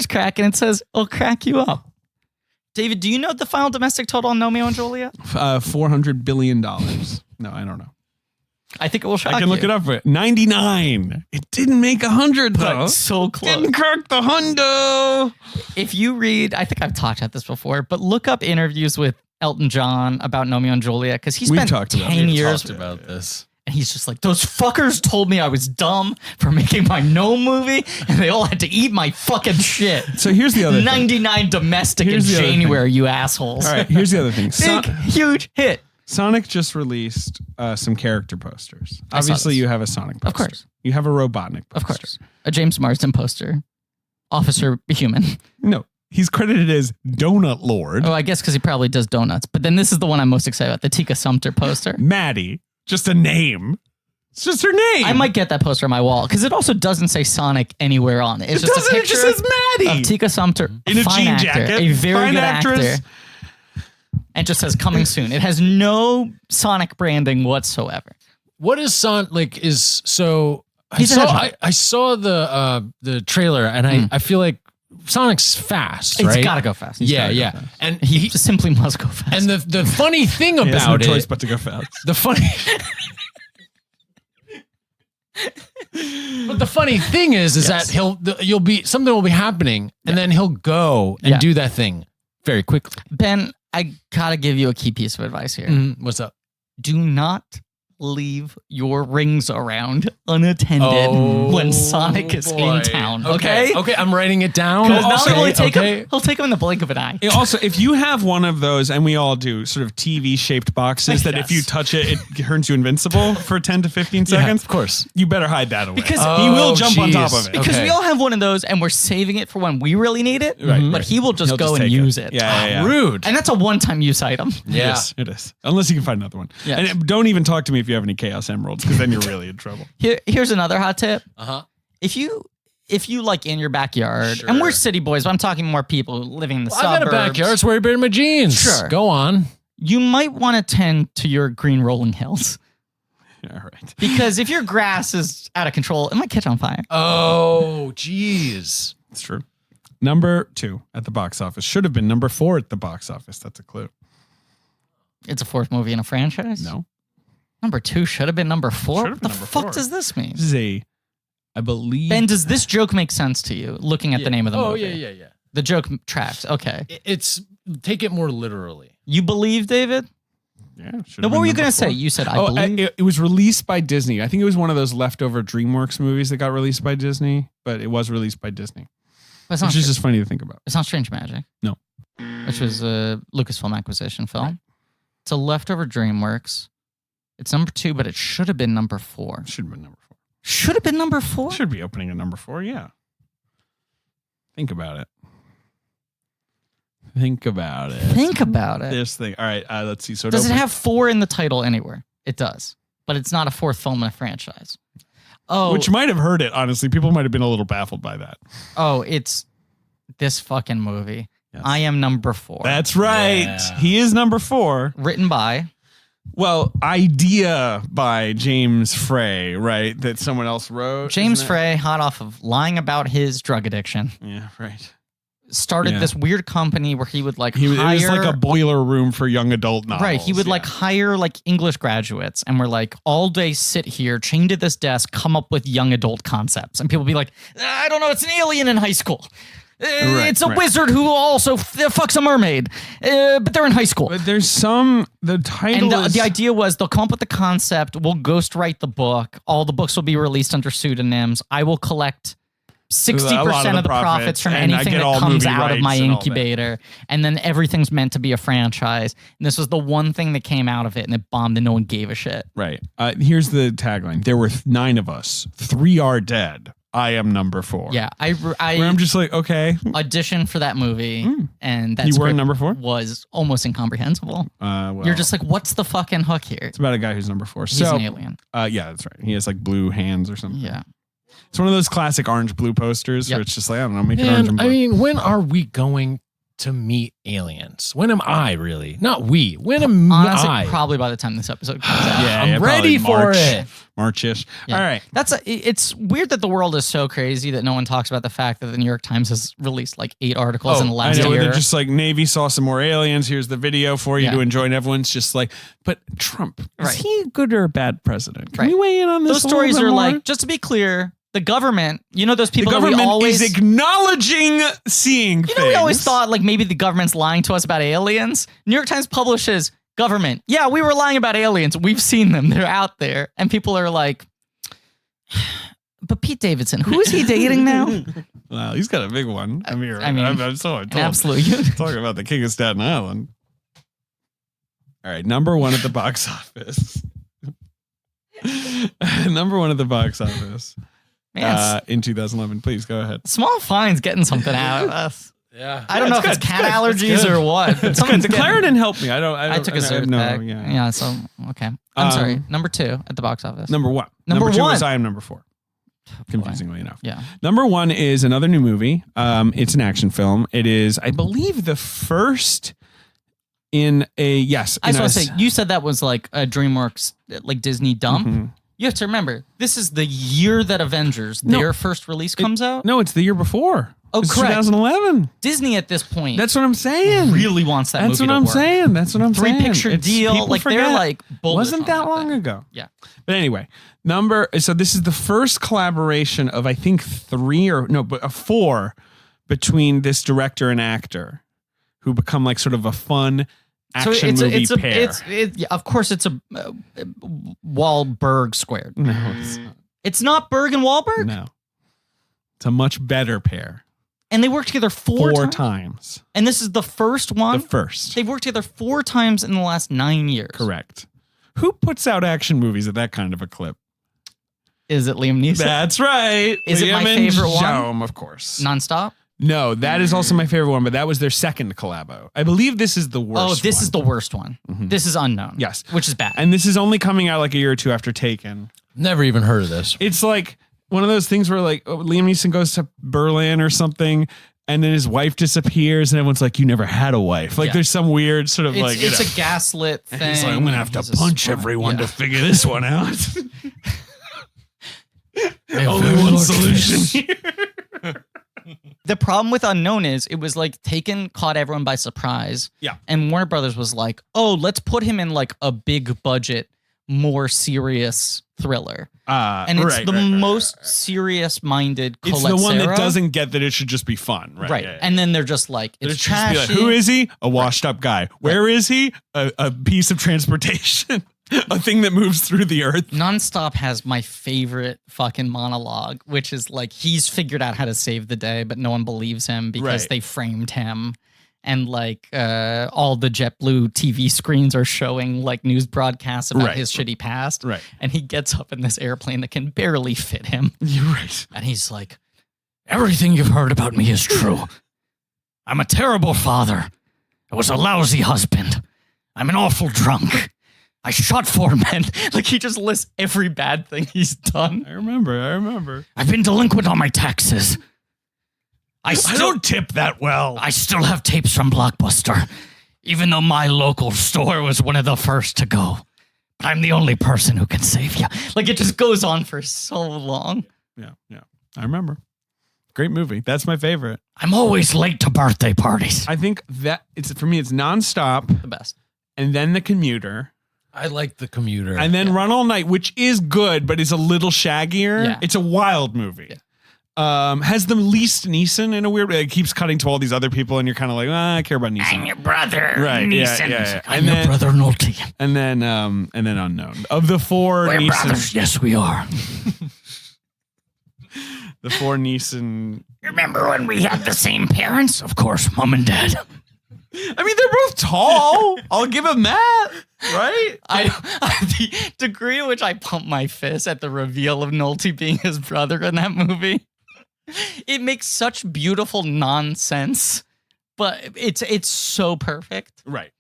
crack, and it says, "I'll crack you up." David, do you know the final domestic total on Romeo and Juliet? $400 billion. No, I don't know. I think it will shock you. I can look it up. 99. It didn't make 100 though. But so close. Didn't crack the hundo. If you read, I think I've talked about this before, but look up interviews with Elton John about Romeo and Juliet, because he We've spent talked about 10 it. years Talked about this. and he's just like, those fuckers told me I was dumb for making my gnome movie, and they all had to eat my fucking shit. So here's the other thing. 99 domestic Here's in the other thing. January, you assholes. All right, here's the other thing. Big, huge hit. Sonic just released some character posters. I saw Obviously, this. you have a Sonic poster. Of course. You have a Robotnik poster. Of course. A James Marsden poster. Officer Human. No, he's credited as Donut Lord. Oh, I guess because he probably does donuts. But then this is the one I'm most excited about, the Tika Sumter poster. Maddie. Just a name. It's just her name. I might get that poster on my wall because it also doesn't say Sonic anywhere on it. It's It just doesn't. a It picture just says Maddie. of Tika Sumter, In a fine jean actor, jacket. a very Fine good actress. actor, and just says coming soon. It has no Sonic branding whatsoever. What is Son like? Is so? He's a hedgehog. I saw the trailer, and I feel like Sonic's fast, It's right? got to go fast. Yeah, gotta go yeah. fast. And He just simply must go fast. and the funny thing He has no about choice it, but to go fast. the funny. But the funny thing is Yes. that you'll be something will be happening, and then he'll go and Yeah. do that thing very quickly. Ben, I gotta give you a key piece of advice here. What's up? Do not leave your rings around unattended when Sonic is in town. Okay. Okay, I'm writing it down. Because not only Okay, he'll take him in the blink of an eye. Also, if you have one of those, and we all do, sort of TV-shaped boxes that if you touch it, it turns you invincible for 10 to 15 Yeah, seconds, of course. you better hide that away. Because- he will Oh, jump on top jeez. of it. Because Okay. we all have one of those and we're saving it for when we really need it. Right, But right. he will just He'll go just and take use it. Yeah. Rude. And that's a one-time use item. Yeah. It is. Unless you can find another one. Yes. And don't even talk to me if you have any Chaos Emeralds, because then you're really in trouble. Here's another hot tip. Uh-huh. If you like in your backyard, Sure. and we're city boys, but I'm talking more people living in the I've suburbs. got a backyard. It's where I bury my jeans. Sure. Go on. You might want to tend to your green rolling hills. All right. Because if your grass is out of control, it might catch on fire. Oh, jeez. It's true. Number 2 at the box office should have been number 4 at the box office. That's a clue. It's a fourth movie in a franchise? No. Number 2 should have been number 4? Should have What the been number fuck 4. does this mean? This is I believe. Ben, does this joke make sense to you, looking at the name of the movie? yeah. The joke tracks. Okay. It's take it more literally. You believe, David? Yeah. No, what were you going to say? You said, I believe. It was released by Disney. I think it was one of those leftover DreamWorks movies that got released by Disney, but it was released by Disney. But it's not which is just funny to think about. It's not Strange Magic. No. Which was a Lucasfilm acquisition film. Right. It's a leftover DreamWorks. It's number 2, but it should have been number 4. Should have been number 4. Should have been number 4? Should be opening at number 4, yeah. Think about it. Think about it. This thing. All right, let's see. So does it have 4 in the title anywhere? It does. But it's not a 4th film in a franchise. Oh. Which might have heard it, honestly. People might have been a little baffled by that. Oh, it's this fucking movie. Yes. I Am Number 4. That's right. Yeah. He is number 4. Written by... Well, idea by James Frey, right? That someone else wrote. James Frey, hot off of lying about his drug addiction. Yeah, right. Started this weird company where he would hire... It was like a boiler room for young adult novels. Right. He would hire English graduates and we're like, all day sit here, chained to this desk, come up with young adult concepts. And people would be like, I don't know, it's an alien in high school. It's a wizard who also fucks a mermaid, but they're in high school. But there's the title and the idea was they'll come up with the concept, we'll ghostwrite the book, all the books will be released under pseudonyms, I will collect 60% of the profits from anything that comes out of my incubator, and then everything's meant to be a franchise. And this was the one thing that came out of it, and it bombed and no one gave a shit. Right. Here's the tagline. There were 9 of us. 3 are dead. I am number 4. Yeah, I'm just like, okay. Auditioned for that movie, and that you were number 4 was almost incomprehensible. You're just like, what's the fucking hook here? It's about a guy who's number 4. He's an alien. Yeah, that's right. He has blue hands or something. Yeah. It's one of those classic orange-blue posters where it's just like, I don't know, make it orange and blue. I mean, when are we going to meet aliens? When am I really? Not we. When am Honestly, I? Probably by the time this episode comes out. I'm ready for it. March-ish. Yeah. All right. It's weird that the world is so crazy that no one talks about the fact that the New York Times has released 8 articles in the last year. They're just Navy saw some more aliens. Here's the video for you to enjoy. And everyone's just but Trump, is he a good or a bad president? Can we weigh in on this? Those stories are just to be clear, the government, those people the government is acknowledging seeing things. We always thought maybe the government's lying to us about aliens. New York Times publishes government. Yeah, we were lying about aliens. We've seen them. They're out there. And people are like, but Pete Davidson, who is he dating now? Well, he's got a big one. I'm so told. Absolutely. Talking about the King of Staten Island. All right, number 1 at the box office. Number 1 at the box office. Man, in 2011. Please go ahead. Small Fine's getting something out of us. Yeah. I don't know if it's cat allergies or what. It's good. The Claritin helped me. I took a Zyrtec. No, yeah, so, okay. I'm sorry. Number 2 at the box office. Number 1. Number 2 was I Am Number 4. Confusingly enough. Yeah. Number 1 is another new movie. It's an action film. It is, I believe, the first in a, yes. I was going to say, you said that was a DreamWorks, Disney dump. Mm-hmm. You have to remember, this is the year that Avengers, their first release comes out. No, it's the year before. Oh, it's correct. 2011. Disney at this point. That's what I'm saying. Really wants that movie to work. That's what I'm saying. 3-picture deal. They're bullish. Wasn't that long ago? Yeah. But anyway, so this is the first collaboration of, I think, 4 between this director and actor who become sort of a fun action movie pair. Of course, it's a Wahlberg squared. No, it's not. It's not Berg and Wahlberg? No. It's a much better pair. And they worked together 4 times. And this is the first one? The first. They've worked together 4 times in the last 9 years. Correct. Who puts out action movies at that kind of a clip? Is it Liam Neeson? That's right. Is it my favorite one? Of course. Nonstop? No, that is also my favorite one, but that was their second collabo. I believe this is the worst one. Oh, this is the worst one. Mm-hmm. This is Unknown. Yes. Which is bad. And this is only coming out a year or 2 after Taken. Never even heard of this. It's one of those things where Liam Neeson goes to Berlin or something, and then his wife disappears, and everyone's like, you never had a wife. There's some weird sort of it's a gaslit thing. He's like, I'm going to have to punch everyone to figure this one out. Only one solution here. The problem with Unknown is it was Taken caught everyone by surprise. Yeah. And Warner Brothers was like, oh, let's put him in a big budget, more serious thriller. And it's the most serious-minded Colette It's the one Serra. that doesn't get that it should just be fun. Right. Yeah. And then they're just it's trashy. Who is he? A washed-up guy. Where is he? A piece of transportation. A thing that moves through the earth. Nonstop has my favorite fucking monologue, which is like he's figured out how to save the day, but no one believes him because Right. they framed him. And like all the JetBlue TV screens are showing like news broadcasts about Right. his shitty past. Right. And he gets up in this airplane that can barely fit him. You're right. And he's like, everything you've heard about me is true. I'm a terrible father. I was a lousy husband. I'm an awful drunk. I shot 4 men. Like he just lists every bad thing he's done. I remember. I've been delinquent on my taxes. I don't tip that well. I still have tapes from Blockbuster, even though my local store was one of the first to go. But I'm the only person who can save you. Like it just goes on for so long. Yeah. I remember. Great movie. That's my favorite. I'm always late to birthday parties. I think that for me, it's Nonstop, The best. and then The Commuter, I like The Commuter. and then Run All Night, which is good, but is a little shaggier. Yeah. It's a wild movie. Has the least Neeson in a weird way. It keeps cutting to all these other people, and you're kind of like, I care about Neeson. I'm your brother, Right, yeah, Neeson. yeah. I'm And your then- brother, Nolte. And then Unknown. Of the 4 We're Neeson, brothers. Yes, we are. the 4 Neeson. Remember when we had the same parents? Of course, mom and dad. I mean, they're both tall. I'll give them that, right? The degree to which I pump my fist at the reveal of Nolte being his brother in that movie, it makes such beautiful nonsense, but it's so perfect. Right.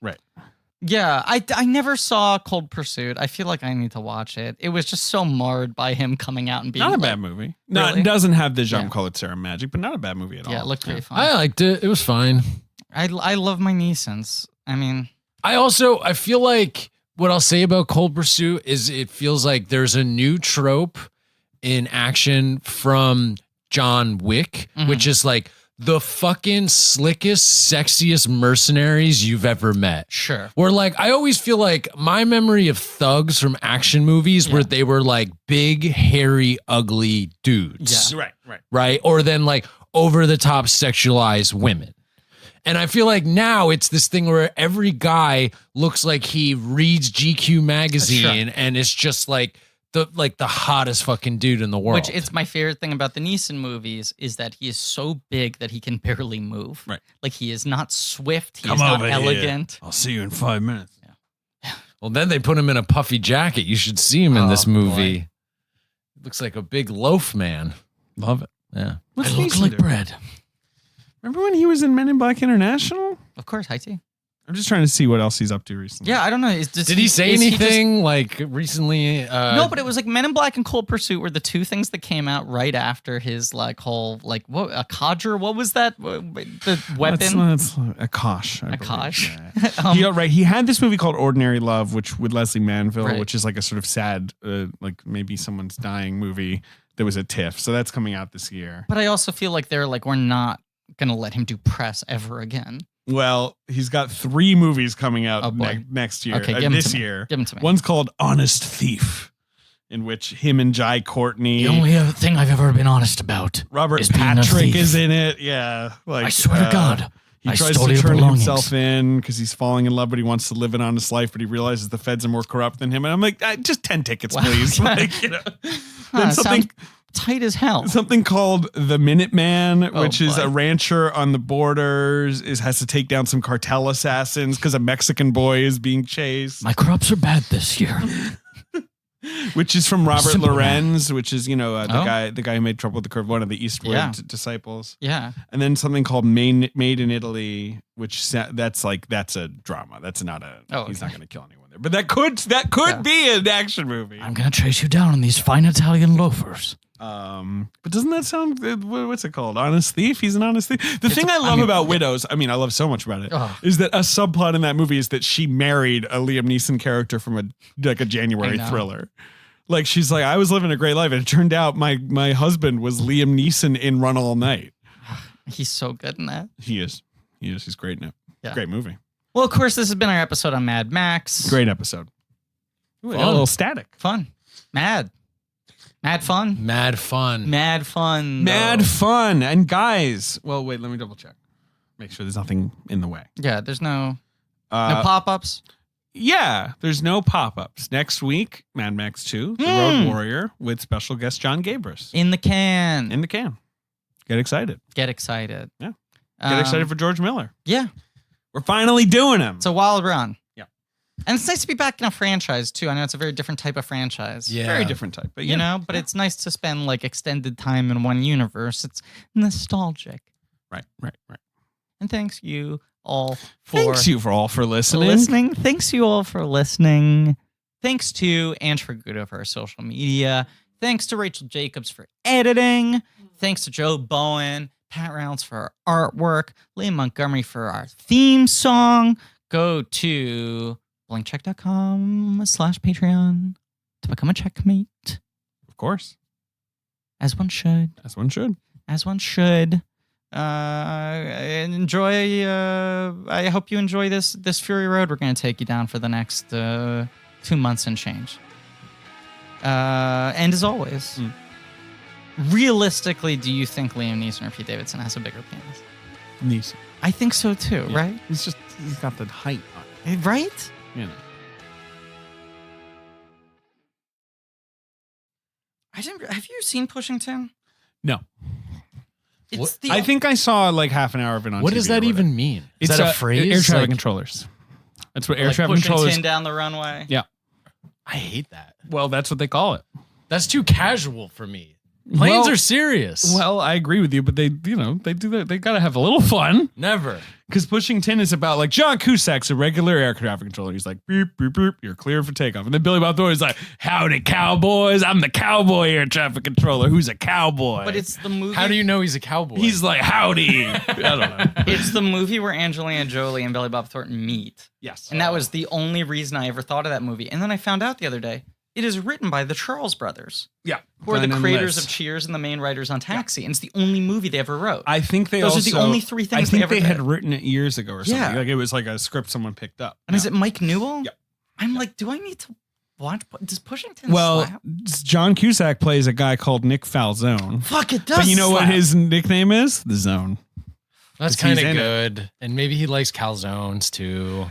Yeah, I never saw Cold Pursuit. I feel like I need to watch it. It was just so marred by him coming out and being Not a like, bad movie. No, Really? it doesn't have the Jean Yeah. Claude Sarah magic, but not a bad movie at all. Yeah, it looked pretty fun. I liked it. It was fine. I love my Neesons. I mean, I feel like what I'll say about Cold Pursuit is it feels like there's a new trope in action from John Wick, which is like the fucking slickest, sexiest mercenaries you've ever met. sure. Where like I always feel like my memory of thugs from action movies where they were like big, hairy, ugly dudes. Yeah. Right. Right? Or then like over the top sexualized women. And I feel like now it's this thing where every guy looks like he reads GQ magazine and it's just like the hottest fucking dude in the world. Which it's my favorite thing about the Neeson movies is that he is so big that he can barely move. Right. Like he is not swift. He is not elegant. I'll see you in 5 minutes. Well, then they put him in a puffy jacket. You should see him in this Oh, movie. boy. Looks like a big loaf man. Love it. Yeah. What's I look Neeson like do? bread. Remember when he was in Men in Black International? Of course, high tea. I'm just trying to see what else he's up to recently. Yeah, I don't know. Did he say anything like recently? No, but it was like Men in Black and Cold Pursuit were the two things that came out right after his like whole like what a codger. What was that? The weapon. That's a kosh. I A believe. kosh. Yeah. He had this movie called Ordinary Love, which with Leslie Manville, Right. which is like a sort of sad, like maybe someone's dying movie. There was a TIFF, so that's coming out this year. But I also feel like they're like we're not gonna let him do press ever again. Well, he's got 3 movies coming out Oh, boy. next year. Okay, give 'em this to me. year. Give 'em to me. One's called Honest Thief, in which him and Jai Courtney, The only other thing I've ever been honest about. Robert is being a Patrick thief. is in it. Yeah, like I swear to God, he I tries stole to your turn belongings. himself in because he's falling in love, but he wants to live an honest life. But he realizes the feds are more corrupt than him. And I'm like, just 10 tickets, please. Like, you know. Then something. Sounds tight as hell. Something called the Minuteman, Oh, which is boy. a rancher on the borders, has to take down some cartel assassins because a Mexican boy is being chased. My crops are bad this year. Which is from Robert Simple Lorenz, which is the Oh. guy who made Trouble with the Curve, one of the Eastwood Yeah. disciples. Yeah. And then something called Made in Italy, which that's a drama. That's not a. Oh, He's okay. not going to kill anyone there, but that could Yeah. be an action movie. I'm gonna chase you down in these fine Italian loafers. But doesn't that sound? What's it called? Honest Thief. He's an honest thief. The thing I love about Widows, I love so much about it, is Oh. that a subplot in that movie is that she married a Liam Neeson character from a January I know. thriller. Like she's like, I was living a great life, and it turned out my husband was Liam Neeson in Run All Night. He's so good in that. He is. He's great in it. Yeah. Great movie. Well, of course, this has been our episode on Mad Max. Great episode. Ooh, a little static. Fun. Mad fun. Mad fun. Mad fun. Mad though. fun. And guys, well, wait, let me double check. Make sure there's nothing in the way. Yeah, there's no pop-ups. Yeah, there's no pop-ups. Next week, Mad Max 2, The Road Warrior, with special guest John Gabris. In the can. In the can. Get excited. Get excited. Yeah. Get excited for George Miller. Yeah. We're finally doing him. It's a wild run. Yeah. And it's nice to be back in a franchise, too. I know it's a very different type of franchise. Yeah. Very different type. But You know, but it's nice to spend like extended time in one universe. It's nostalgic. Right. And thanks you all for Thanks you for all for listening. Thanks you all for listening. Thanks to Ange Fergudo for our social media. Thanks to Rachel Jacobs for editing. Thanks to Joe Bowen, Pat Reynolds for our artwork, Liam Montgomery for our theme song. Go to blankcheck.com/Patreon to become a checkmate. Of course. As one should. As one should. As one should. Enjoy. I hope you enjoy this Fury Road. We're going to take you down for the next 2 months and change. And as always, realistically, do you think Liam Neeson or Pete Davidson has a bigger penis? Neeson. I think so too. Yeah. Right? He's got the height on it. Right? You know. Have you seen Pushington? No. It's I think I saw like half an hour of it on What TV does that or whatever. even mean? Is that a phrase? Air traffic Like, controllers. That's what air like traffic pushing controllers. tin down the runway. Yeah. I hate that. Well, that's what they call it. That's too casual for me. Planes Well- are serious. Well, I agree with you, but they do that. They gotta have a little fun. Never. Because pushing 10 is about like John Cusack's a regular air traffic controller. He's like, beep, beep, beep, you're clear for takeoff. And then Billy Bob Thornton's like, howdy, cowboys. I'm the cowboy air traffic controller. Who's a cowboy? But it's the movie. How do you know he's a cowboy? He's like, howdy. I don't know. It's the movie where Angelina Jolie and Billy Bob Thornton meet. Yes. And that was the only reason I ever thought of that movie. And then I found out the other day, it is written by the Charles brothers, Yeah. who are the Glenn and creators Liz. of Cheers and the main writers on Taxi. And it's the only movie they ever wrote. I think they Those also, are the only three things I think they ever they did. had written it years ago or something. Yeah. Like it was like a script someone picked up. And is it Mike Newell? Yeah. I'm like, do I need to watch? Does Pushington Well, slap? John Cusack plays a guy called Nick Falzone. Fuck, it does But you know what slap. his nickname is? The Zone. That's 'Cause he's kind of in it. good. And maybe he likes calzones too.